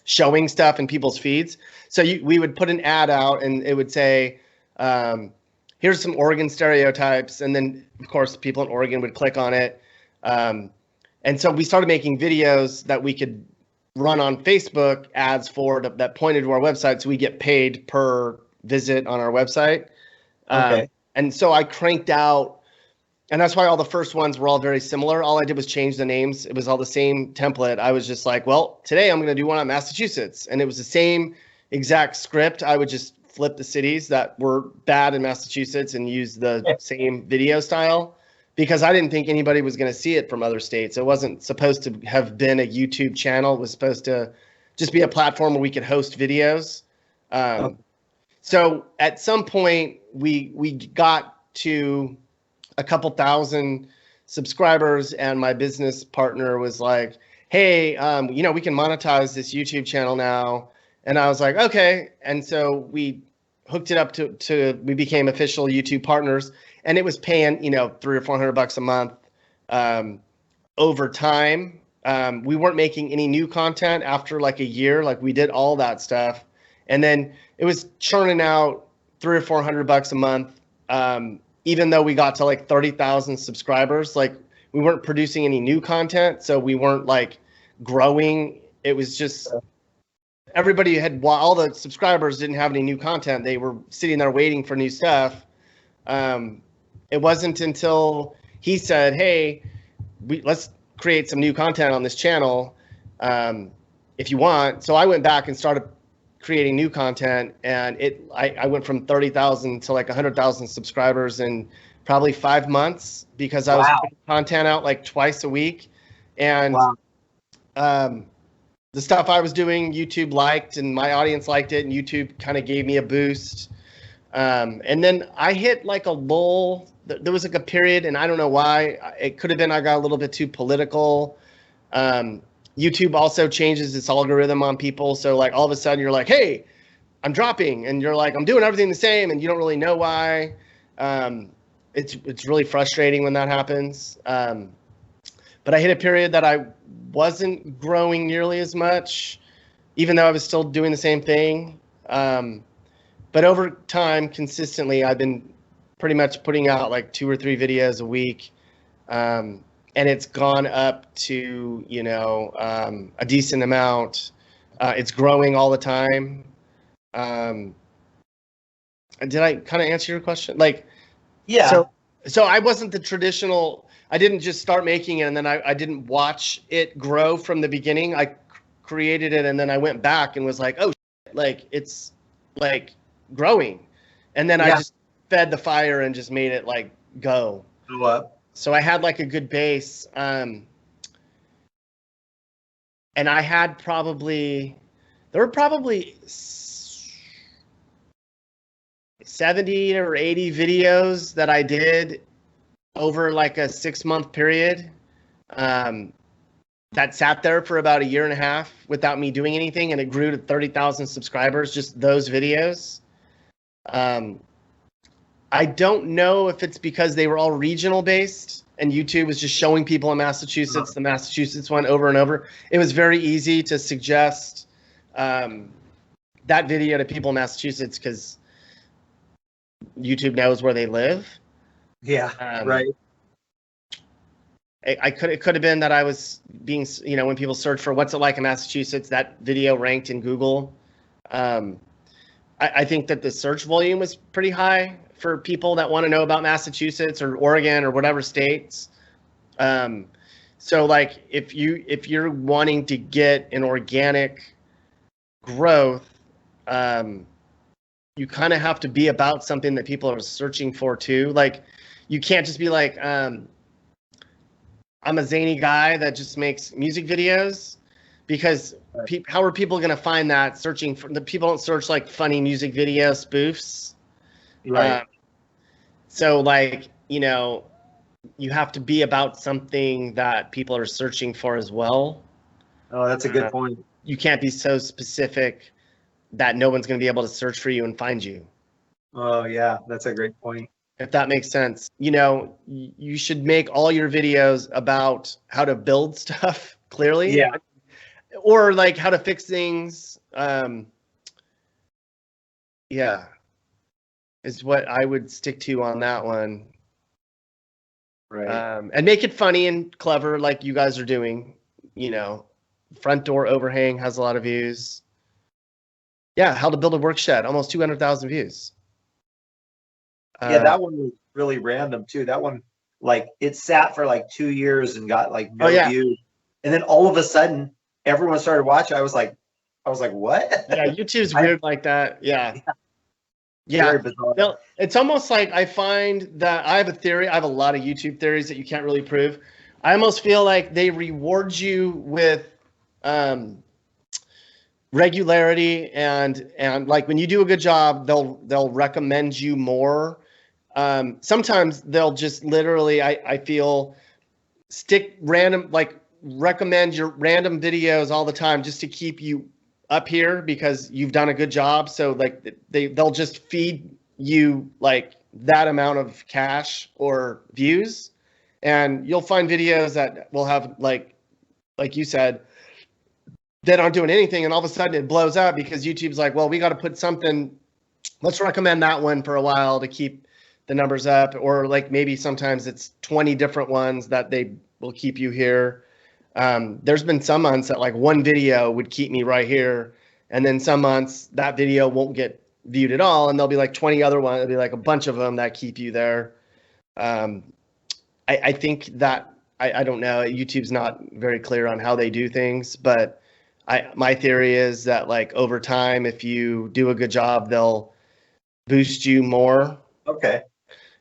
showing stuff in people's feeds. So we would put an ad out, and it would say, here's some Oregon stereotypes. And then, of course, people in Oregon would click on it. And so we started making videos that we could run on Facebook ads for that pointed to our website. So we get paid per visit on our website. And so I cranked out, and that's why all the first ones were all very similar. All I did was change the names. It was all the same template. I was just like, well, today I'm going to do one on Massachusetts. And it was the same exact script. I would just flip the cities that were bad in Massachusetts and use the same video style, because I didn't think anybody was going to see it from other states. It wasn't supposed to have been a YouTube channel. It was supposed to just be a platform where we could host videos. So at some point we got to a couple thousand subscribers, and my business partner was like, hey, we can monetize this YouTube channel now. And I was like, okay. And so we hooked it up we became official YouTube partners, and it was paying, $300 or $400 a month. Over time, we weren't making any new content after like a year. Like we did all that stuff, and then it was churning out $300 or $400 a month. Even though we got to like 30,000 subscribers, like we weren't producing any new content, so we weren't like growing. It was just everybody all the subscribers didn't have any new content. They were sitting there waiting for new stuff. It wasn't until he said, hey, let's create some new content on this channel if you want. So I went back and started creating new content, and I went from 30,000 to like 100,000 subscribers in probably 5 months because I was putting content out like twice a week. And the stuff I was doing, YouTube liked, and my audience liked it, and YouTube kind of gave me a boost. And then I hit like a lull. There was like a period, and I don't know why. It could have been I got a little bit too political. YouTube also changes its algorithm on people. So like all of a sudden you're like, hey, I'm dropping, and you're like, I'm doing everything the same, and you don't really know why. It's really frustrating when that happens. But I hit a period that I wasn't growing nearly as much, even though I was still doing the same thing. But over time, consistently, I've been pretty much putting out like 2 or 3 videos a week. And it's gone up to, a decent amount. It's growing all the time. Did I kind of answer your question? Like, Yeah. So I wasn't the traditional. I didn't just start making it and then I didn't watch it grow from the beginning. I created it and then I went back and was like, oh, shit, like it's like growing. And then I just fed the fire and just made it like go. Go up. So I had like a good base. And I had there were probably 70 or 80 videos that I did over like a 6-month period that sat there for about 1.5 years without me doing anything, and it grew to 30,000 subscribers, just those videos. I don't know if it's because they were all regional based and YouTube was just showing people in Massachusetts, the Massachusetts one over and over. It was very easy to suggest that video to people in Massachusetts because YouTube knows where they live. Yeah, right. It could have been that I was being, when people search for what's it like in Massachusetts, that video ranked in Google. I think that the search volume was pretty high for people that want to know about Massachusetts or Oregon or whatever states. So like if you're wanting to get an organic growth, you kind of have to be about something that people are searching for too. Like you can't just be like, I'm a zany guy that just makes music videos, because how are people going to find that searching for the people don't search like funny music video spoofs. Right. So like, you have to be about something that people are searching for as well. Oh, that's a good point. You can't be so specific that no one's going to be able to search for you and find you. Oh yeah, that's a great point. If that makes sense. You should make all your videos about how to build stuff clearly. Yeah. Or like how to fix things. Yeah. Is what I would stick to on that one. Right. And make it funny and clever like you guys are doing. Front door overhang has a lot of views. Yeah, how to build a work shed, almost 200,000 views. Yeah, that one was really random too. That one, like, it sat for like 2 years and got like no views, and then all of a sudden, everyone started watching. I was like, what? Yeah, YouTube's weird like that. Yeah. Very bizarre. It's almost like I find that I have a theory. I have a lot of YouTube theories that you can't really prove. I almost feel like they reward you with regularity and like when you do a good job, they'll recommend you more. Sometimes they'll just literally, I feel, recommend your random videos all the time just to keep you up here because you've done a good job. So like they'll just feed you like that amount of cash or views, and you'll find videos that will have like you said, that aren't doing anything, and all of a sudden it blows up because YouTube's like, well, we got to put something, let's recommend that one for a while to keep the numbers up. Or like maybe sometimes it's 20 different ones that they will keep you here. There's been some months that like one video would keep me right here, and then some months that video won't get viewed at all, and there'll be like 20 other ones. There'll be like a bunch of them that keep you there. I think that I don't know. YouTube's not very clear on how they do things, but my theory is that like over time, if you do a good job, they'll boost you more. Okay.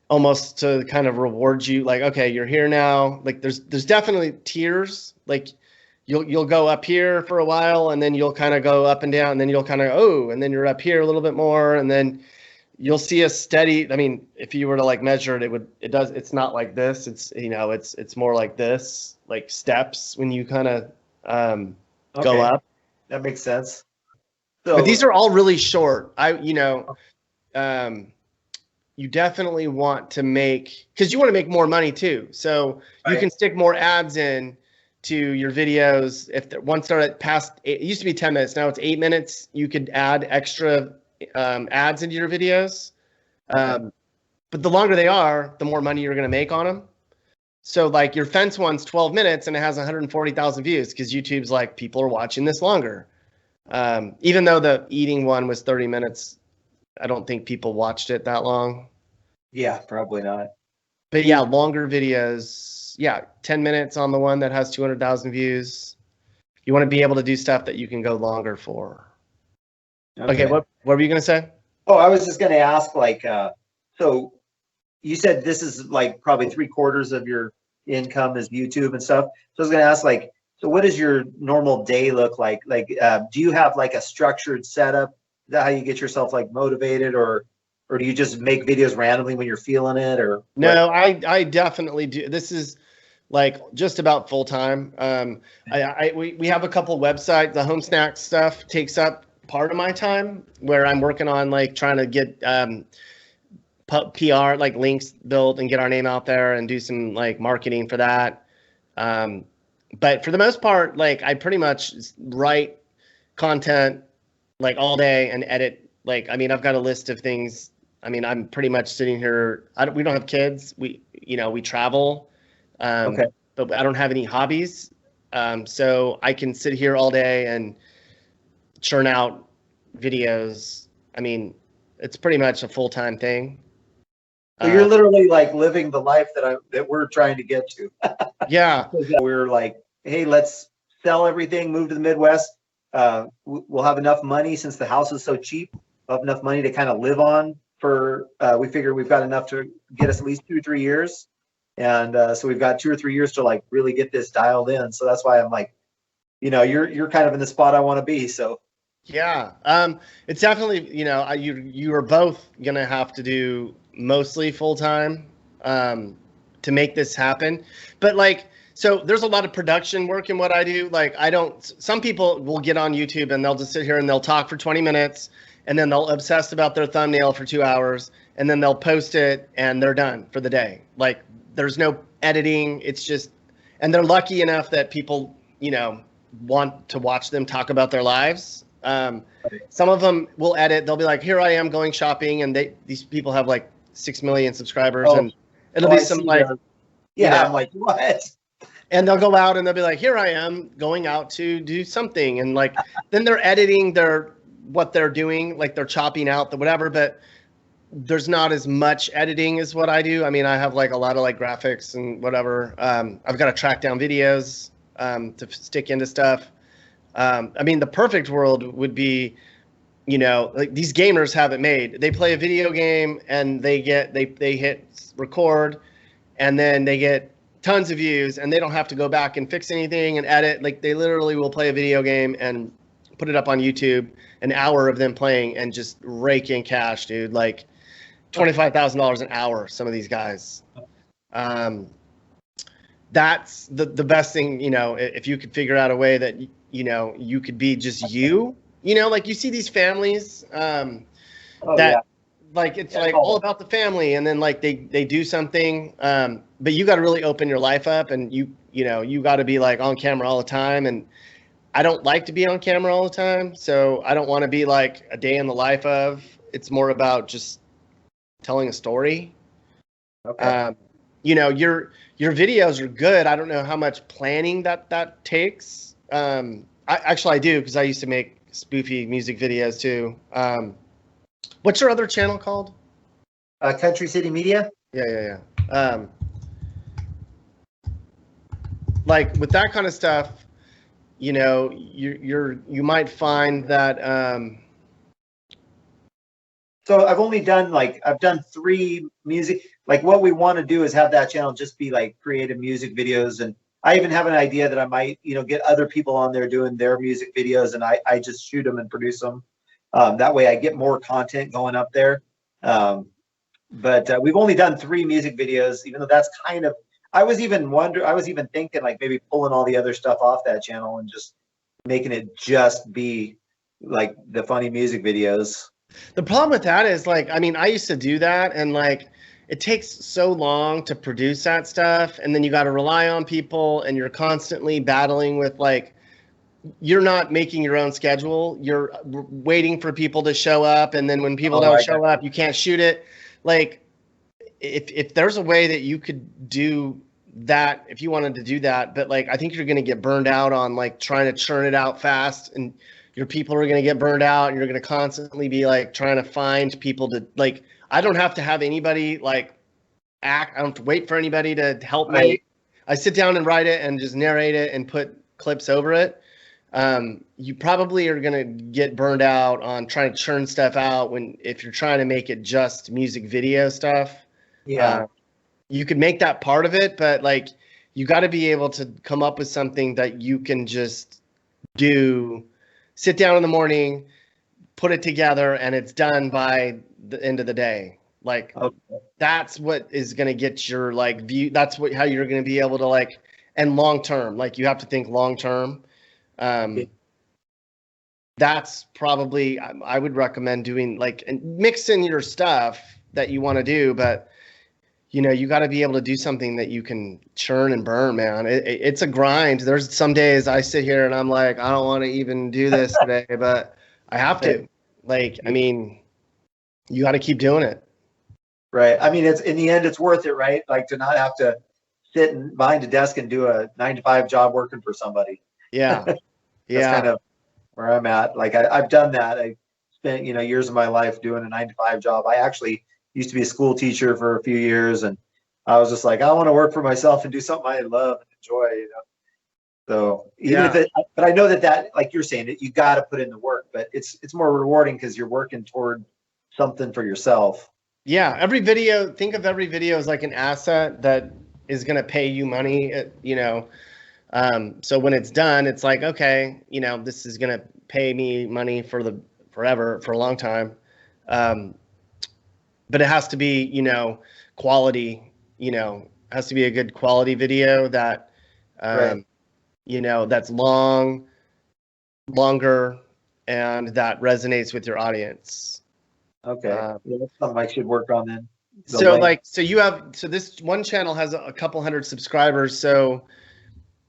Almost to kind of reward you, like, okay, you're here now. Like there's definitely tiers. Like you'll go up here for a while, and then you'll kind of go up and down, and then you'll kind of and then you're up here a little bit more, and then you'll see a steady. I mean, if you were to like measure it, it's not like this. It's it's more like this, like steps when you kind of go Okay. up. That makes sense. But So these are all really short. You definitely want to make, because you want to make more money too. So you can stick more ads in to your videos. Once they're at past, it used to be 10 minutes. Now it's 8 minutes. You could add extra ads into your videos. But the longer they are, the more money you're going to make on them. So like your fence one's 12 minutes and it has 140,000 views because YouTube's like, people are watching this longer. Even though the eating one was 30 minutes, I don't think people watched it that long. yeah, probably not. But yeah, longer videos. Yeah, 10 minutes on the one that has 200,000 views. You want to be able to do stuff that you can go longer for. Okay, what were you going to say? Oh, I was just going to ask, like, so you said this is like probably 3/4 of your income is YouTube and stuff. So I was going to ask, like, so what does your normal day look like? Like, do you have like a structured setup? Is that how you get yourself like motivated, or do you just make videos randomly when you're feeling it, or? No, I definitely do. This is like just about full time. We have a couple websites. The home snack stuff takes up part of my time where I'm working on like trying to get PR, like links built and get our name out there and do some like marketing for that. But for the most part, like I pretty much write content like all day and edit. Like, I mean, I've got a list of things. I mean, I'm pretty much sitting here. We don't have kids. We travel, Okay. but I don't have any hobbies. So I can sit here all day and churn out videos. I mean, it's pretty much a full-time thing. So you're literally like living the life that we're trying to get to. Yeah. We're like, hey, let's sell everything, move to the Midwest. We'll have enough money since the house is so cheap. We'll have enough money to kind of live on for. We figure we've got enough to get us at least 2 or 3 years, and so we've got 2 or 3 years to like really get this dialed in. So that's why I'm like, you're kind of in the spot I want to be. So. Yeah. It's definitely, you are both gonna have to do mostly full time to make this happen. But like, so there's a lot of production work in what I do. Like some people will get on YouTube and they'll just sit here and they'll talk for 20 minutes and then they'll obsess about their thumbnail for 2 hours and then they'll post it and they're done for the day. Like there's no editing. It's just, and they're lucky enough that people, want to watch them talk about their lives. Some of them will edit. They'll be like, here I am going shopping. And these people have like 6 million subscribers and it'll be some like, I'm like, what? And they'll go out and they'll be like, here I am going out to do something. And like, then they're editing what they're doing, like they're chopping out the whatever, but there's not as much editing as what I do. I mean, I have like a lot of like graphics and whatever. I've got to track down videos to stick into stuff. I mean, the perfect world would be, like these gamers have it made. They play a video game and they hit record and then they get tons of views and they don't have to go back and fix anything and edit. Like they literally will play a video game and put it up on YouTube, an hour of them playing and just rake in cash, dude. Like $25,000 an hour, some of these guys. That's the best thing, if you could figure out a way that, you could be just you, like you see these families like it's like all about the family and then like they do something, but you got to really open your life up and you got to be like on camera all the time. And I don't like to be on camera all the time. So I don't want to be like a day in the life of. It's more about just telling a story. Okay. Your videos are good. I don't know how much planning that takes. I do because I used to make spoofy music videos too. What's your other channel called? Country City Media. Yeah. like with that kind of stuff, you know, you might find that. So I've done 3 music. Like what we want to do is have that channel just be like creative music videos, and I even have an idea that I might, get other people on there doing their music videos, and I just shoot them and produce them. That way I get more content going up there. But we've only done 3 music videos, even though that's kind of, I was even thinking like maybe pulling all the other stuff off that channel and just making it just be like the funny music videos. The problem with that is like, I mean, I used to do that, and like it takes so long to produce that stuff, and then you got to rely on people, and you're constantly battling with like, you're not making your own schedule. You're waiting for people to show up, and then when people don't show up, you can't shoot it. Like if there's a way that you could do that, if you wanted to do that, but like I think you're going to get burned out on like trying to churn it out fast, and your people are going to get burned out, and you're going to constantly be like trying to find people to like. I don't have to have anybody like act. I don't have to wait for anybody to help me. I sit down and write it and just narrate it and put clips over it. You probably are going to get burned out on trying to churn stuff out if you're trying to make it just music video stuff. Yeah. You could make that part of it, but like you got to be able to come up with something that you can just sit down in the morning, put it together, and it's done by the end of the day. Like that's what is going to get your like view. That's how you're going to be able to like, and long term, like you have to think long term. That's probably, I would recommend doing like, and mix in your stuff that you want to do, but you got to be able to do something that you can churn and burn, man. It's a grind. There's some days I sit here and I'm like, I don't want to even do this today, but I have to. Like, I mean, you got to keep doing it. Right. I mean, it's in the end, it's worth it, right? Like to not have to sit behind a desk and do a 9-to-5 job working for somebody. Yeah. That's kind of where I'm at. Like I've done that. I spent, years of my life doing a 9-to-5 job. I actually used to be a school teacher for a few years, and I was just like, I want to work for myself and do something I love and enjoy, So but I know that like you're saying, that you got to put in the work, but it's more rewarding because you're working toward something for yourself. Yeah. Think of every video as like an asset that is going to pay you money, so when it's done, it's like, okay, this is going to pay me money for a long time. But it has to be, quality, has to be a good quality video that, that's longer, and that resonates with your audience. Okay. That's something I should work on then. So this one channel has a couple hundred subscribers. So,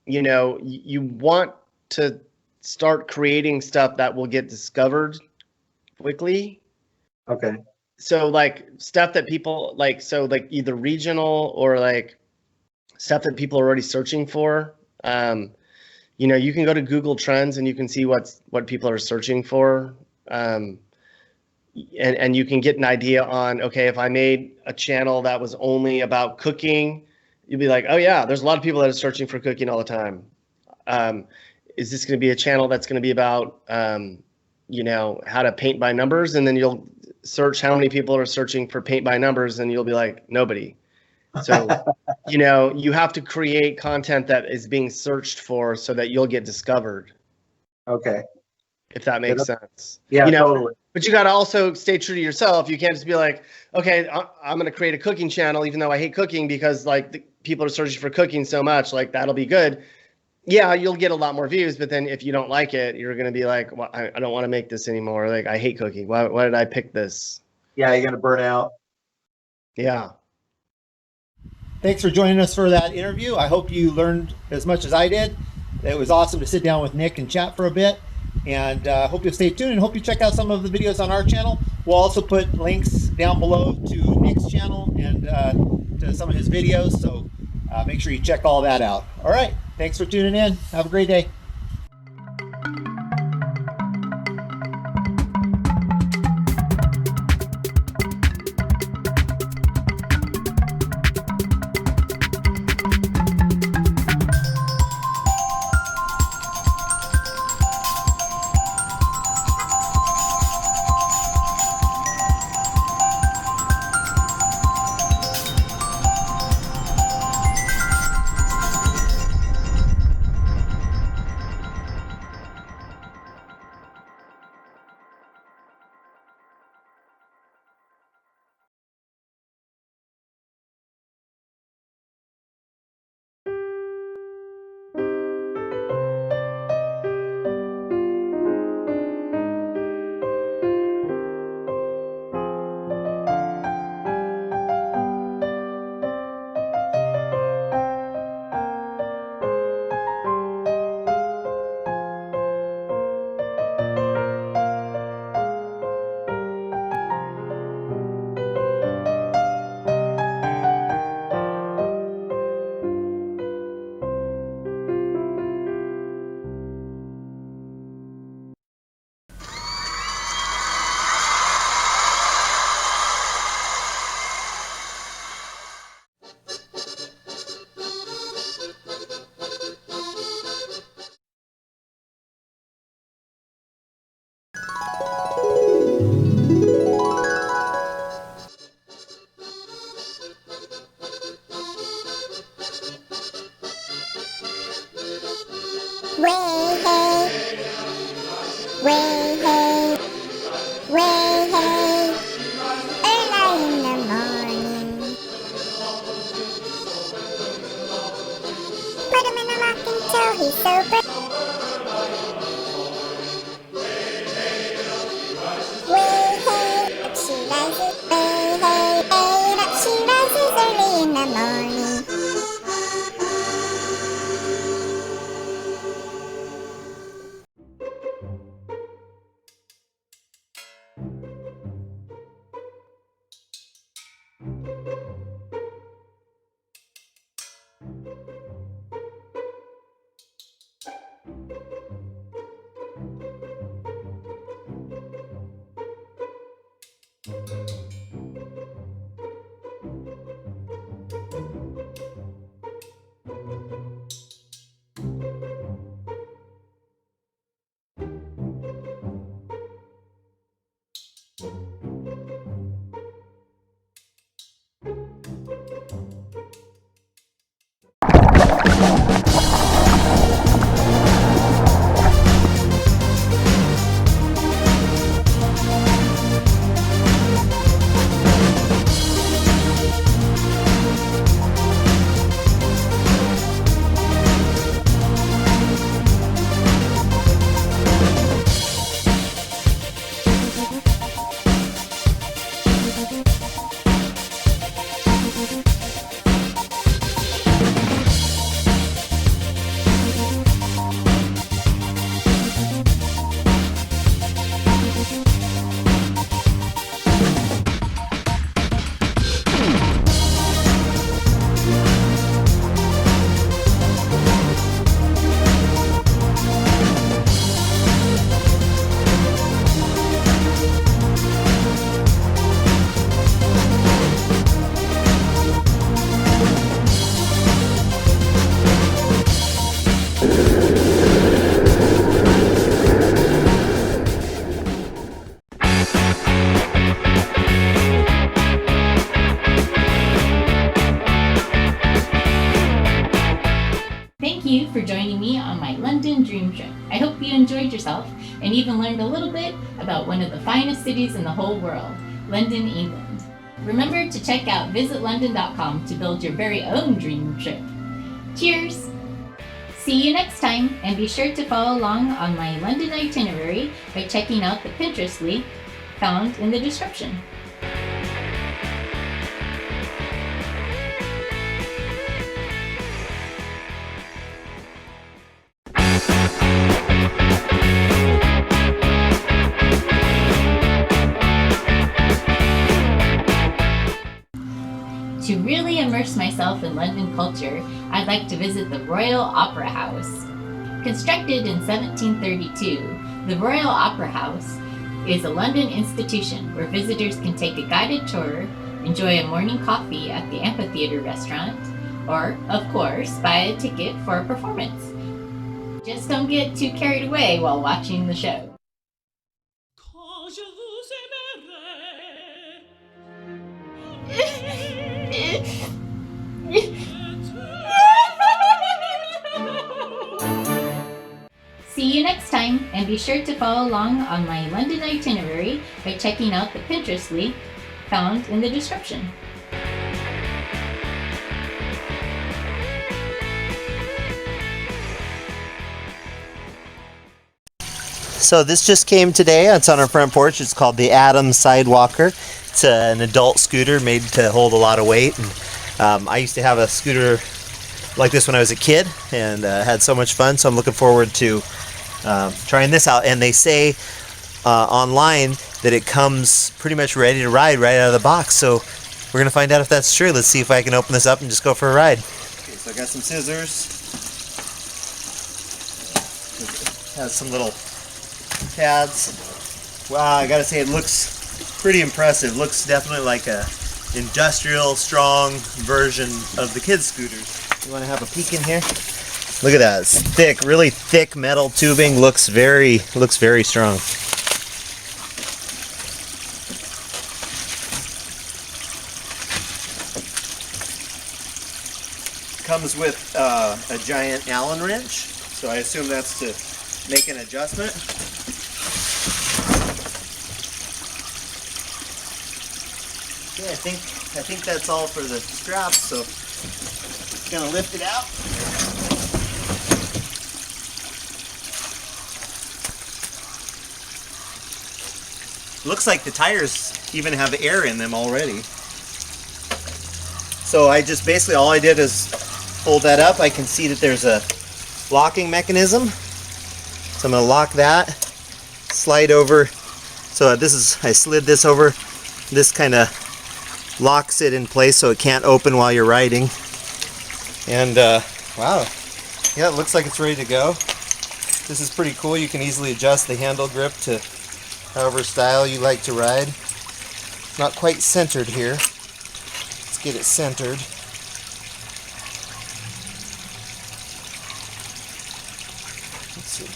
you want to start creating stuff that will get discovered quickly. Okay. So like stuff that people like, so like either regional or like stuff that people are already searching for. You can go to Google Trends and you can see what people are searching for. And you can get an idea on, okay, if I made a channel that was only about cooking, you'd be like, oh yeah, there's a lot of people that are searching for cooking all the time. Is this going to be a channel that's going to be about, how to paint by numbers? And then you'll search how many people are searching for paint by numbers, and you'll be like, nobody. So, you have to create content that is being searched for so that you'll get discovered. Okay. If that makes sense. Yeah, totally. But you got to also stay true to yourself. You can't just be like, okay, I'm going to create a cooking channel, even though I hate cooking, because like people are searching for cooking so much, like that'll be good. Yeah, you'll get a lot more views, but then if you don't like it, you're going to be like, well, I don't want to make this anymore. Like, I hate cooking. Why did I pick this? Yeah, you're going to burn out. Yeah. Thanks for joining us for that interview. I hope you learned as much as I did. It was awesome to sit down with Nick and chat for a bit. And hope you'll stay tuned, and hope you check out some of the videos on our channel. We'll also put links down below to Nick's channel and to some of his videos. So make sure you check all that out. All right. Thanks for tuning in. Have a great day. early in the morning. Thank you for joining me on my London dream trip. I hope you enjoyed yourself and even learned a little bit about one of the finest cities in the whole world, London, England. Remember to check out visitlondon.com to build your very own dream trip. Cheers! See you next time, and be sure to follow along on my London itinerary by checking out the Pinterest link found in the description. To really immerse myself in London culture, I'd like to visit the Royal Opera House. Constructed in 1732, the Royal Opera House is a London institution where visitors can take a guided tour, enjoy a morning coffee at the amphitheater restaurant, or, of course, buy a ticket for a performance. Just don't get too carried away while watching the show. See you next time, and be sure to follow along on my London itinerary by checking out the Pinterest link found in the description. So this just came today. It's on our front porch. It's called the Adams Sidewalker. It's an adult scooter made to hold a lot of weight. And, I used to have a scooter like this when I was a kid and had so much fun. So I'm looking forward to trying this out. And they say online that it comes pretty much ready to ride right out of the box. So we're going to find out if that's true. Let's see if I can open this up and just go for a ride. Okay, so I got some scissors. It has some little pads. Wow, I gotta say it looks pretty impressive. Looks definitely like a industrial strong version of the kids scooters. You want to have a peek in here? Look at that. It's thick, really thick metal tubing. Looks very strong. Comes with a giant Allen wrench, so I assume that's to make an adjustment. Okay, I think that's all for the straps, so just gonna lift it out. looks like the tires even have air in them already. So I just basically, all I did is fold that up. I can see that there's a locking mechanism. So I'm going to lock that, slide over. So this is, I slid this over. This kind of locks it in place so it can't open while you're riding. And wow, yeah, it looks like it's ready to go. This is pretty cool. You can easily adjust the handle grip to however style you like to ride. Not quite centered here. Let's get it centered. Let's see.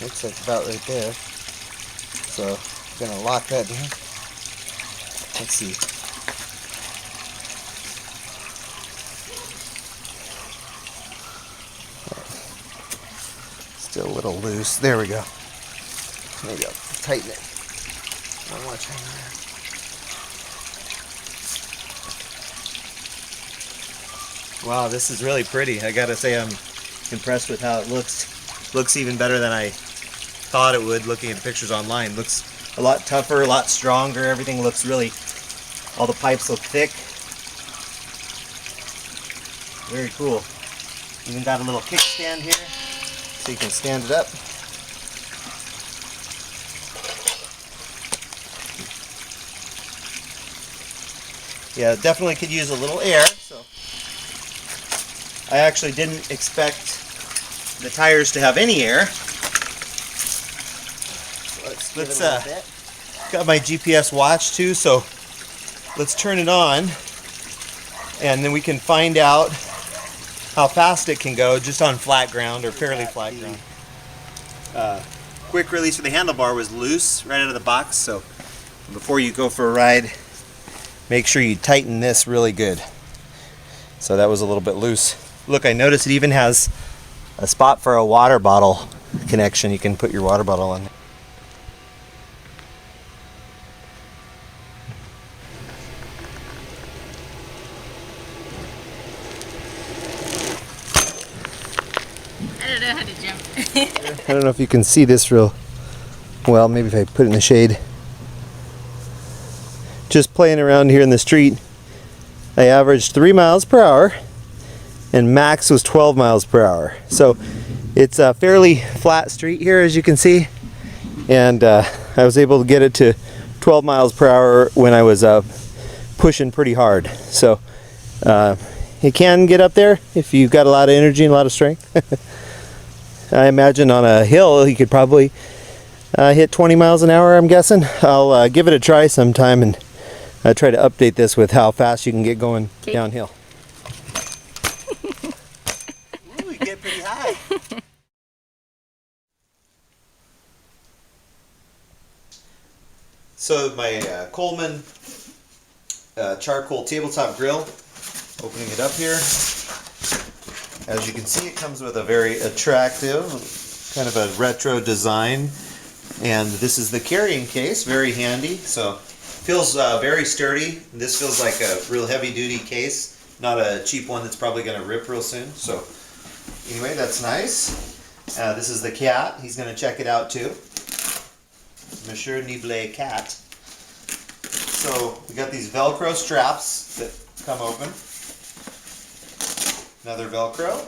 Looks like about right there. So I'm gonna lock that in. Let's see. Still a little loose. There we go. There we go. Tighten it. One more time there. Wow, this is really pretty. I gotta say I'm impressed with how it looks. Looks even better than I thought it would looking at the pictures online. Looks a lot tougher, a lot stronger. Everything looks really, all the pipes look thick. Very cool. Even got a little kickstand here so you can stand it up. Yeah, definitely could use a little air. So I actually didn't expect the tires to have any air. Let's got my GPS watch too, so let's turn it on and then we can find out how fast it can go just on flat ground or fairly flat ground. Quick release for the handlebar was loose right out of the box, so before you go for a ride, make sure you tighten this really good. So that was a little bit loose. Look, I noticed it even has a spot for a water bottle connection. You can put your water bottle on there. I don't know how to jump. I don't know if you can see this real well. Maybe if I put it in the shade. Just playing around here in the street, I averaged 3 miles per hour and max was 12 miles per hour. So it's a fairly flat street here, as you can see, and I was able to get it to 12 miles per hour when I was pushing pretty hard. So it can get up there if you've got a lot of energy and a lot of strength. I imagine on a hill you could probably hit 20 miles an hour, I'm guessing. I'll give it a try sometime and try to update this with how fast you can get going downhill. Ooh, you get pretty high. So my Coleman charcoal tabletop grill, opening it up here. As you can see, it comes with a very attractive, kind of a retro design. And this is the carrying case, very handy. So feels very sturdy. This feels like a real heavy-duty case, not a cheap one that's probably going to rip real soon. So anyway, that's nice. This is the cat. He's going to check it out too. Monsieur Niblet cat. So we got these Velcro straps that come open. Another Velcro.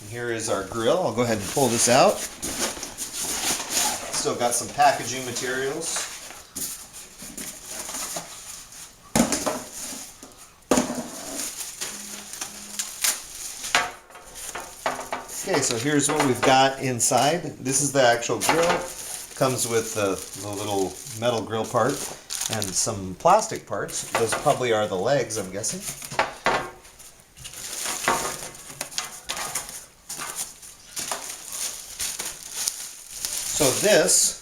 And here is our grill. I'll go ahead and pull this out. Still got some packaging materials. Okay, so here's what we've got inside. This is the actual grill. Comes with the little metal grill part and some plastic parts. Those probably are the legs, I'm guessing. So this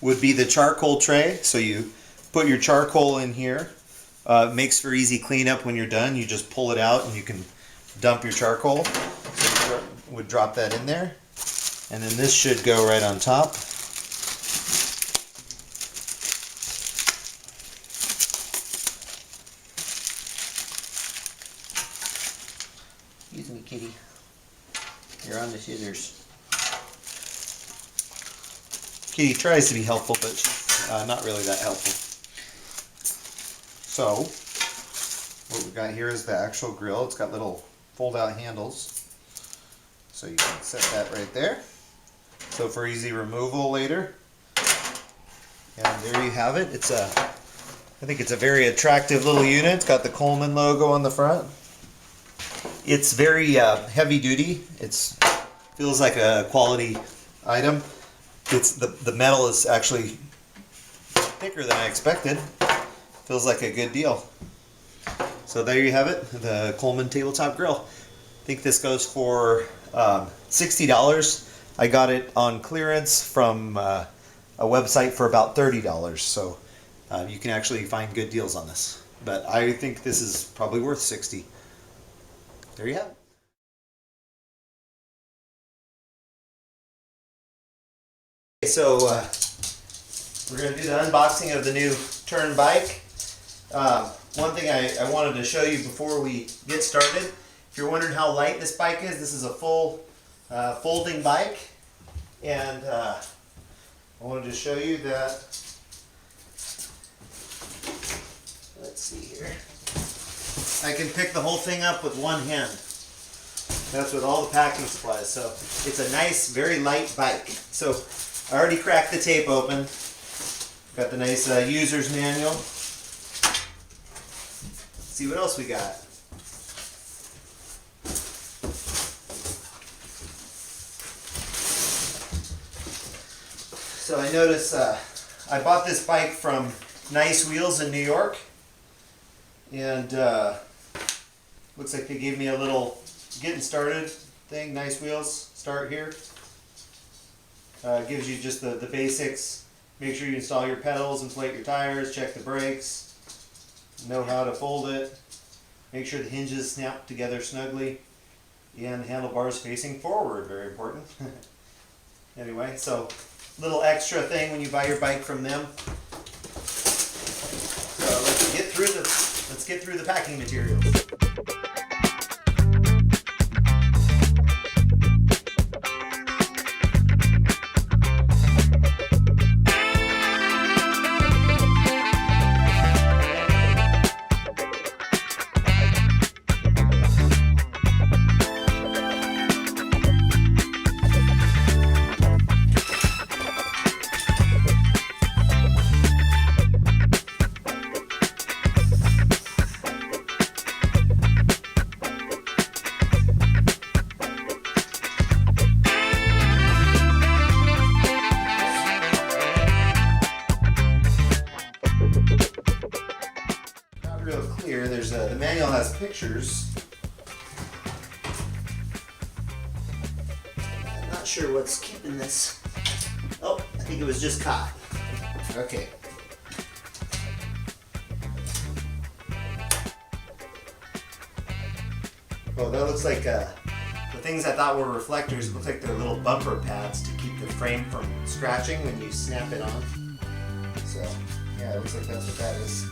would be the charcoal tray. So you put your charcoal in here. Makes for easy cleanup when you're done. You just pull it out and you can dump your charcoal. So you would drop that in there. And then this should go right on top. Excuse me, kitty. You're on the scissors. Kitty tries to be helpful, but she's not really that helpful. So what we've got here is the actual grill. It's got little fold-out handles, so you can set that right there. So for easy removal later. And there you have it. It's I think it's a very attractive little unit. It's got the Coleman logo on the front. It's very heavy duty. It feels like a quality item. It's the metal is actually thicker than I expected. Feels like a good deal. So there you have it, the Coleman tabletop grill. I think this goes for $60. I got it on clearance from a website for about $30. So you can actually find good deals on this. But I think this is probably worth $60. There you have it. Okay, so we're going to do the unboxing of the new Turn bike. One thing I wanted to show you before we get started, if you're wondering how light this bike is, this is a full folding bike, and I wanted to show you that. Let's see here. I can pick the whole thing up with one hand. That's with all the packing supplies. So it's a nice, very light bike. So I already cracked the tape open. Got the nice user's manual. Let's see what else we got. So I noticed I bought this bike from Nice Wheels in New York, and looks like they gave me a little getting started thing. Nice Wheels, start here. Gives you just the basics. Make sure you install your pedals, inflate your tires, check the brakes, know how to fold it, make sure the hinges snap together snugly, and the handlebars facing forward, very important. Anyway, so little extra thing when you buy your bike from them. So let's get through the packing materials. Real clear. There's the manual has pictures. I'm not sure what's keeping this. Oh, I think it was just caught. Okay. Oh, that looks like the things I thought were reflectors. It looks like they're little bumper pads to keep the frame from scratching when you snap it on. So, yeah, it looks like that's what that is.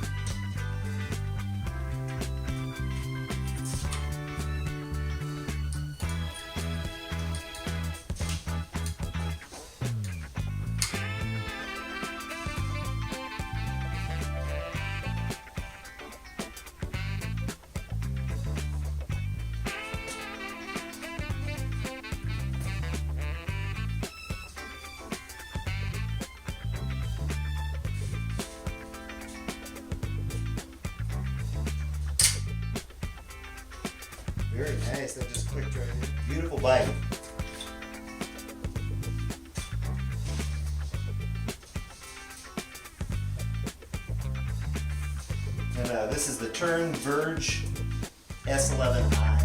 Very nice, that just clicked right in. Beautiful bike. And this is the Turn Verge S11i.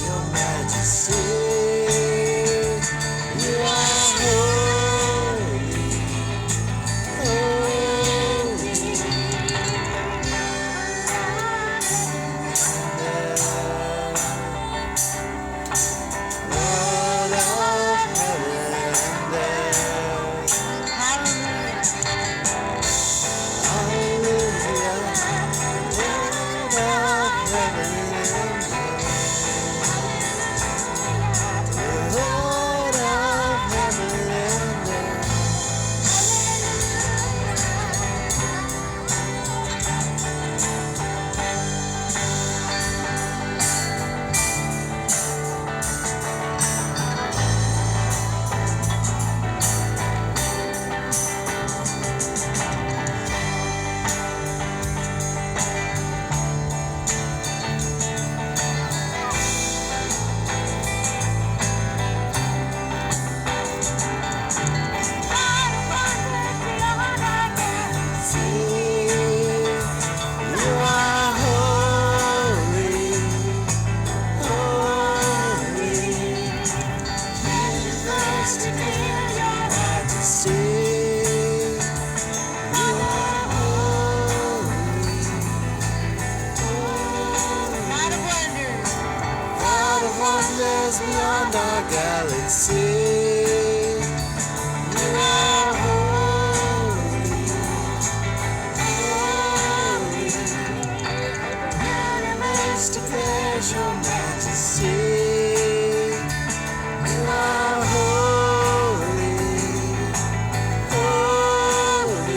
Your Majesty, you are holy, Lord of heaven and earth. Hallelujah, Lord of heaven and earth. Lord of heaven and earth. You are holy, holy. Jesus, declare your majesty. You are holy, holy. God of wonders. God of wonders beyond our galaxy. You are holy, holy. Universe declares your majesty. You are holy, holy.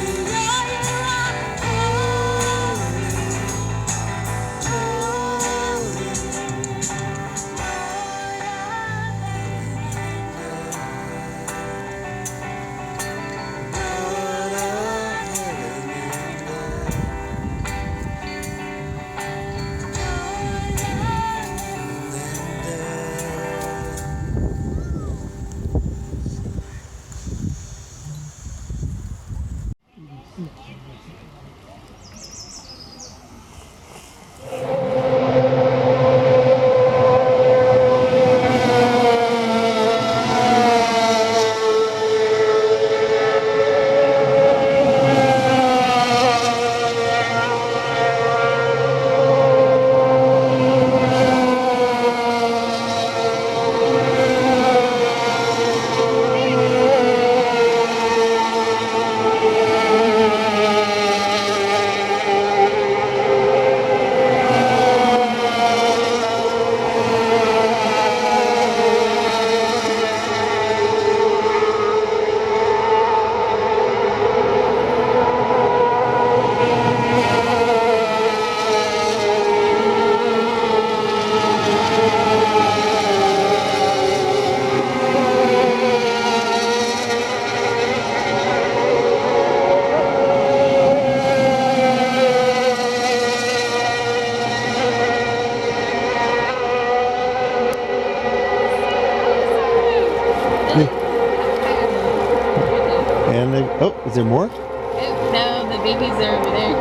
And oh, is there more? No, the babies are over there.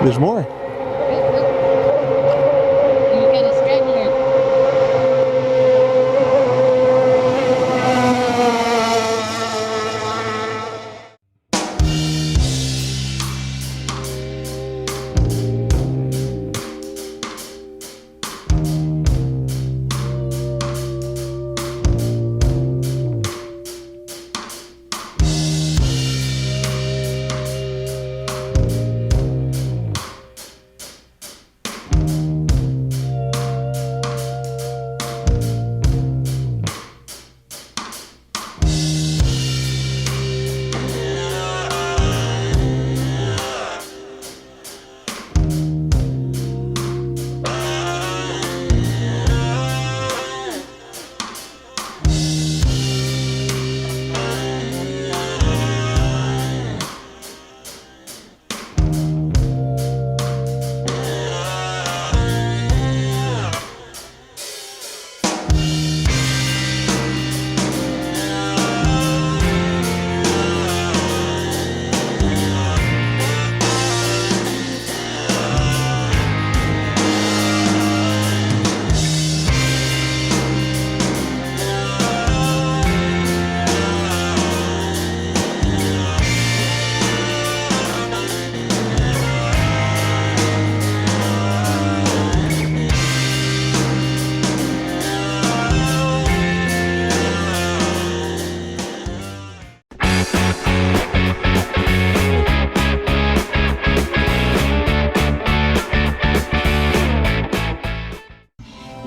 There's more. You got a straggler.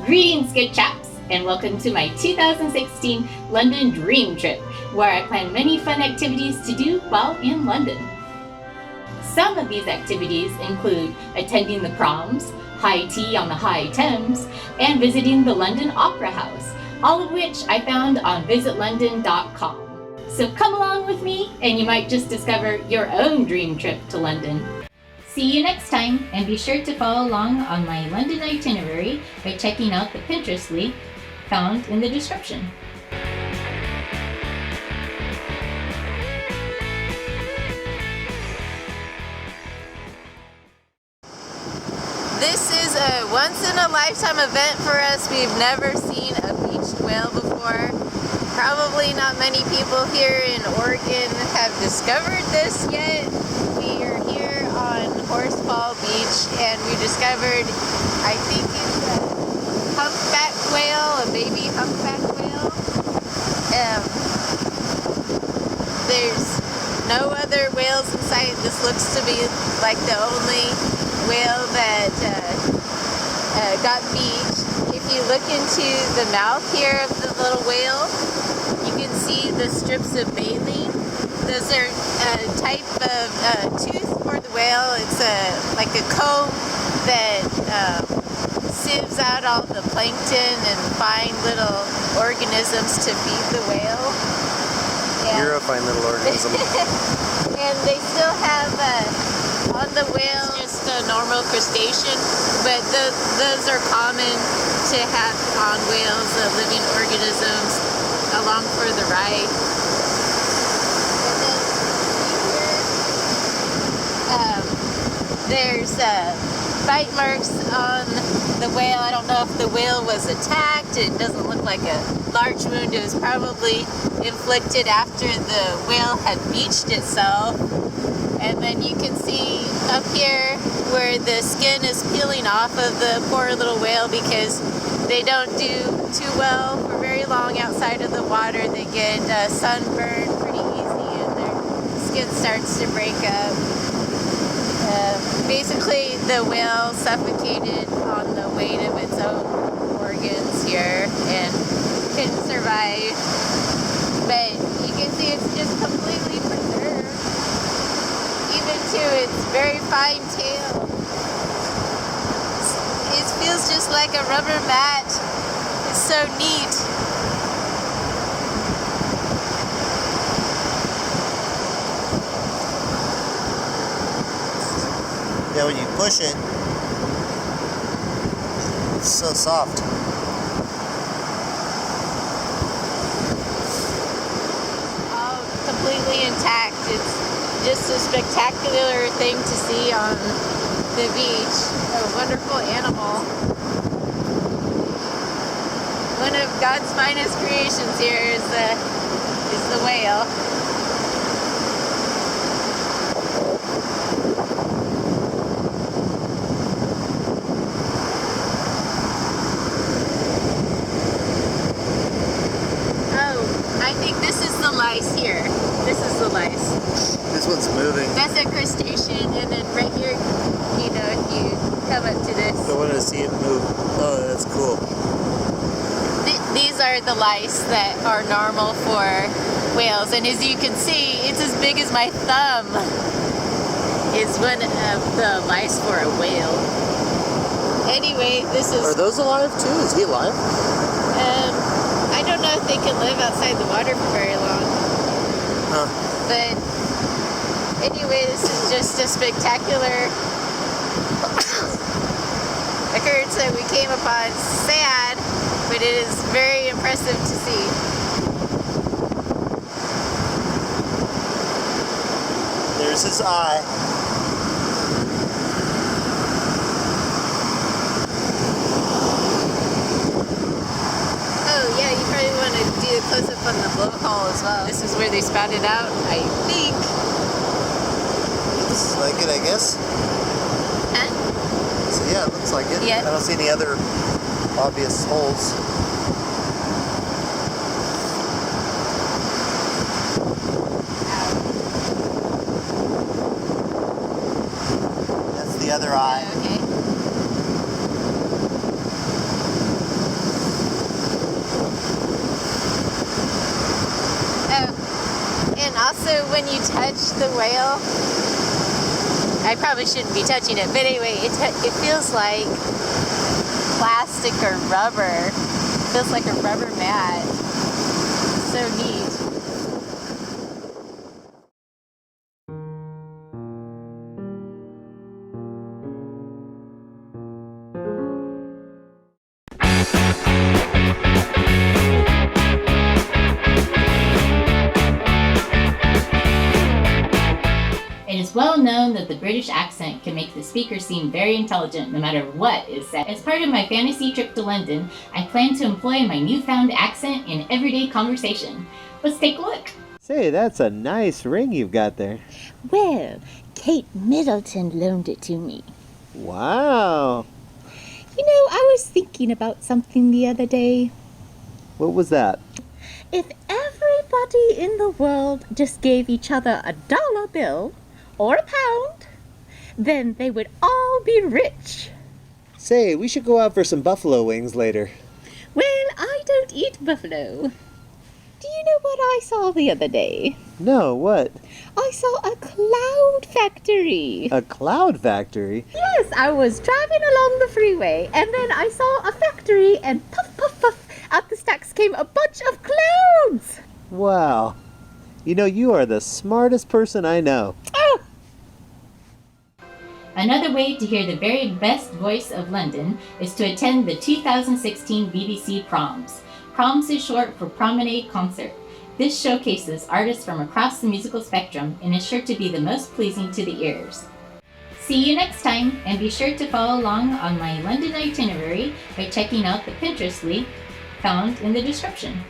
Greetings, good chaps, and welcome to my 2016 London Dream Trip, where I plan many fun activities to do while in London. Some of these activities include attending the proms, high tea on the High Thames, and visiting the London Opera House, all of which I found on visitlondon.com. So come along with me, and you might just discover your own dream trip to London. See you next time, and be sure to follow along on my London itinerary by checking out the Pinterest link found in the description. This is a once-in-a-lifetime event for us. We've never seen a beached whale before. Probably not many people here in Oregon have discovered this yet. We are here on Horsefall Beach, and we discovered, I think it's a humpback whale, a baby humpback whale. There's no other whales in sight. This looks to be like the only whale that got beached. If you look into the mouth here of the little whale, you can see the strips of baleen. Those are a type of tooth for the whale. It's like a comb that sieves out all the plankton and fine little organisms to feed the whale. You're a fine little organism. And they still have on the whale just a normal crustacean, but those are common to have on whales, living organisms along for the ride. And then there's bite marks on the whale. I don't know if the whale was attacked. It doesn't look like a large wound. It was probably inflicted after the whale had beached itself. And then you can see up here where the skin is peeling off of the poor little whale because they don't do too well for very long outside of the water. They get sunburned pretty easy and their skin starts to break up. Basically, the whale suffocated on the weight of its own organs here and couldn't survive. But you can see it's just completely preserved, even to its very fine tail. It feels just like a rubber mat. It's so neat. Yeah, when you push it, it's so soft. All completely intact. It's just a spectacular thing to see on the beach. A wonderful animal. One of God's finest creations here is the whale. I think this is the lice here. This is the lice. This one's moving. That's a crustacean, and then right here, you know, if you come up to this. I wanted to see it move. Oh, that's cool. These are the lice that are normal for whales, and as you can see, it's as big as my thumb. Is one of the lice for a whale. Anyway, this is. Are those alive too? Is he alive? I don't know if they can live outside the water for very long. Huh. But anyway, this is just a spectacular occurrence that we came upon. Sad, but it is very impressive to see. There's his eye. Oh yeah, you probably want to do a close-up on the blowhole as well. This is where they spouted out, I think. Looks like it, I guess. Huh? So yeah, it looks like it. Yeah. I don't see any other obvious holes. That's the other eye. Okay. when you touch the whale, I probably shouldn't be touching it, but anyway, it feels like plastic or rubber. It feels like a rubber mat. So neat. It is well known that the British accent can make the speaker seem very intelligent no matter what is said. As part of my fantasy trip to London, I plan to employ my newfound accent in everyday conversation. Let's take a look. Say, that's a nice ring you've got there. Well, Kate Middleton loaned it to me. Wow. You know, I was thinking about something the other day. What was that? If everybody in the world just gave each other a dollar bill or a pound, then they would all be rich. Say, we should go out for some buffalo wings later. Well, I don't eat buffalo. Do you know what I saw the other day? No, what? I saw a cloud factory. A cloud factory? Yes, I was driving along the freeway, and then I saw a factory, and puff, puff, puff, out the stacks came a bunch of clouds. Wow. You know, you are the smartest person I know. Oh! Another way to hear the very best voice of London is to attend the 2016 BBC Proms. Proms is short for Promenade Concert. This showcases artists from across the musical spectrum and is sure to be the most pleasing to the ears. See you next time, and be sure to follow along on my London itinerary by checking out the Pinterest link found in the description.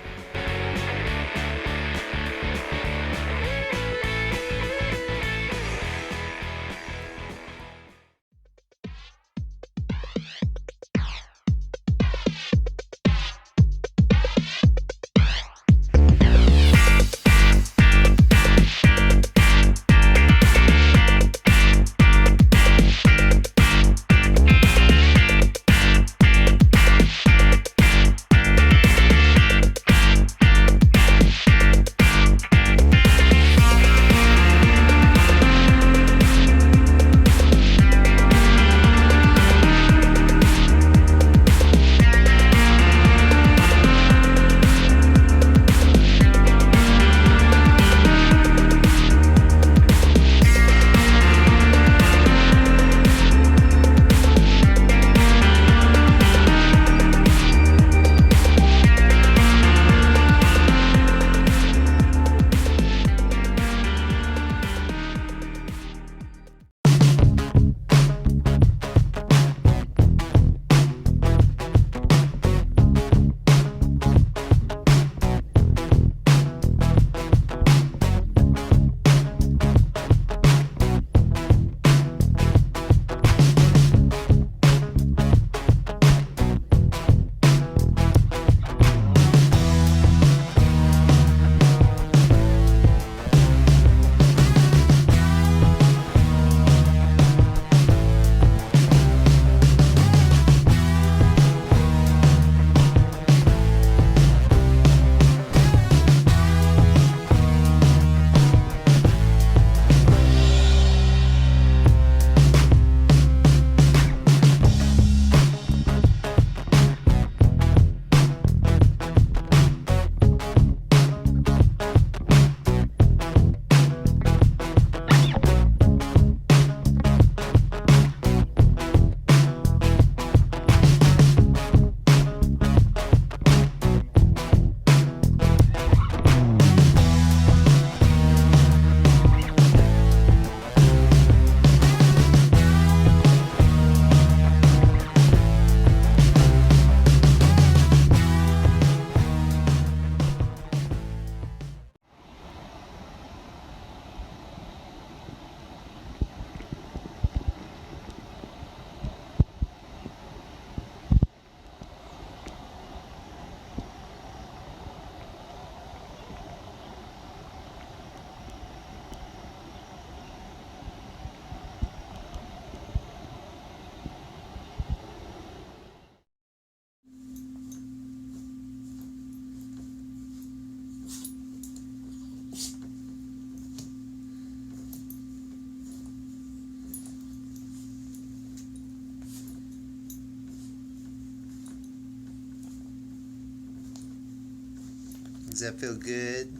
Does that feel good?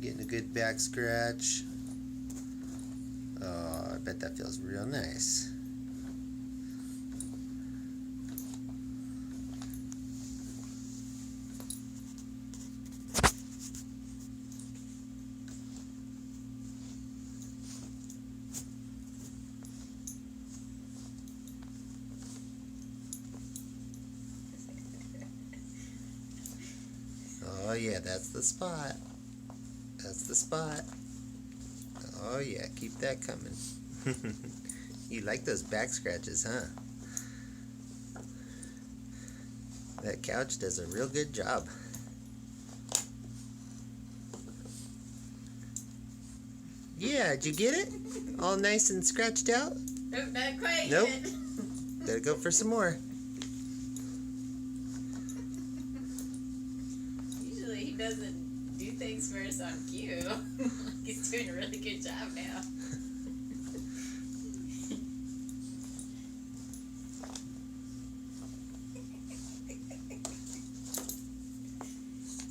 Getting a good back scratch. Oh, I bet that feels real nice. Oh yeah, that's the spot. That's the spot. Oh yeah, keep that coming. You like those back scratches, huh? That couch does a real good job. Yeah, did you get it? All nice and scratched out? Nope, not quite Nope. yet. Gotta go for some more. Usually he doesn't do things first on cue. He's doing a really good job now.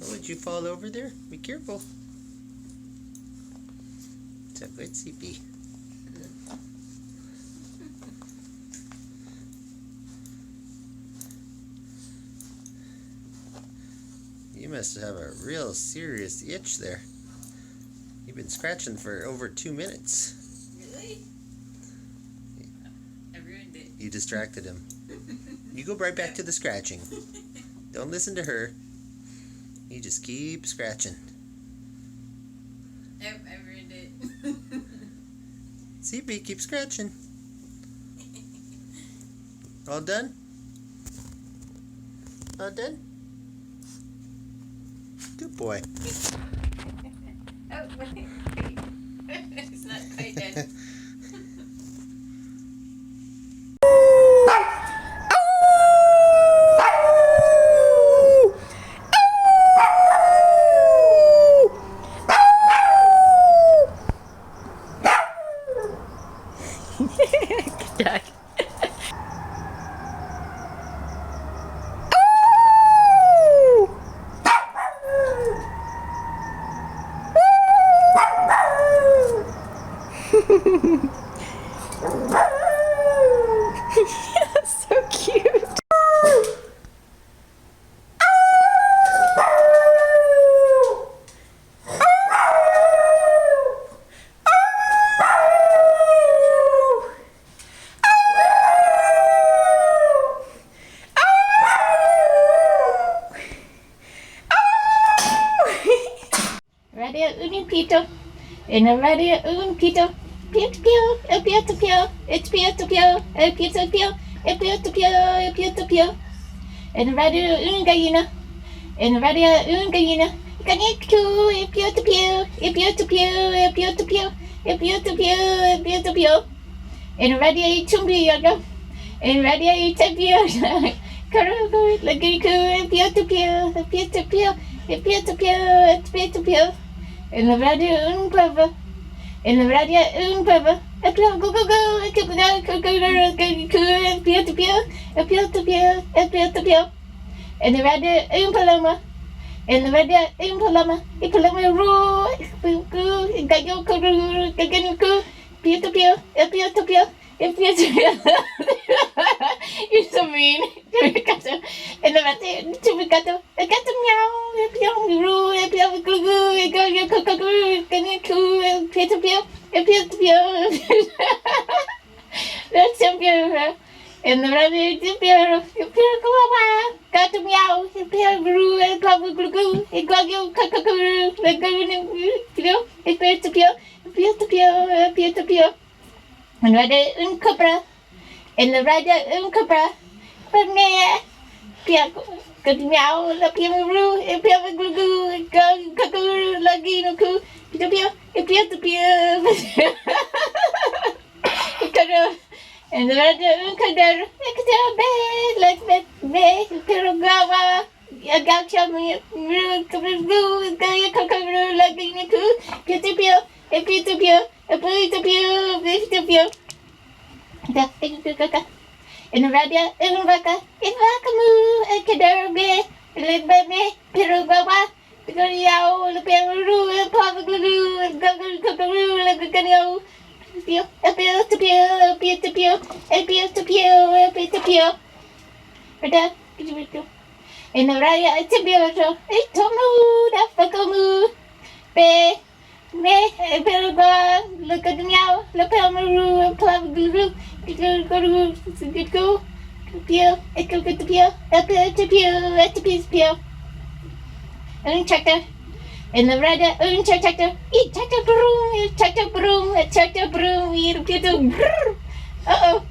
Oh, would you fall over there? Be careful. It's a good CP. You must have a real serious itch there. You've been scratching for over 2 minutes. Really? I ruined it. You distracted him. You go right back to the scratching. Don't listen to her. You just keep scratching. Nope, I ruined it. CP, keep scratching. All done? All done? Good boy. Oh, wait. It's not quite done. Good dog. So cute. Radio un pito. In a radio un pito. Pew pew, a pew to pew. It's pew to pew, a pew to pew, a pew to pew, a pew to pew. In a radio un gallina. In a radio un gallina. Canicu, a pew to pew, a pew to pew, a pew to pew, a pew to pew, a pew to pew. In a radio tumbi yaga. In a radio tapio. Karago, lagiku, a pew to pew, a pew to pew, a pew to pew, a pew to pew. In the radio un pava. In the radio un pava. A pew go go go. A pew go go go go go. A pew to pew. A pew to pew. A pew to pew. In the radio un paloma. In the radio un paloma. A paloma ro. Go. Gayo go go. Gayo go. Pew to pew. A pew to pew. A pew to pew. You're so mean. In the radio tubicato. A cat meow. A pew ro. A pew go go. A gayo go go go. Gayo go. A pew to pew. A pew to pew. That's so beautiful. In the radio tubicato. A pew go wow. Cat meow. A pew ro. A pew go go. A gayo go go go. A gayo a pew to pew. A pew to pew. A pew to pew. And radio un cobra. In the radio un cobra. From there. Good meow, la piamu, a piamu glu, cuckoo, lagi no coo, pia, a pia to pia. And the radio uncadar, a cadar bay, like that bay, Pirogava, a gaucha, blue, gaya cuckoo, lagi no coo, pitapia, a pitapia, a pitapia, a pitapia. In the radio, in Vaka, in Vakamu, a Kadarbe, Libame, Pirugawa, In the raya, it's a beautiful, it's a mood, a fuckle mood. Be, me, a billboard, look at the meow, look at my room, and plum glue, go, peel, it go get the peel, at the peel, at the piece peel. And tractor. In the red, tractor, eat tractor broom, eat a beautiful, uh-oh.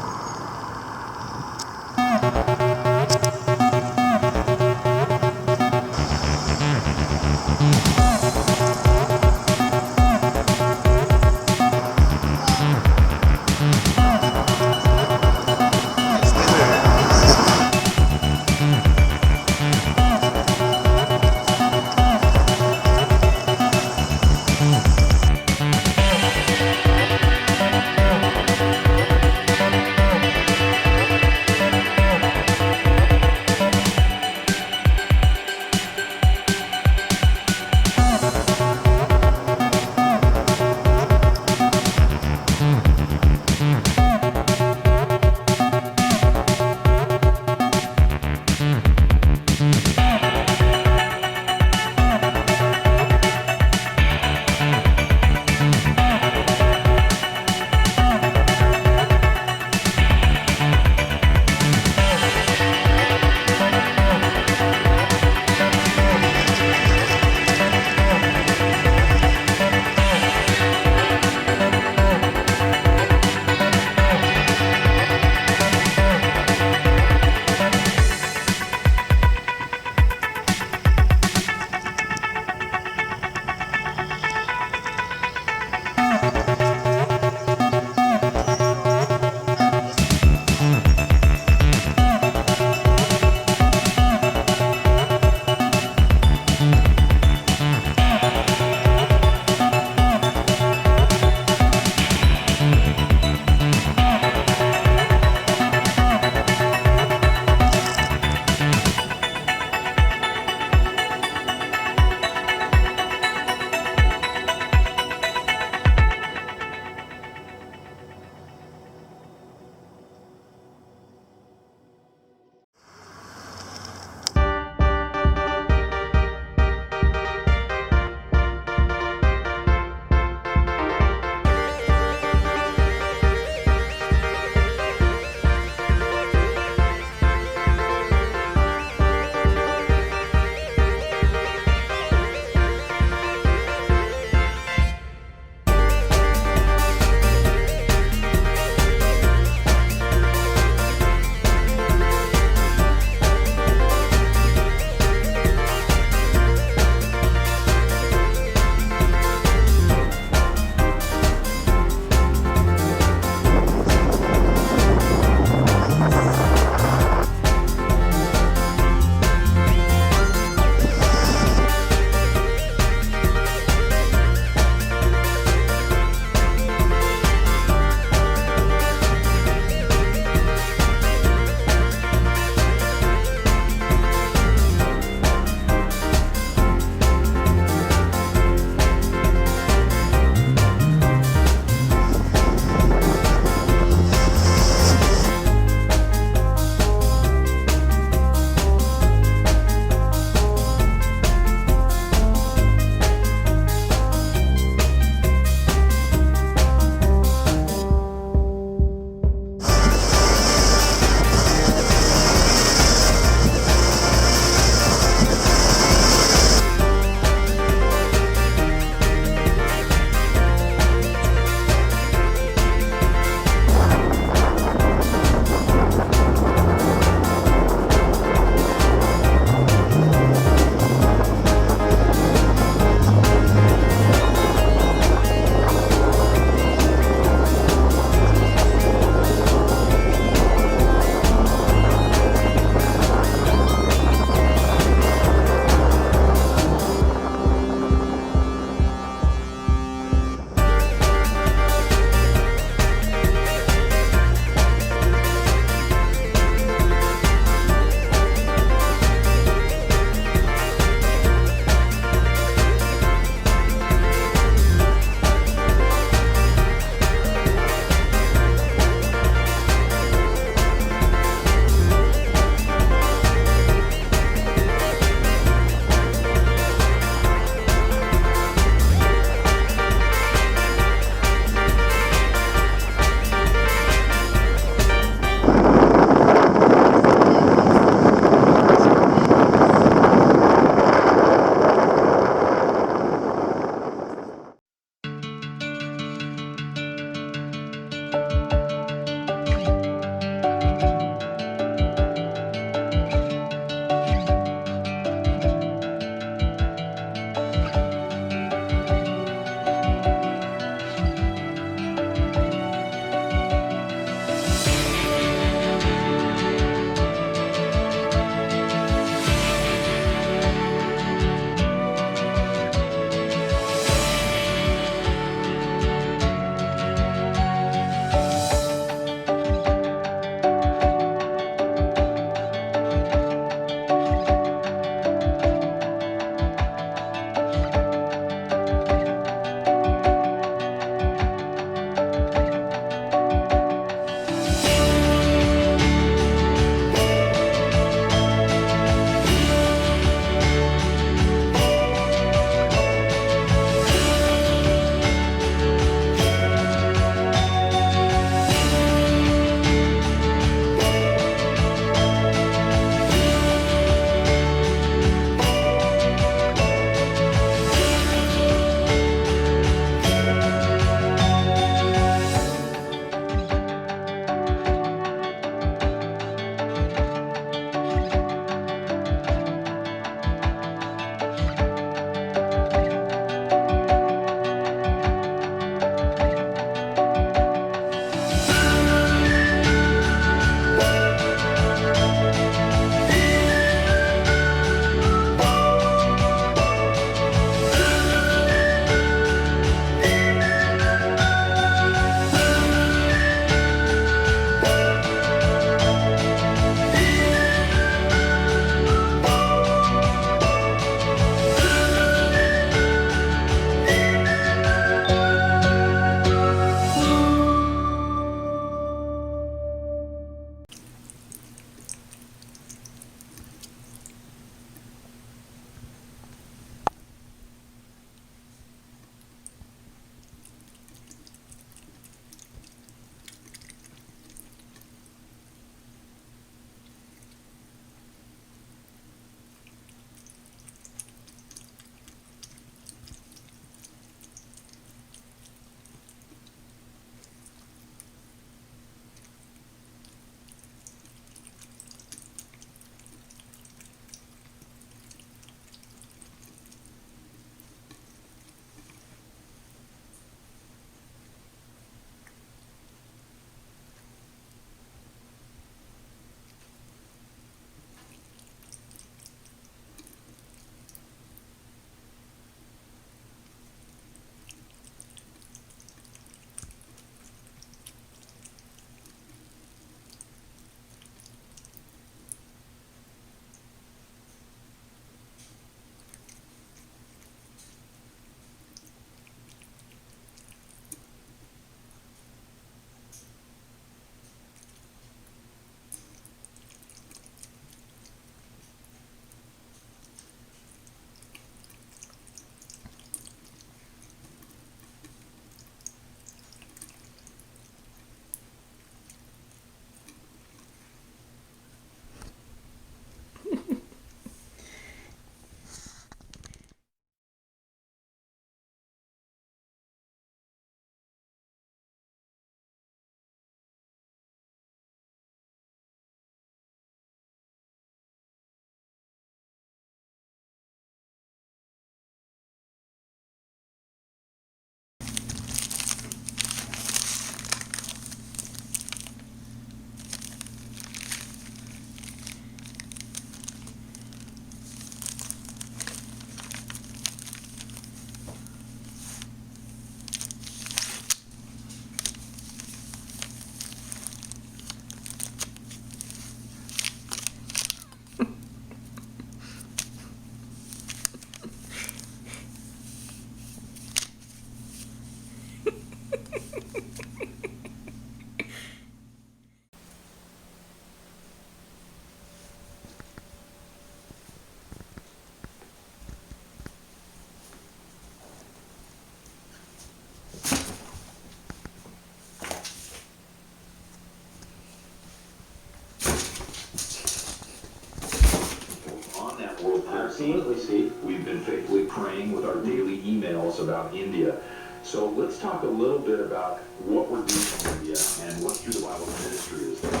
morning with our daily emails about India. So let's talk a little bit about what we're doing in India and what Through the Bible ministry is there.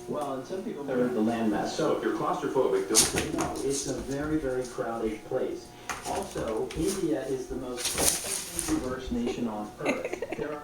Well, and some people are the landmass. So if you're claustrophobic, don't. No, it's a very, very crowded place. Also, India is the most ethnically diverse nation on earth. There are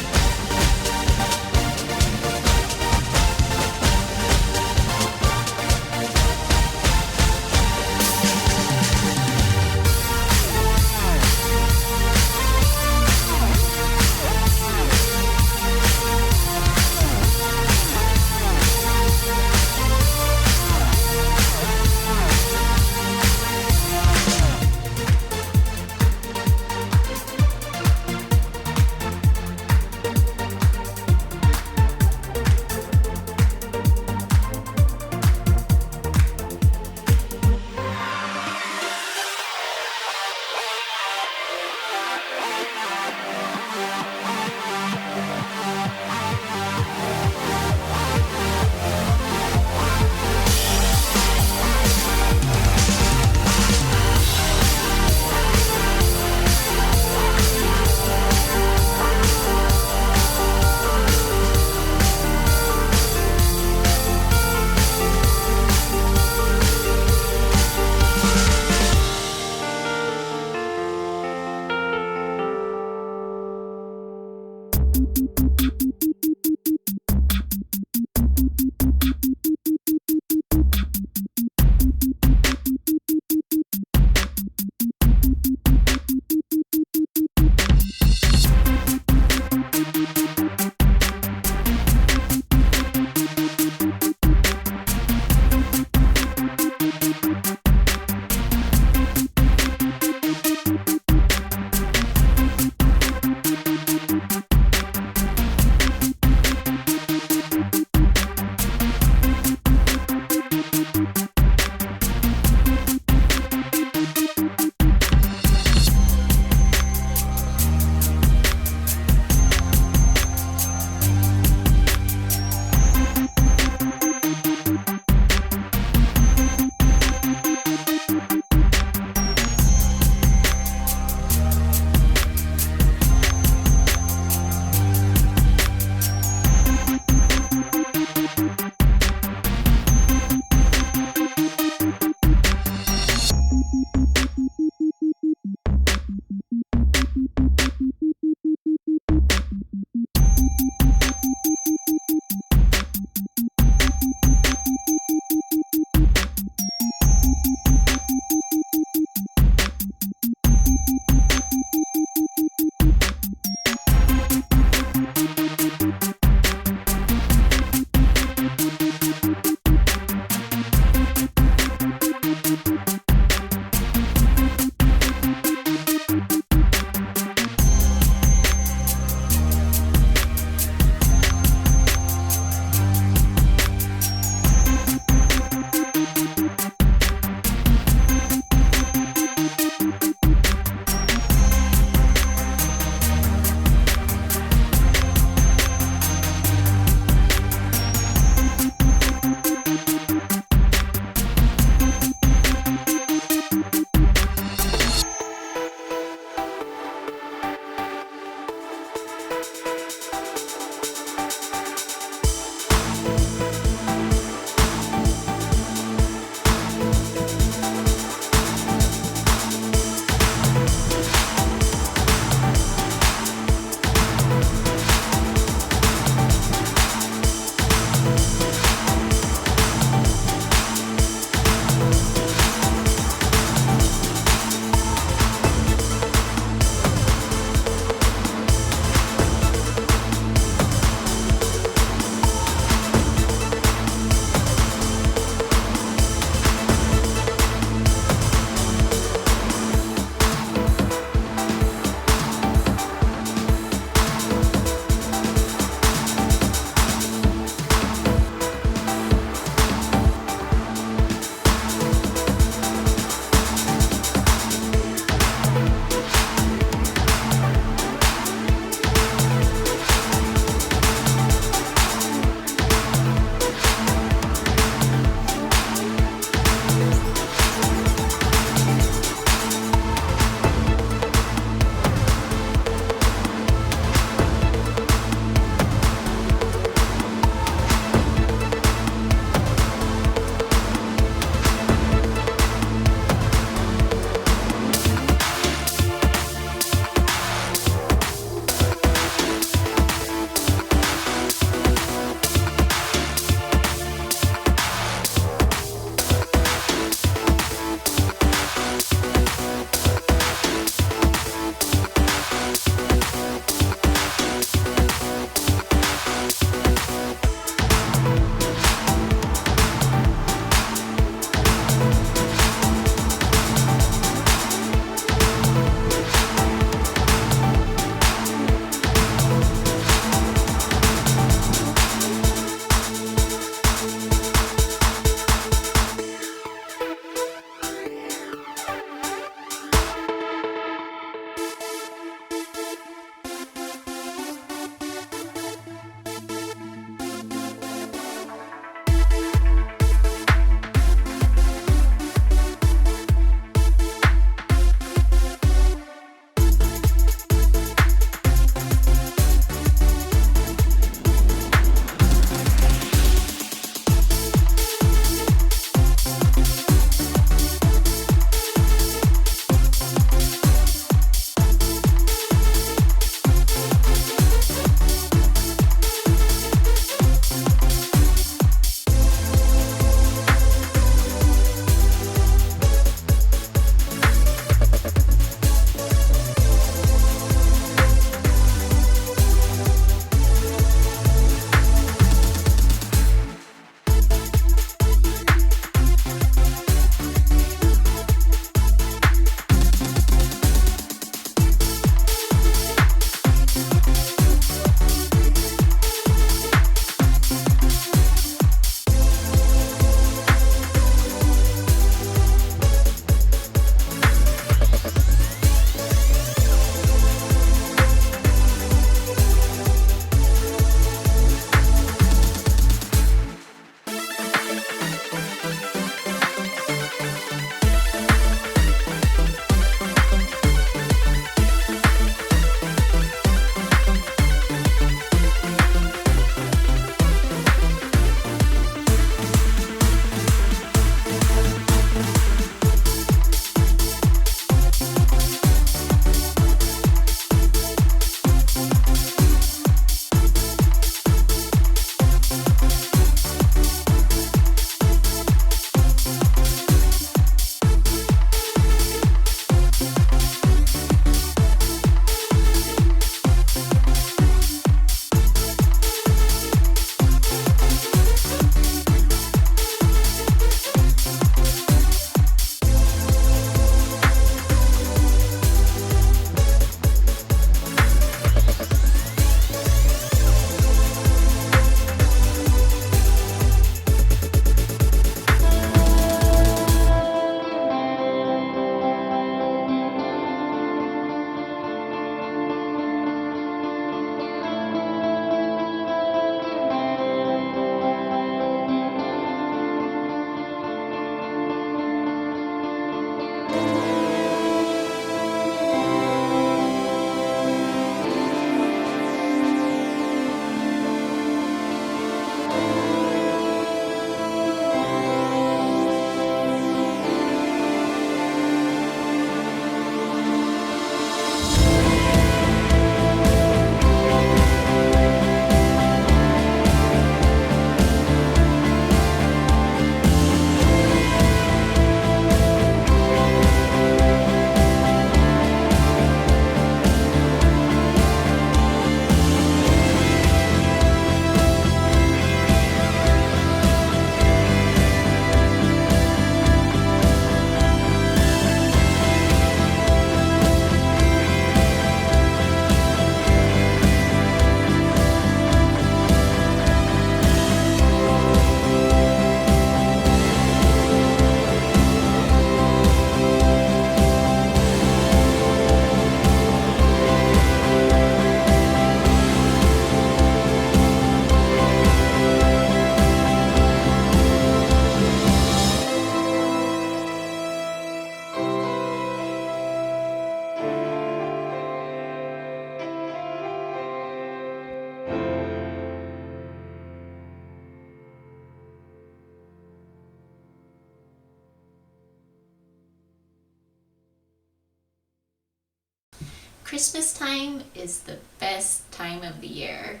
Christmas time is the best time of the year.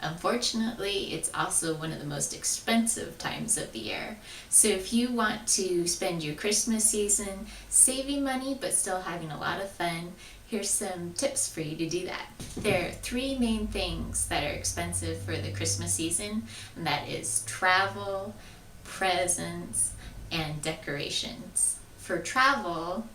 Unfortunately, it's also one of the most expensive times of the year. So if you want to spend your Christmas season saving money but still having a lot of fun, here's some tips for you to do that. There are three main things that are expensive for the Christmas season, and that is travel, presents, and decorations. For travel,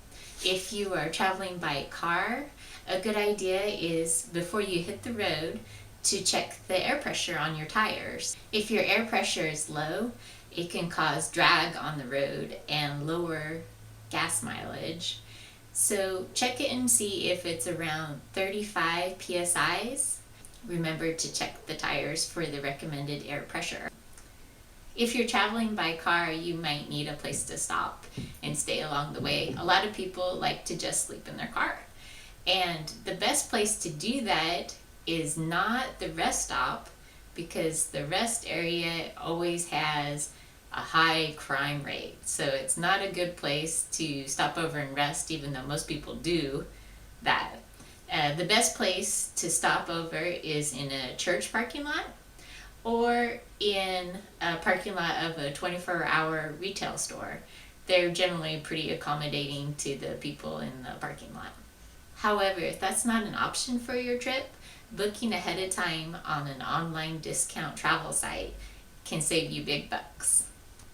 if you are traveling by car, a good idea is before you hit the road to check the air pressure on your tires. If your air pressure is low, it can cause drag on the road and lower gas mileage. So check it and see if it's around 35 psi's. Remember to check the tires for the recommended air pressure. If you're traveling by car, you might need a place to stop and stay along the way. A lot of people like to just sleep in their car. And the best place to do that is not the rest stop, because the rest area always has a high crime rate. So it's not a good place to stop over and rest, even though most people do that. The best place to stop over is in a church parking lot or in a parking lot of a 24-hour retail store. They're generally pretty accommodating to the people in the parking lot. However, if that's not an option for your trip, booking ahead of time on an online discount travel site can save you big bucks.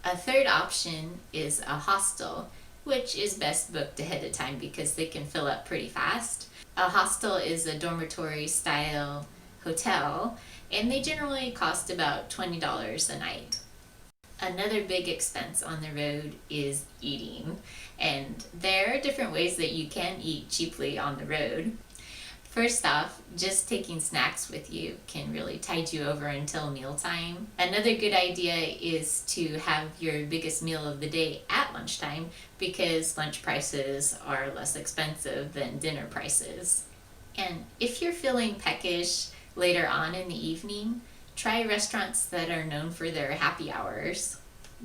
A third option is a hostel, which is best booked ahead of time because they can fill up pretty fast. A hostel is a dormitory style hotel, and they generally cost about $20 a night. Another big expense on the road is eating, and there are different ways that you can eat cheaply on the road. First off, just taking snacks with you can really tide you over until mealtime. Another good idea is to have your biggest meal of the day at lunchtime, because lunch prices are less expensive than dinner prices. And if you're feeling peckish later on in the evening, try restaurants that are known for their happy hours.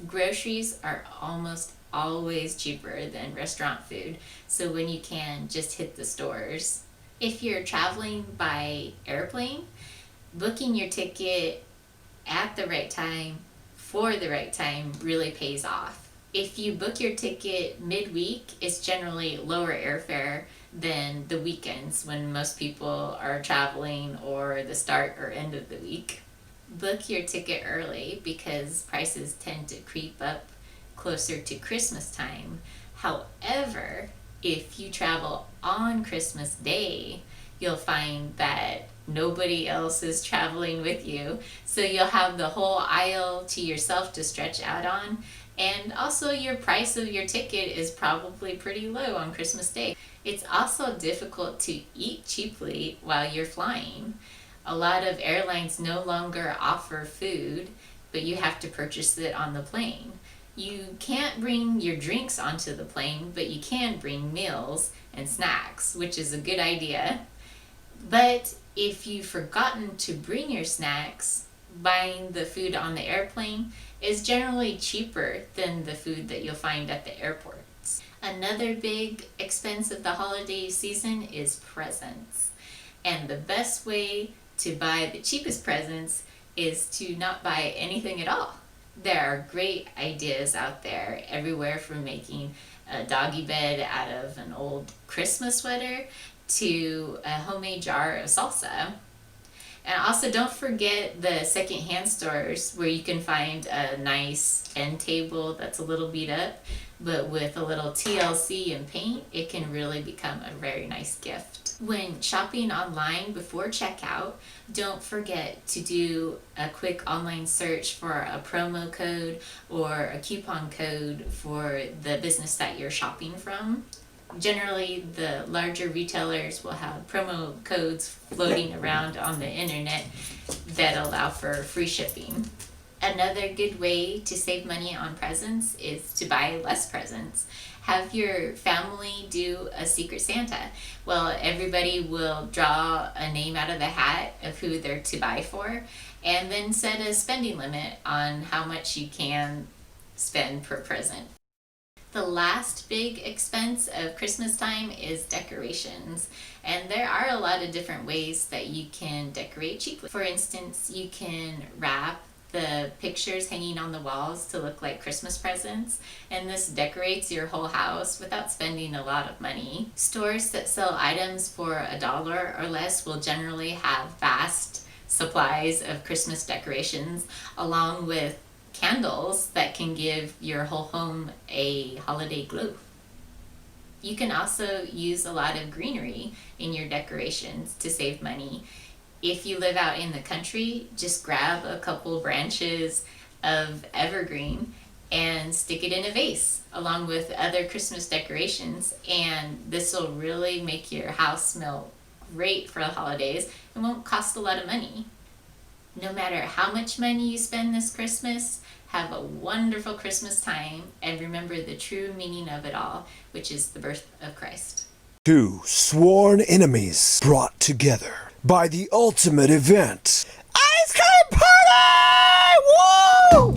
Groceries are almost always cheaper than restaurant food, so when you can, just hit the stores. If you're traveling by airplane, booking your ticket at the right time for the right time really pays off. If you book your ticket midweek, it's generally lower airfare than the weekends when most people are traveling, or the start or end of the week. Book your ticket early because prices tend to creep up closer to Christmas time. However, if you travel on Christmas Day, you'll find that nobody else is traveling with you, so you'll have the whole aisle to yourself to stretch out on, and also your price of your ticket is probably pretty low on Christmas Day. It's also difficult to eat cheaply while you're flying. A lot of airlines no longer offer food, but you have to purchase it on the plane. You can't bring your drinks onto the plane, but you can bring meals and snacks, which is a good idea. But if you've forgotten to bring your snacks, buying the food on the airplane is generally cheaper than the food that you'll find at the airports. Another big expense of the holiday season is presents. And the best way to buy the cheapest presents is to not buy anything at all. There are great ideas out there, everywhere from making a doggy bed out of an old Christmas sweater to a homemade jar of salsa. And also don't forget the secondhand stores where you can find a nice end table that's a little beat up, but with a little TLC and paint, it can really become a very nice gift. When shopping online before checkout, don't forget to do a quick online search for a promo code or a coupon code for the business that you're shopping from. Generally, the larger retailers will have promo codes floating around on the internet that allow for free shipping. Another good way to save money on presents is to buy less presents. Have your family do a Secret Santa. Well, everybody will draw a name out of the hat of who they're to buy for, and then set a spending limit on how much you can spend per present. The last big expense of Christmas time is decorations. And there are a lot of different ways that you can decorate cheaply. For instance, you can wrap the pictures hanging on the walls to look like Christmas presents, and this decorates your whole house without spending a lot of money. Stores that sell items for $1 or less will generally have vast supplies of Christmas decorations, along with candles that can give your whole home a holiday glow. You can also use a lot of greenery in your decorations to save money. If you live out in the country, just grab a couple branches of evergreen and stick it in a vase along with other Christmas decorations, and this will really make your house smell great for the holidays and won't cost a lot of money. No matter how much money you spend this Christmas, have a wonderful Christmas time and remember the true meaning of it all, which is the birth of Christ. Two sworn enemies brought together by the ultimate event. Ice cream party! Woo!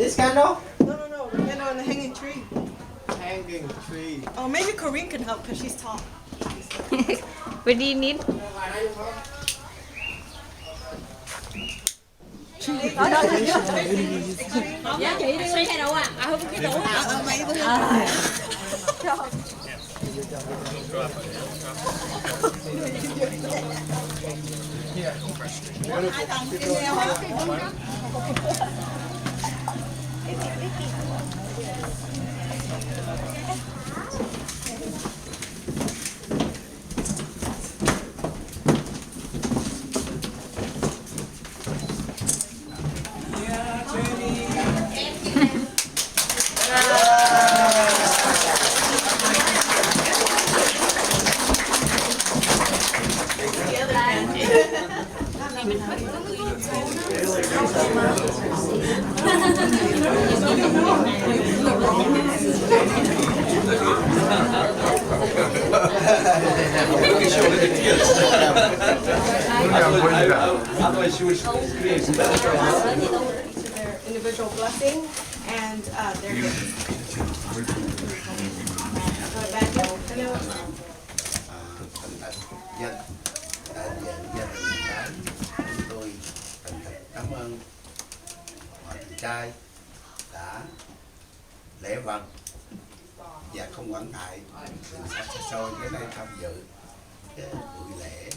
This candle? No, the candle on the hanging tree. Hanging tree. Oh, maybe Corinne can help because she's tall. What do you need? Xoay cái đầu à? À không cái đầu à? Mày Otherwise she would scream. Their individual blessing and their chúng tôi thành thật cảm ơn mọi anh trai đã lễ vật và không quản ngại từ xa xôi đến đây tham dự cái buổi lễ.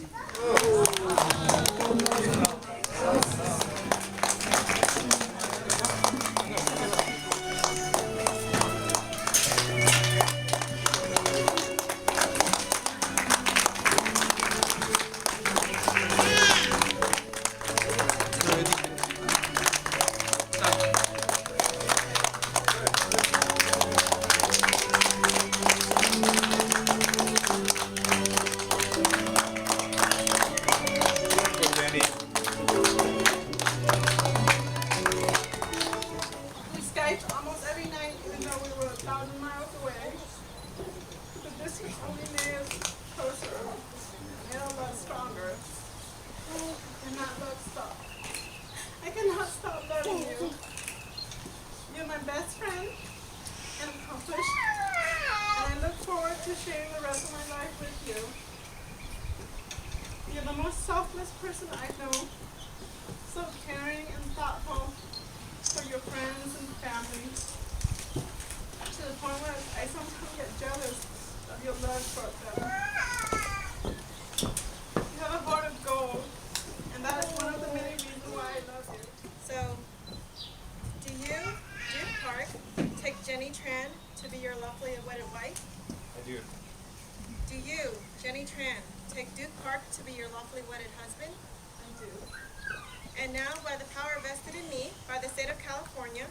And now, by the power vested in me by the state of California,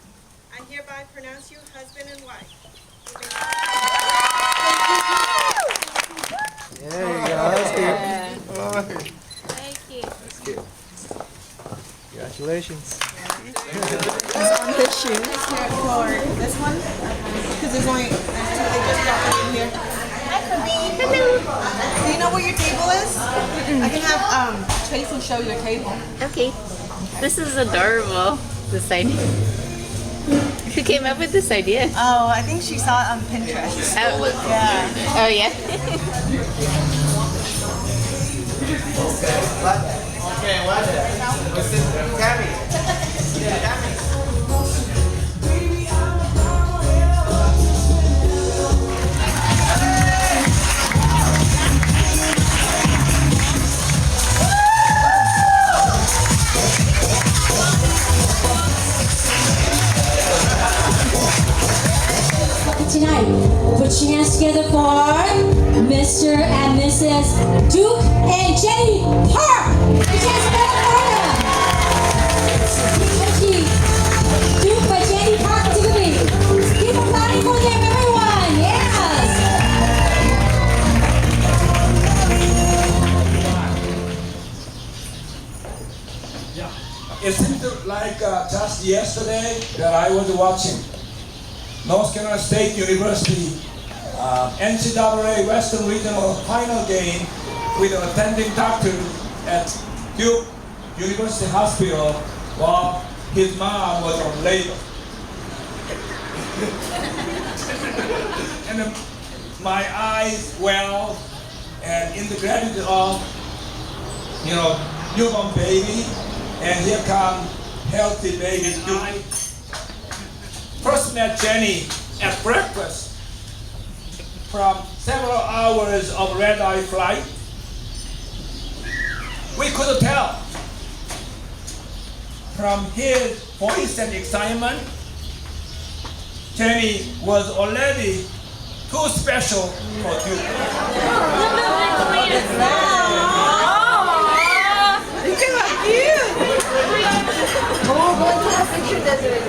I hereby pronounce you husband and wife. There you go. That's cute. Thank you. That's cute. Congratulations. This shoe for this one, because there's only they just dropped it in here. Hi, Praveen. Hello. Do you know where your table is? I can have Tracy show your table. Okay. This is adorable. This idea. Who came up with this idea? Oh, I think she saw it on Pinterest. Oh, yeah. Oh, yeah. Okay, what? What's this? Tammy. Tonight, put your hands together for Mr. and Mrs. Duke and Jenny Park. Duke and Jenny Park together. Keep applauding for them, everyone. Yes. It seemed like just yesterday that I was watching North Carolina State University NCAA Western Regional Final game with an attending doctor at Duke University Hospital while his mom was on labor. And my eyes well, and in the gratitude of, newborn baby, and here come healthy baby. I first met Jenny at breakfast from several hours of red-eye flight. We couldn't tell from his voice and excitement, Jenny was already too special for Duke. Look at how cute! Oh, go into the picture, Desiree.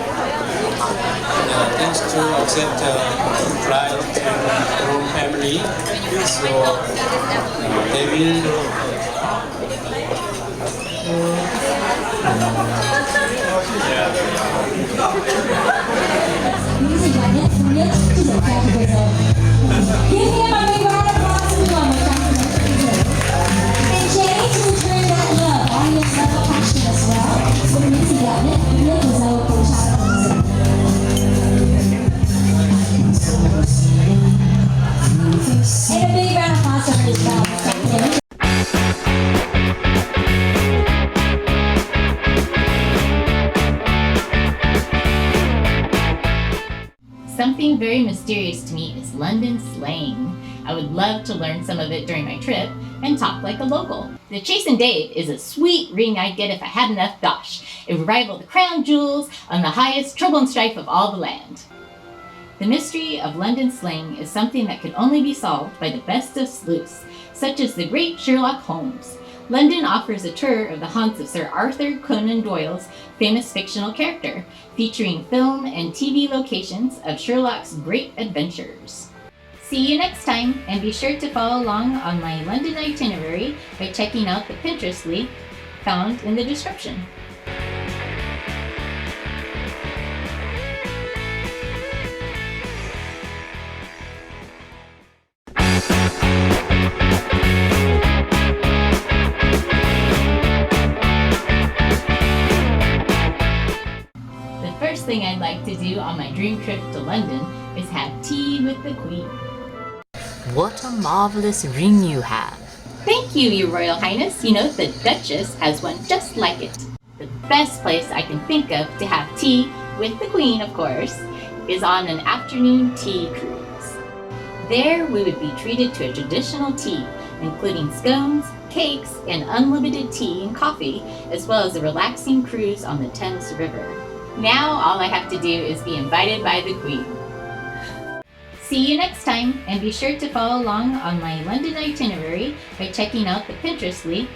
Thanks to accept flight and home family. So they Give him a big round of applause one more time. And Jay, to return that love, audience level passion as well. So it means he got it. It was our coach and a big round of applause for this film. Something very mysterious to me is London slang. I would love to learn some of it during my trip and talk like a local. The Chase and Dave is a sweet ring I'd get if I had enough dosh. It would rival the crown jewels on the highest trouble and strife of all the land. The mystery of London slang is something that can only be solved by the best of sleuths, such as the great Sherlock Holmes. London offers a tour of the haunts of Sir Arthur Conan Doyle's famous fictional character, featuring film and TV locations of Sherlock's great adventures. See you next time, and be sure to follow along on my London itinerary by checking out the Pinterest link found in the description. First thing I'd like to do on my dream trip to London is have tea with the Queen. What a marvelous ring you have. Thank you, Your Royal Highness. You know, the Duchess has one just like it. The best place I can think of to have tea with the Queen, of course, is on an afternoon tea cruise. There we would be treated to a traditional tea, including scones, cakes, and unlimited tea and coffee, as well as a relaxing cruise on the Thames River. Now all I have to do is be invited by the Queen. See you next time, and be sure to follow along on my London itinerary by checking out the Pinterest link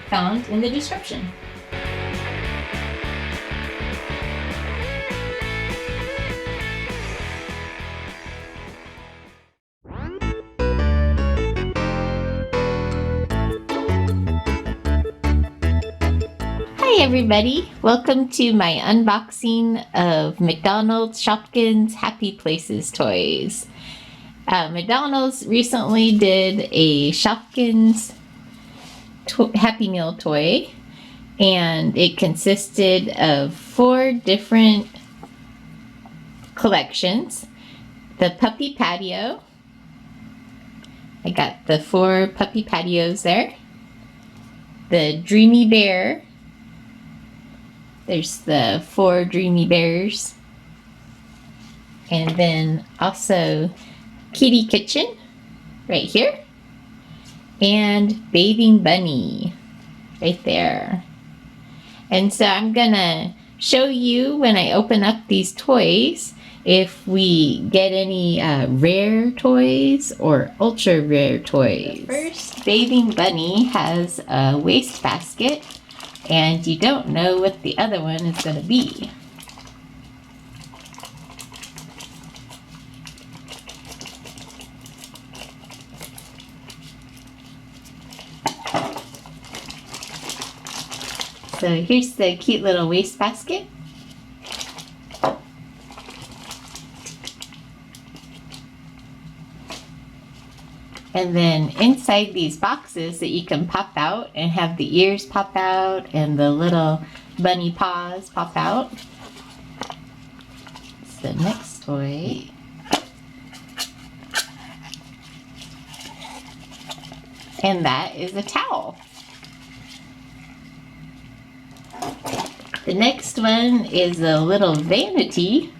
found in the description. Hi everybody, welcome to my unboxing of McDonald's Shopkins Happy Places toys. McDonald's recently did a Shopkins Happy Meal toy, and it consisted of 4 different collections. The puppy patio, I got the 4 puppy patios there. The Dreamy Bear, there's the 4 Dreamy Bears. And then also Kitty Kitchen right here. And Bathing Bunny right there. And so I'm gonna show you when I open up these toys if we get any rare toys or ultra rare toys. The first Bathing Bunny has a waste basket, and you don't know what the other one is going to be. So here's the cute little waste basket. And then inside these boxes that you can pop out and have the ears pop out and the little bunny paws pop out. It's the next toy. And that is a towel. The next one is a little vanity.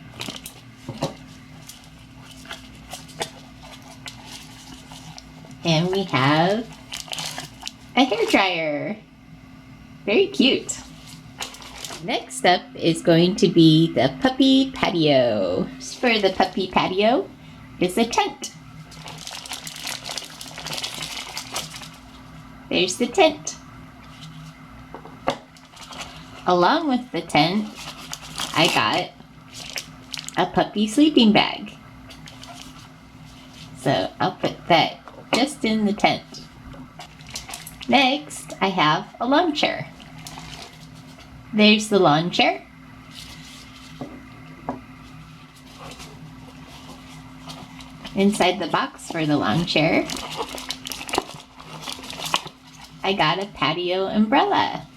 And we have a hairdryer. Very cute. Next up is going to be the puppy patio. For the puppy patio is a tent. There's the tent. Along with the tent, I got a puppy sleeping bag. So I'll put that just in the tent. Next, I have a lawn chair. There's the lawn chair. Inside the box for the lawn chair, I got a patio umbrella.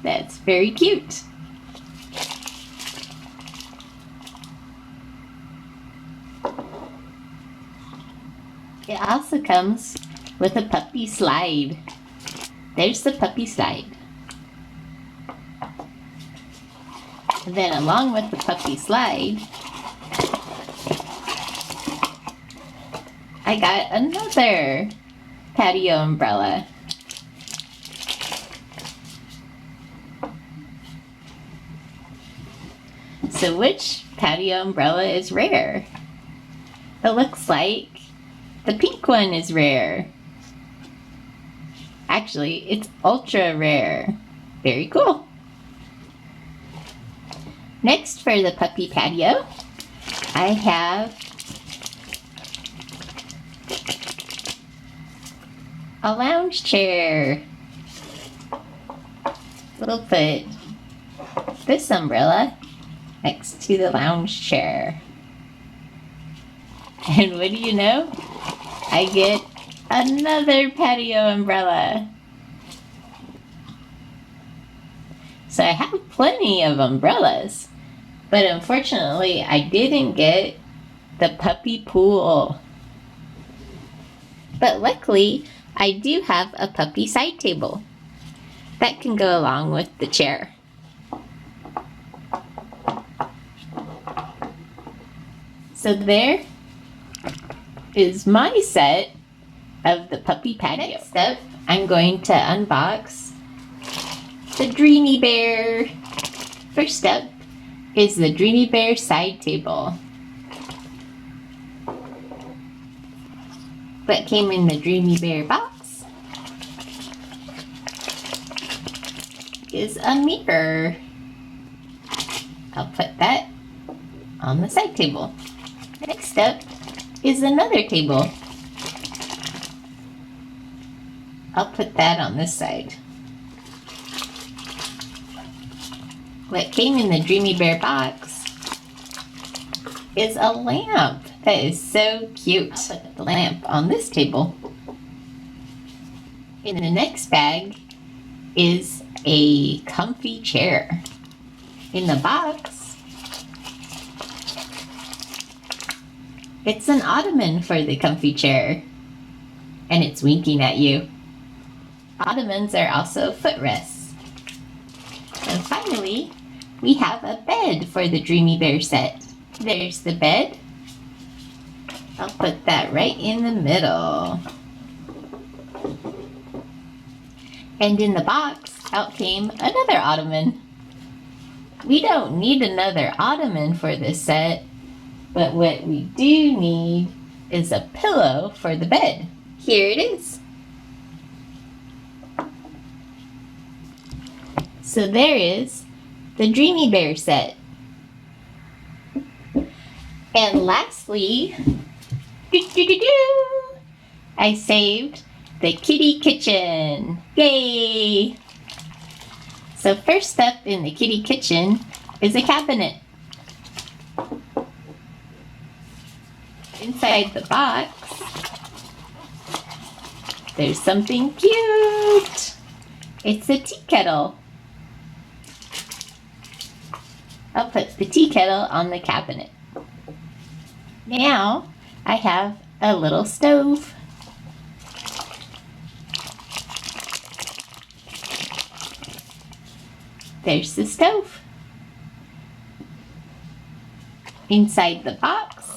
That's very cute. It also comes with a puppy slide. There's the puppy slide. And then along with the puppy slide, I got another patio umbrella. So which patio umbrella is rare? It looks like the pink one is rare. Actually, it's ultra rare. Very cool. Next, for the puppy patio, I have a lounge chair. We'll put this umbrella next to the lounge chair. And what do you know? I get another patio umbrella. So I have plenty of umbrellas, but unfortunately I didn't get the puppy pool. But luckily, I do have a puppy side table that can go along with the chair. So there is my set of the puppy patio. Next up, I'm going to unbox the Dreamy Bear. First up is the Dreamy Bear side table. What came in the Dreamy Bear box is a mirror. I'll put that on the side table. Next up is another table. I'll put that on this side. What came in the Dreamy Bear box is a lamp. That is so cute. I'll put the lamp on this table. In the next bag is a comfy chair. In the box, it's an ottoman for the comfy chair. And it's winking at you. Ottomans are also footrests. And finally, we have a bed for the Dreamy Bear set. There's the bed. I'll put that right in the middle. And in the box, out came another ottoman. We don't need another ottoman for this set, but what we do need is a pillow for the bed. Here it is. So there is the Dreamy Bear set. And lastly, I saved the kitty kitchen. Yay! So first up in the kitty kitchen is a cabinet. Inside the box, there's something cute. It's a tea kettle. I'll put the tea kettle on the cabinet. Now I have a little stove. There's the stove. Inside the box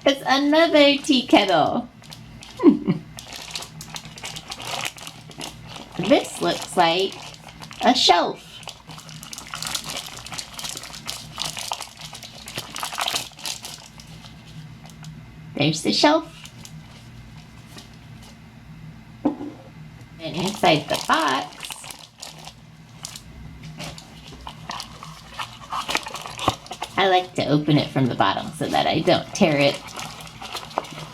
is another tea kettle. This looks like a shelf. There's the shelf. And inside the box I like to open it from the bottom so that I don't tear it.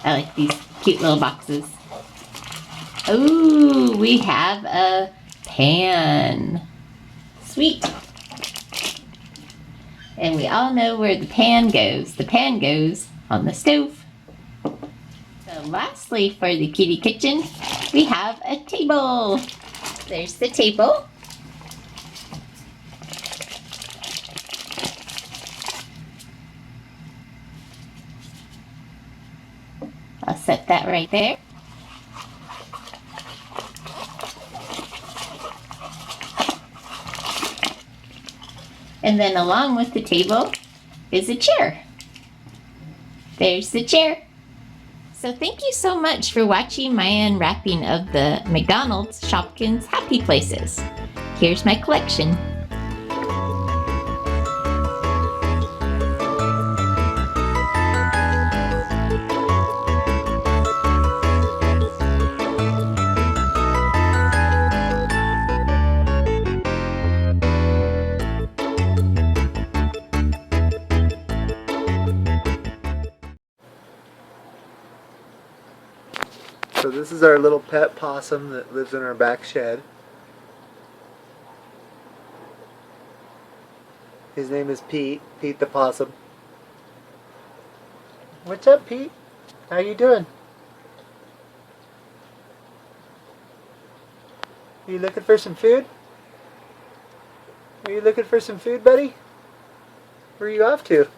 I like these cute little boxes. Ooh, we have a pan. Sweet. And we all know where the pan goes. The pan goes on the stove. So lastly, for the kitty kitchen, we have a table. There's the table. I'll set that right there. And then along with the table is a chair. There's the chair. So thank you so much for watching my unwrapping of the McDonald's Shopkins Happy Places. Here's my collection. So this is our little pet possum that lives in our back shed. His name is Pete, Pete the possum. What's up, Pete? How you doing? Are you looking for some food? Are you looking for some food, buddy? Where are you off to?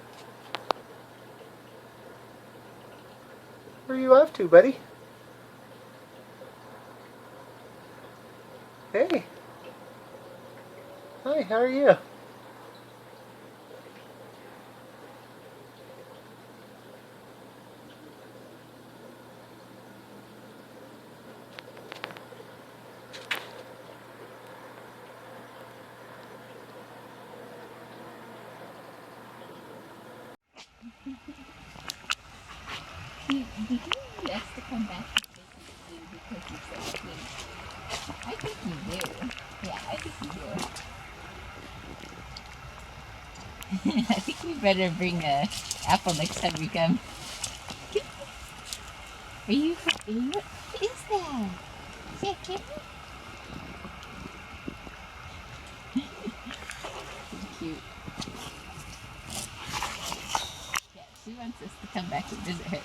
Where are you off to, buddy? Hey. Hi, how are you? Did you ask to come back to visit you because you're so sweet? I think you do. Yeah, I think you do. I think we better bring a apple next time we come. Are you, what is that? Is that a kitten? So cute. Yeah, she wants us to come back and visit her.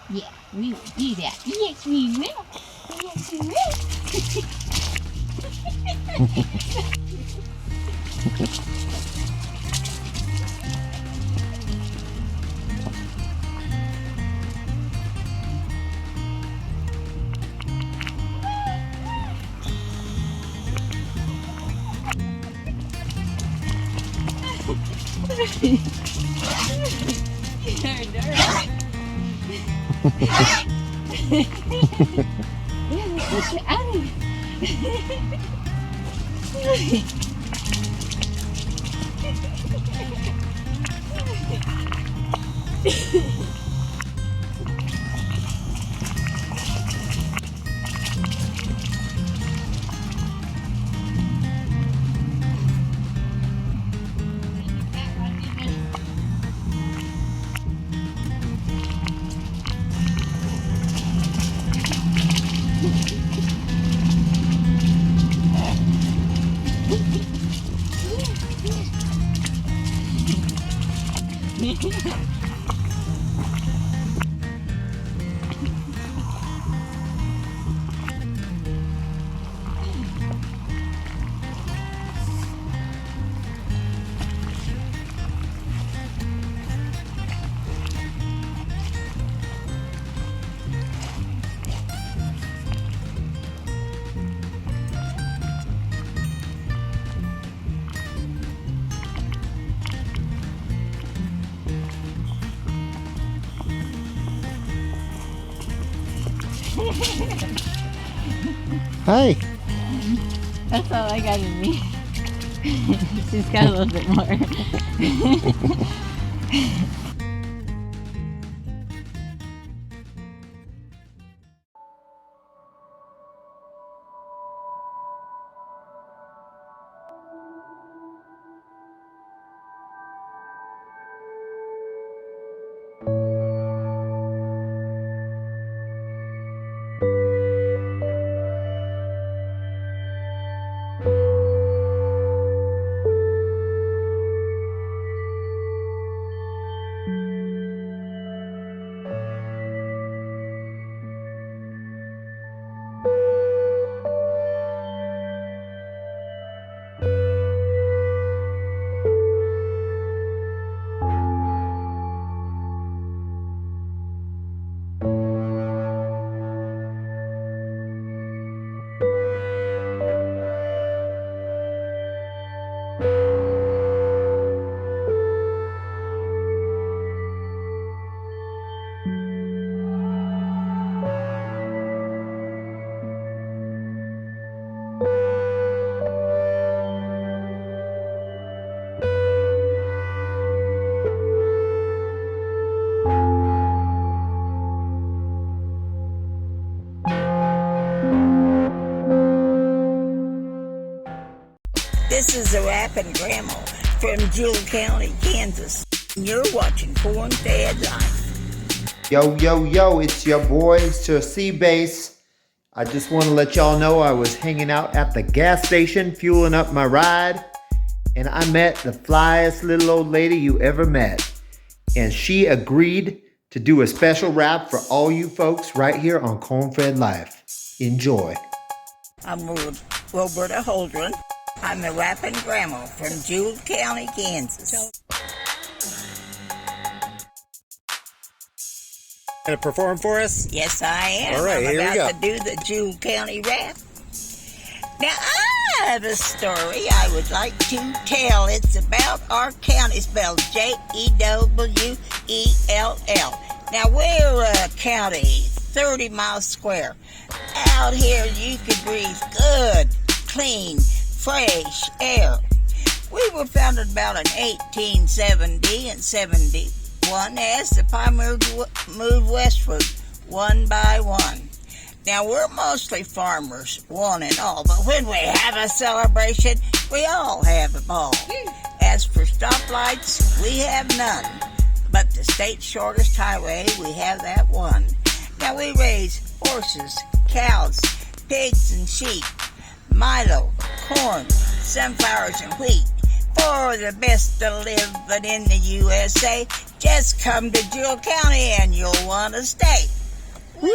Yeah, we will do that. Yes, we will. Yes, we will. Hi. That's all I got in me. She's got a little bit more. This is a rapping grandma from Jewel County, Kansas. You're watching Corn Fed Life. Yo, yo, yo, it's your boy, Sir Seabase. I just want to let y'all know I was hanging out at the gas station, fueling up my ride, and I met the flyest little old lady you ever met. And she agreed to do a special rap for all you folks right here on Corn Fed Life. Enjoy. I'm Roberta Holdren. I'm a rapping grandma from Jewel County, Kansas. Gonna perform for us? Yes, I am. All right, I'm here we about go. to do the Jewel County rap. Now, I have a story I would like to tell. It's about our county, spelled Jewell. Now, we're a county, 30 miles square. Out here, you can breathe good, clean, fresh air. We were founded about in 1870 and 71 as the pioneers moved westward one by one. Now we're mostly farmers, one and all, but when we have a celebration, we all have a ball. As for stoplights, we have none, but the state's shortest highway, we have that one. Now we raise horses, cows, pigs and sheep, milo, corn, sunflowers and wheat. For the best to live but in the USA, just come to Jewel County and you'll want to stay. Woo!